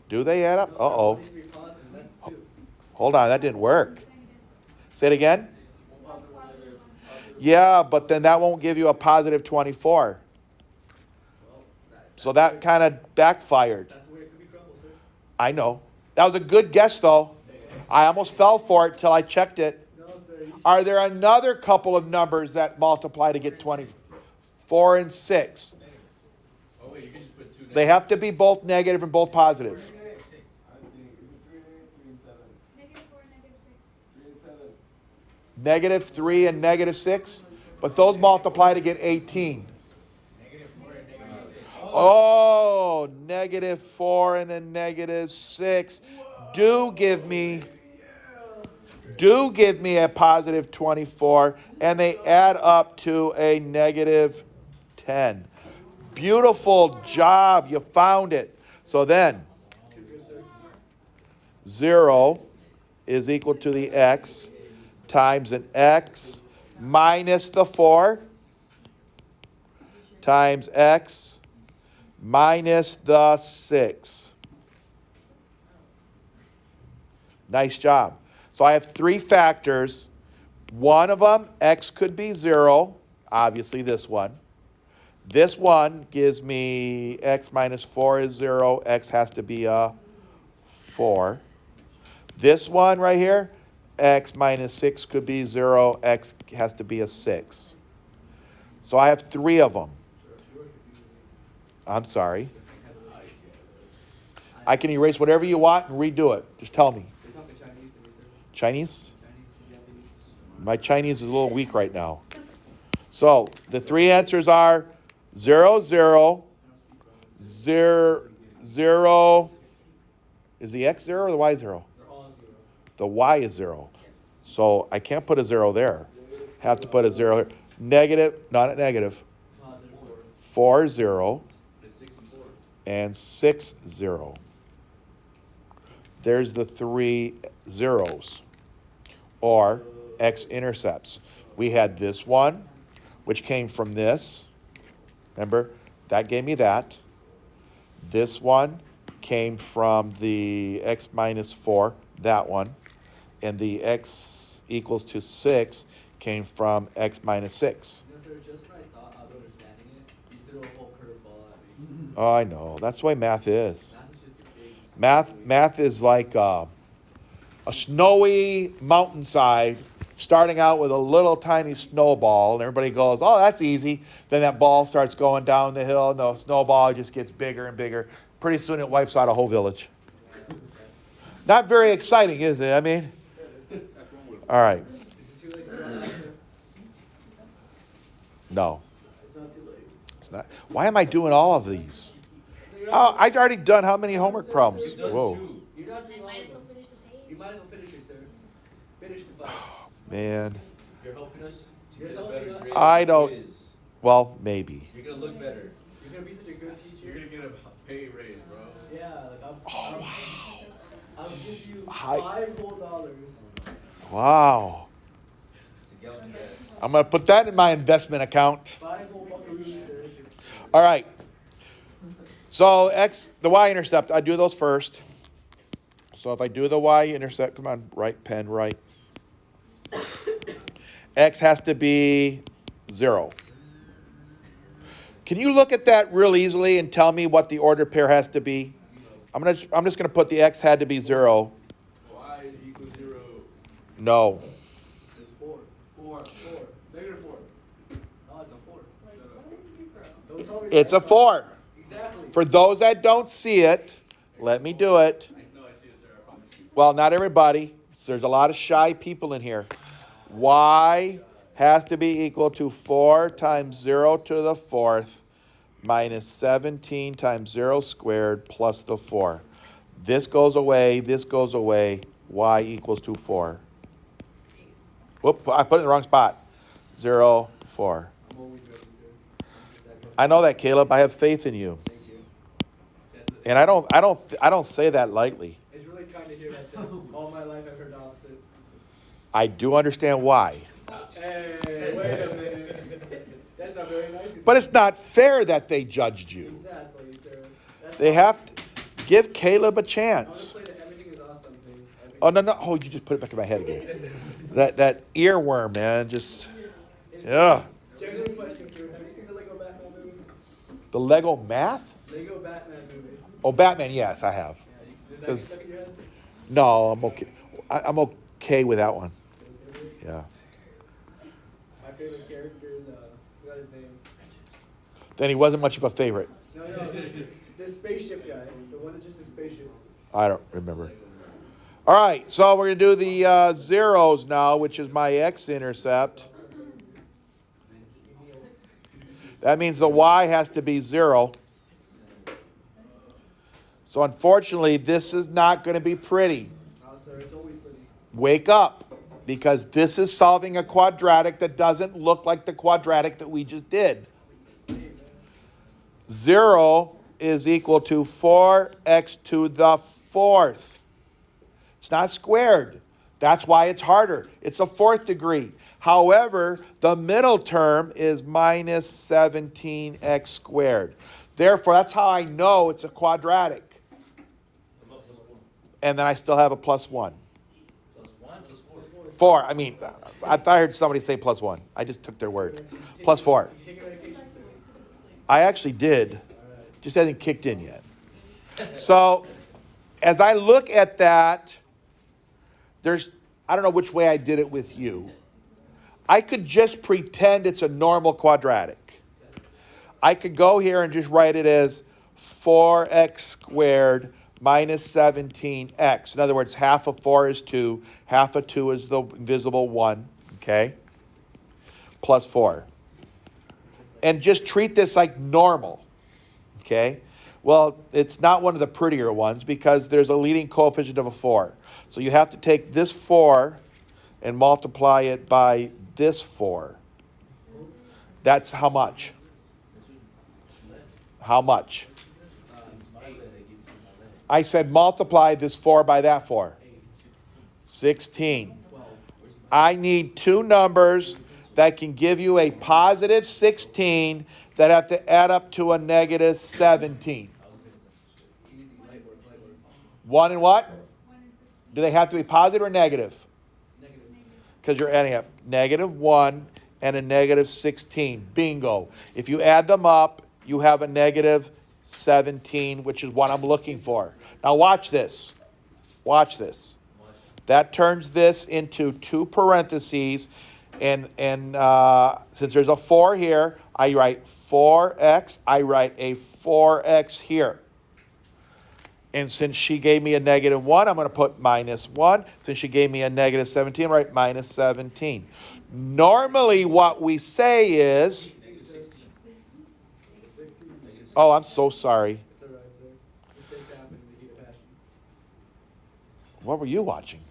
Do they add up? Uh-oh. Hold on, that didn't work. Say it again? Yeah, but then that won't give you a positive 24. So that kind of backfired. That's the way it could be trouble, sir. I know. That was a good guess, though. I almost fell for it till I checked it. No, sir. Are there another couple of numbers that multiply to get 20? 4 and 6. Oh, wait, you can just put 2 They have to be both negative and both positive. I think, is it 3 and 8, 3 and 7? -4, -6. 3 and 7. Negative 3 and negative 6. But those multiply to get 18. Oh, negative 4 and a negative 6 do give me a positive 24, and they add up to a negative 10. Beautiful job. You found it. So then, 0 is equal to the x times an x minus the 4 times x minus the 6. Nice job. So I have 3 factors. One of them, x could be 0. Obviously this one. This one gives me x minus 4 is 0. X has to be a 4. This one right here, x minus 6 could be 0. X has to be a 6. So I have 3 of them. I'm sorry. I can erase whatever you want and redo it. Just tell me. They're talking Chinese to me, sir. Chinese? Chinese, Japanese. My Chinese is a little weak right now. So the 3 answers are 0, 0, 0, 0. Is the x 0 or the y 0? They're all 0. The y is 0. So I can't put a 0 there. Have to put a 0 here. Negative, not a negative. Positive 4, 4. 0, It's 6 and 4. and 6, 0. There's the 3 zeros, or x-intercepts. We had this one, which came from this. Remember, that gave me that. This one came from the x minus 4, that one. And the x equals to 6 came from x minus 6. You know, sir, just when I thought I was understanding it, you threw a whole curveball at me. Oh, I know. That's the way math is. Math is just a big. Math is like a snowy mountainside starting out with a little tiny snowball, and everybody goes, oh, that's easy. Then that ball starts going down the hill, and the snowball just gets bigger and bigger. Pretty soon it wipes out a whole village. Not very exciting, is it? I mean, all right. Is it too late to run out, sir? No, It's not too late. it's not. Why am I doing all of these? Oh, I've already done how many homework problems? You've done Whoa, 2. You're not doing all Might of as well them. finish the page. You might as well finish it, sir. Finish the 5. man. You're helping us to You're get a helping better us. grade. I on don't- quiz. Well, maybe. You're gonna look better. You're gonna be such a good You're teacher. gonna get a pay raise, bro. Yeah, like I'll give you Hi. $5 whole dollars. Wow. It's a gallon of gas. I'm going to put that in my investment account. 5 whole buckaroos, sir. All right. So the y-intercept, I do those first. So if I do the y-intercept, come on, right, pen, right. X has to be 0. Can you look at that real easily and tell me what the ordered pair has to be? I'm just going to put the x had to be 0. Y equals 0. No. It's 4. 4. Negative 4. No, it's a 4. Don't tell me It's a that. 4. Exactly. For those that don't see it, let me do it. No, I see it, sir. I promise you. Well, not everybody. There's a lot of shy people in here. Y has to be equal to 4 times 0 to the 4th minus 17 times 0 squared plus the 4. This goes away, y equals to 4. Whoop, I put it in the wrong spot. 0, 4. I'm always ready, sir. I know that, Caleb. I have faith in you. Thank you. And I don't say that lightly. It's really kind to hear that, sir. All my life I've heard the opposite. I do understand why. Hey, wait a minute. That's not very nice. But it's not fair that they judged you. Exactly, sir. That's They not- have to give Caleb a I want chance. to play the everything is awesome thing. Oh, no, no. Oh, you just put it back in my head again. That earworm, man. Just, yeah. Genuine question, sir. Have you seen the Lego Batman movie? The Lego math? Lego Batman movie. Oh, Batman, yes, I have. Yeah, does that get 'Cause- stuck in your head? No, I'm okay. I'm okay with that one. Yeah. My favorite character is, forgot his name. Then he wasn't much of a favorite. No, the spaceship guy. The one that just is spaceship. I don't remember. All right, so we're going to do the zeros now, which is my x-intercept. That means the y has to be 0. So unfortunately, this is not going to be pretty. No, sir, it's always pretty. Wake up, because this is solving a quadratic that doesn't look like the quadratic that we just did. 0 is equal to 4x to the 4th. It's not squared. That's why it's harder. It's a 4th degree. However, the middle term is minus 17x squared. Therefore, that's how I know it's a quadratic. And then I still have a plus 1. Plus 1, plus 4. 4. I mean, I thought I heard somebody say plus 1. I just took their word. Plus 4. Did you take your medication, sir? I actually did. Just hasn't kicked in yet. So, as I look at that, I don't know which way I did it with you. I could just pretend it's a normal quadratic. I could go here and just write it as 4x squared minus 17x. In other words, half of 4 is 2. Half of 2 is the invisible 1. Okay? Plus 4. And just treat this like normal. Okay? Well, it's not one of the prettier ones because there's a leading coefficient of a 4. So you have to take this 4 and multiply it by this 4. That's how much? How much? I said multiply this 4 by that 4. 16. I need two numbers that can give you a positive 16 that have to add up to a negative 17. Easy, light work, light work. 1 and what? 1 and 16. Do they have to be positive or negative? because you're adding up -1 and a -16. Bingo. If you add them up, you have a -17, which is what I'm looking for. Now watch this. Watch this. That turns this into 2 parentheses, and since there's a 4 here, I write 4x. I write a 4x here. And since she gave me a -1, I'm going to put -1. Since she gave me a -17, I write -17. Normally what we say is, oh, I'm so sorry. It's alright, sir. Mistakes happen in the heat of passion. What were you watching?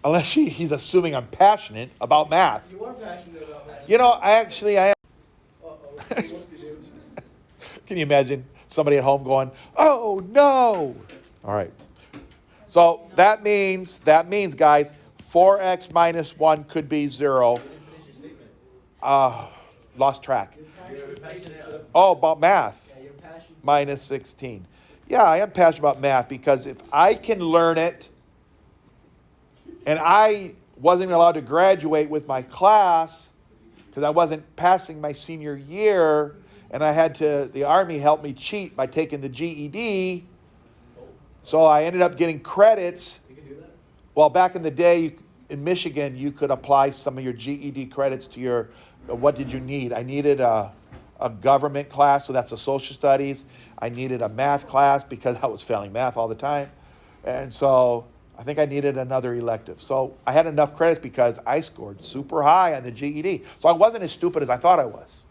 Unless he's assuming I'm passionate about math. You are passionate about passion. You know, I am. Uh-oh. What's he doing? Can you imagine somebody at home going, "Oh no!" All right. So that means, guys, 4x minus 1 could be 0. Lost track. Oh, about math. Yeah, you're passionate. Minus 16. Yeah, I am passionate about math because if I can learn it, and I wasn't even allowed to graduate with my class because I wasn't passing my senior year, and the Army helped me cheat by taking the GED. So I ended up getting credits. You can do that? Well, back in the day, in Michigan, you could apply some of your GED credits to your, what did you need? I needed a government class, so that's a social studies. I needed a math class because I was failing math all the time. And so I think I needed another elective. So I had enough credits because I scored super high on the GED. So I wasn't as stupid as I thought I was.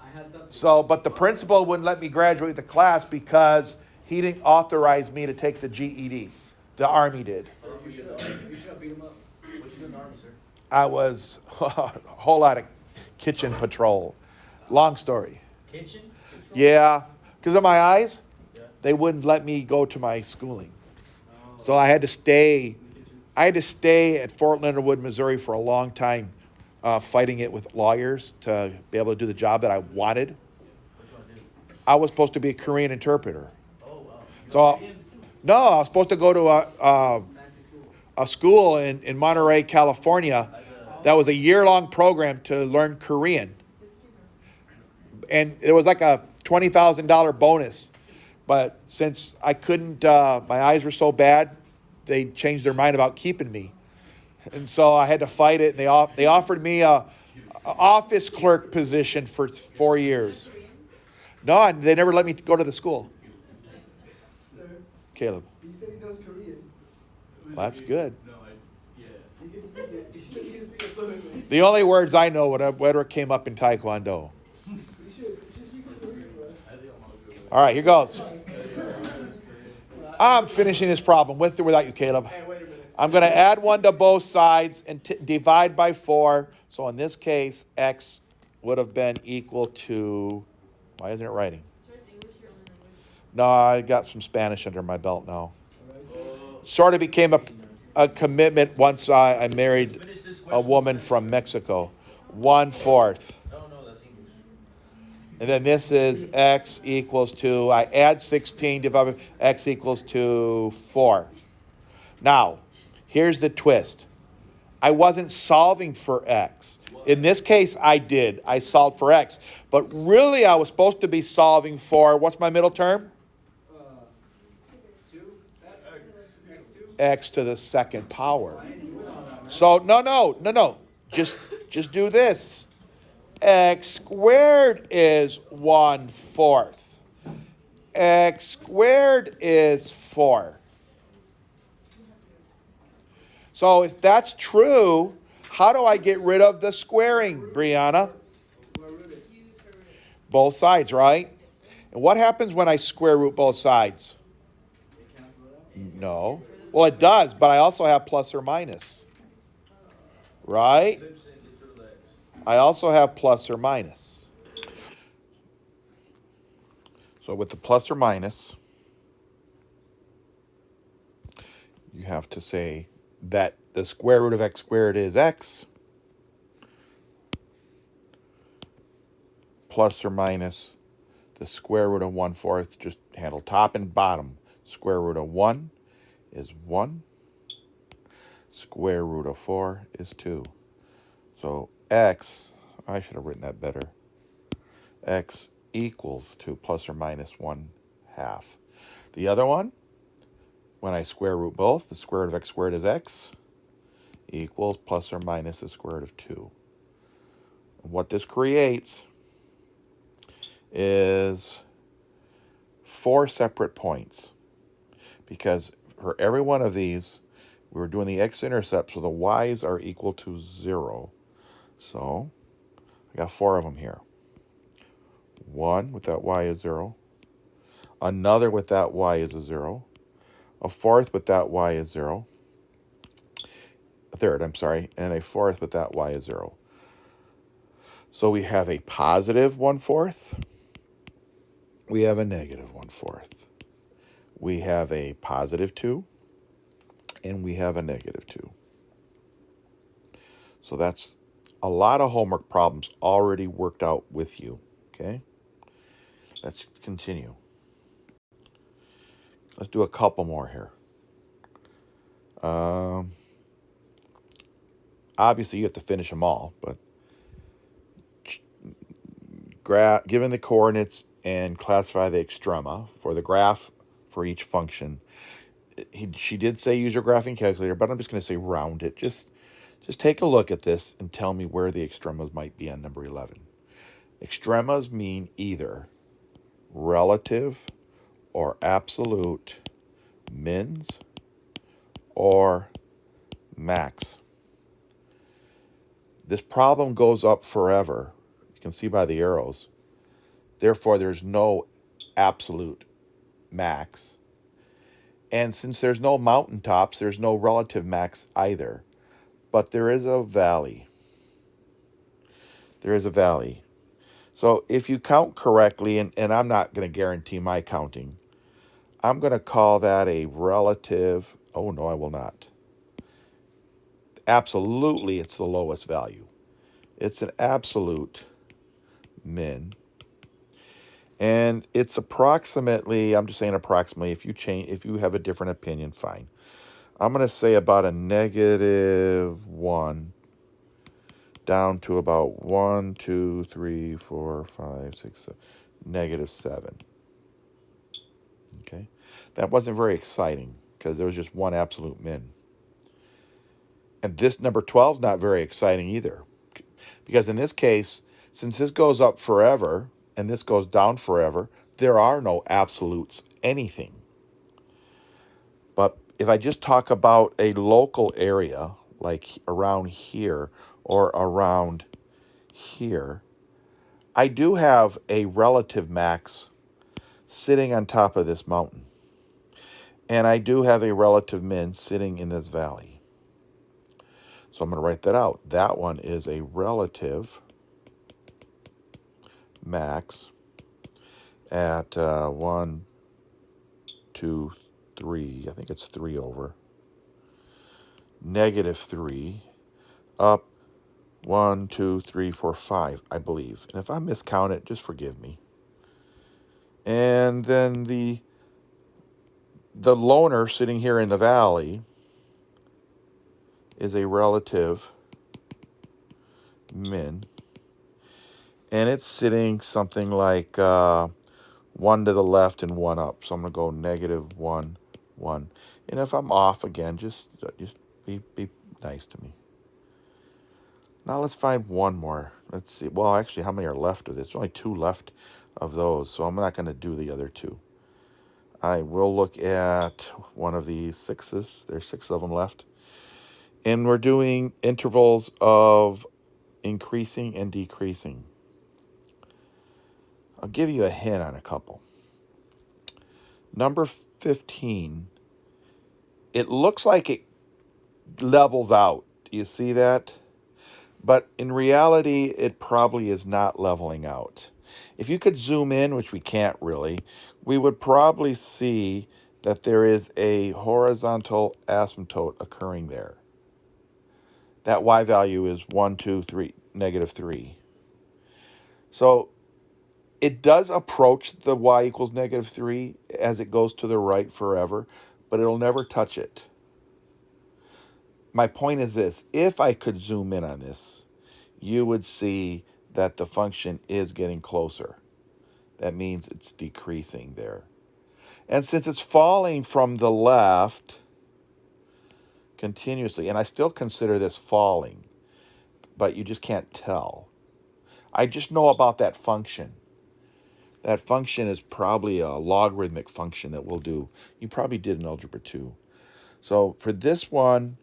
I had something. So, but the principal wouldn't let me graduate the class because he didn't authorize me to take the GED. The Army did. You should have beat him up. What you did in the Army, sir? I was a whole lot of kitchen patrol. Long story. Kitchen? Yeah, because of my eyes, Yeah. they wouldn't let me go to my schooling. So I had to stay at Fort Leonard Wood, Missouri for a long time, fighting it with lawyers to be able to do the job that I wanted. What you want to do? I was supposed to be a Korean interpreter. Oh, wow. So, no, I was supposed to go to a school in Monterey, California. That was a year-long program to learn Korean. And it was like a $20,000 bonus. But since I couldn't, my eyes were so bad, they changed their mind about keeping me. And so I had to fight it. They offered me a office clerk position for 4 years. No, they never let me go to the school. Sir, Caleb, he said he knows Korean. well, that's good. No, yeah. He can speak it. He said he can speak it fluently. The only words I know whatever came up in Taekwondo. You should speak it Korean for us. I think I'm all good with All right, here goes. I'm finishing this problem with or without you, Caleb. Hey, wait a minute. I'm going to add 1 to both sides and divide by 4. So in this case, x would have been equal to, why isn't it writing? Sir, is English your only language? No, I got some Spanish under my belt now. All right. Sort of became a commitment once I married Finish this a question. woman from Mexico. 1/4. No, that's English. And then this is x equals to, I add 16 divided by x equals to 4. Now, here's the twist. I wasn't solving for x. In this case, I did. I solved for x. But really, I was supposed to be solving for, what's my middle term? 2? X2? X to the second power. So, no. Just do this. X squared is 1/4. X squared is 4. So if that's true, how do I get rid of the squaring, Brianna? Square root it. Both sides, right? And what happens when I square root both sides? It cancel it out. No. Well, it does, but I also have plus or minus. Right? Flip side, get rid of the X. I also have plus or minus. So with the plus or minus, you have to say that the square root of x squared is x, plus or minus the square root of 1/4, just handle top and bottom. Square root of 1 is 1. Square root of 4 is 2. So x, I should have written that better. X equals 2 plus or minus 1/2. The other one, when I square root both, the square root of x squared is x equals plus or minus the square root of 2. And what this creates is 4 separate points, because for every one of these, we were doing the x-intercept, so the y's are equal to 0. So I got 4 of them here. One with that y is 0. Another with that y is a 0. A fourth with that y is 0. A third, I'm sorry, and a fourth with that y is 0. So we have a positive 1/4. We have a negative 1/4. We have a positive 2. And we have a negative 2. So that's a lot of homework problems already worked out with you, okay? Let's continue. Let's do a couple more here. Obviously, you have to finish them all, but given the coordinates and classify the extrema for the graph for each function. She did say use your graphing calculator, but I'm just going to say round it. Just take a look at this and tell me where the extremas might be on number 11. Extremas mean either relative or absolute mins or max. This problem goes up forever. You can see by the arrows. Therefore, there's no absolute max. And since there's no mountaintops, there's no relative max either. But there is a valley. There is a valley. So if you count correctly, and I'm not going to guarantee my counting, I'm going to call that a relative. Oh, no, I will not. Absolutely, it's the lowest value. It's an absolute min. And it's approximately, I'm just saying approximately, if you have a different opinion, fine. I'm going to say about a -1 down to about 1, 2, 3, 4, 5, 6, 7, -7. Okay? That wasn't very exciting because there was just one absolute min. And this number 12 is not very exciting either. Because in this case, since this goes up forever and this goes down forever, there are no absolutes anything. But if I just talk about a local area, like around here or around here, I do have a relative max sitting on top of this mountain. And I do have a relative min sitting in this valley. So I'm going to write that out. That one is a relative max at 1, 2, 3. I think it's 3 over. -3 up 1, 2, 3, 4, 5, I believe. And if I miscount it, just forgive me. And then the loner sitting here in the valley is a relative min. And it's sitting something like 1 to the left and 1 up. So I'm going to go -1, 1. And if I'm off again, just be nice to me. Now let's find one more. Let's see. Well, actually, how many are left of this? There's only 2 left of those, so I'm not going to do the other 2. I will look at one of these 6s. There's 6 of them left. And we're doing intervals of increasing and decreasing. I'll give you a hint on a couple. Number 15, it looks like it levels out. Do you see that? But in reality, it probably is not leveling out. If you could zoom in, which we can't really, we would probably see that there is a horizontal asymptote occurring there. That y value is 1, 2, 3, -3. So it does approach the y equals -3 as it goes to the right forever, but it'll never touch it. my point is this: if I could zoom in on this, you would see that the function is getting closer. That means it's decreasing there. And since it's falling from the left continuously, and I still consider this falling, but you just can't tell. I just know about that function. That function is probably a logarithmic function that we'll do. You probably did in Algebra 2. So for this one,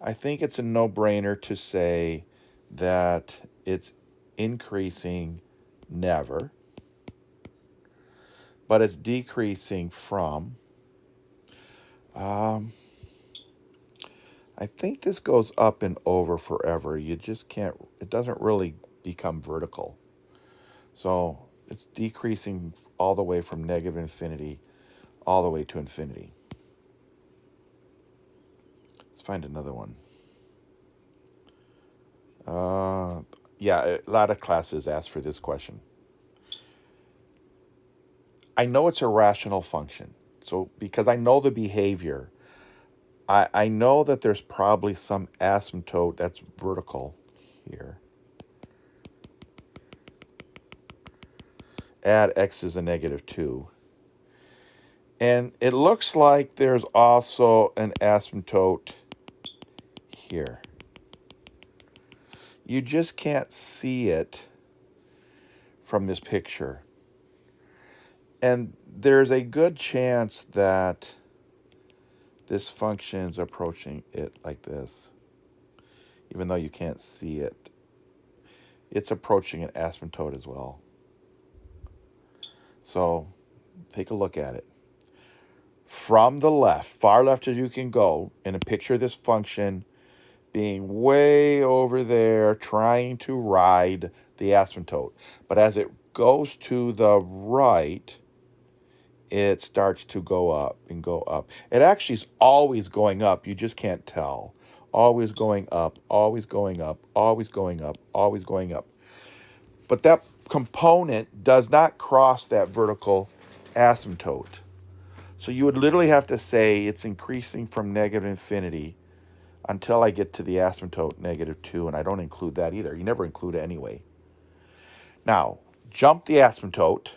I think it's a no-brainer to say that it's increasing never, but it's decreasing from. I think this goes up and over forever. You just can't, it doesn't really become vertical. So it's decreasing all the way from negative infinity all the way to infinity. Let's find another one. Yeah, a lot of classes ask for this question. I know it's a rational function. So because I know the behavior, I know that there's probably some asymptote that's vertical here. Add x is a -2. And it looks like there's also an asymptote here. You just can't see it from this picture. And there's a good chance that this function is approaching it like this. Even though you can't see it, it's approaching an asymptote as well. So take a look at it. From the left, far left as you can go, and picture this function being way over there trying to ride the asymptote. But as it goes to the right, it starts to go up and go up. It actually is always going up. You just can't tell. Always going up, always going up, always going up, always going up. But that component does not cross that vertical asymptote. So you would literally have to say it's increasing from negative infinity until I get to the asymptote -2, and I don't include that either. You never include it anyway. Now, jump the asymptote.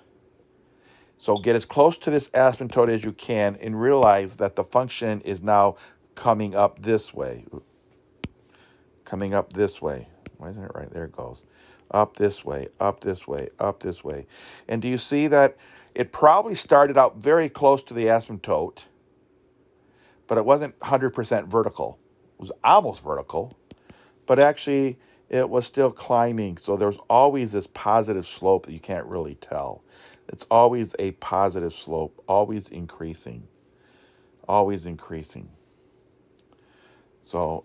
So get as close to this asymptote as you can and realize that the function is now coming up this way. Coming up this way. Why isn't it right? There it goes. Up this way, up this way, up this way. And do you see that it probably started out very close to the asymptote, but it wasn't 100% vertical. It was almost vertical, but actually it was still climbing. So there's always this positive slope that you can't really tell. It's always a positive slope, always increasing, always increasing. So,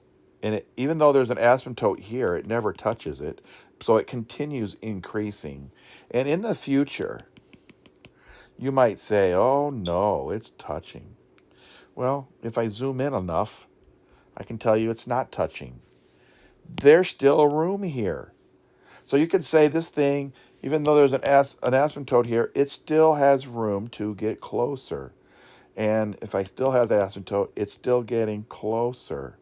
even though there's an asymptote here, it never touches it. So it continues increasing. And in the future, you might say, oh no, it's touching. Well, if I zoom in enough, I can tell you it's not touching. There's still room here. So you could say this thing, even though there's an asymptote here, it still has room to get closer. And if I still have the asymptote, it's still getting closer.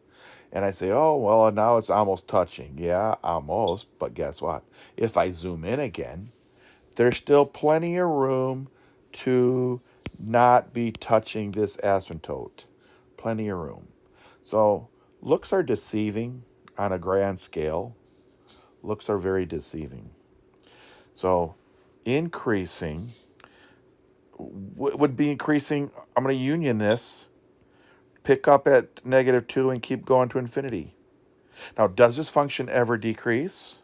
And I say, oh, well, now it's almost touching. Yeah, almost. But guess what? If I zoom in again, there's still plenty of room to not be touching this asymptote. Plenty of room. So looks are deceiving on a grand scale. Looks are very deceiving. So increasing would be increasing. I'm going to union this. Pick up at -2 and keep going to infinity. Now, does this function ever decrease?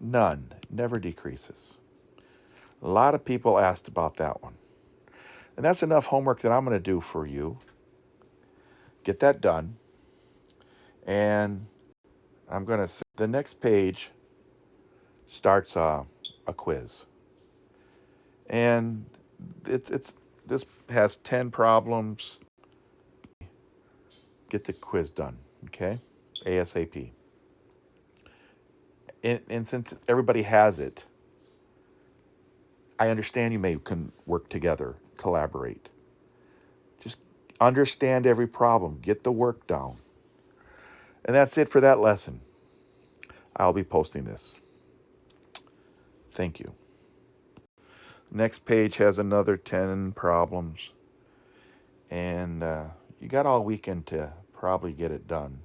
None. Never decreases. A lot of people asked about that one. And that's enough homework that I'm going to do for you. Get that done. And I'm going to, the next page starts a quiz. And this has 10 problems. Get the quiz done, okay? ASAP. And since everybody has it, I understand you can work together, collaborate. Just understand every problem. Get the work down. And that's it for that lesson. I'll be posting this. Thank you. Next page has another 10 problems. And you got all weekend to probably get it done.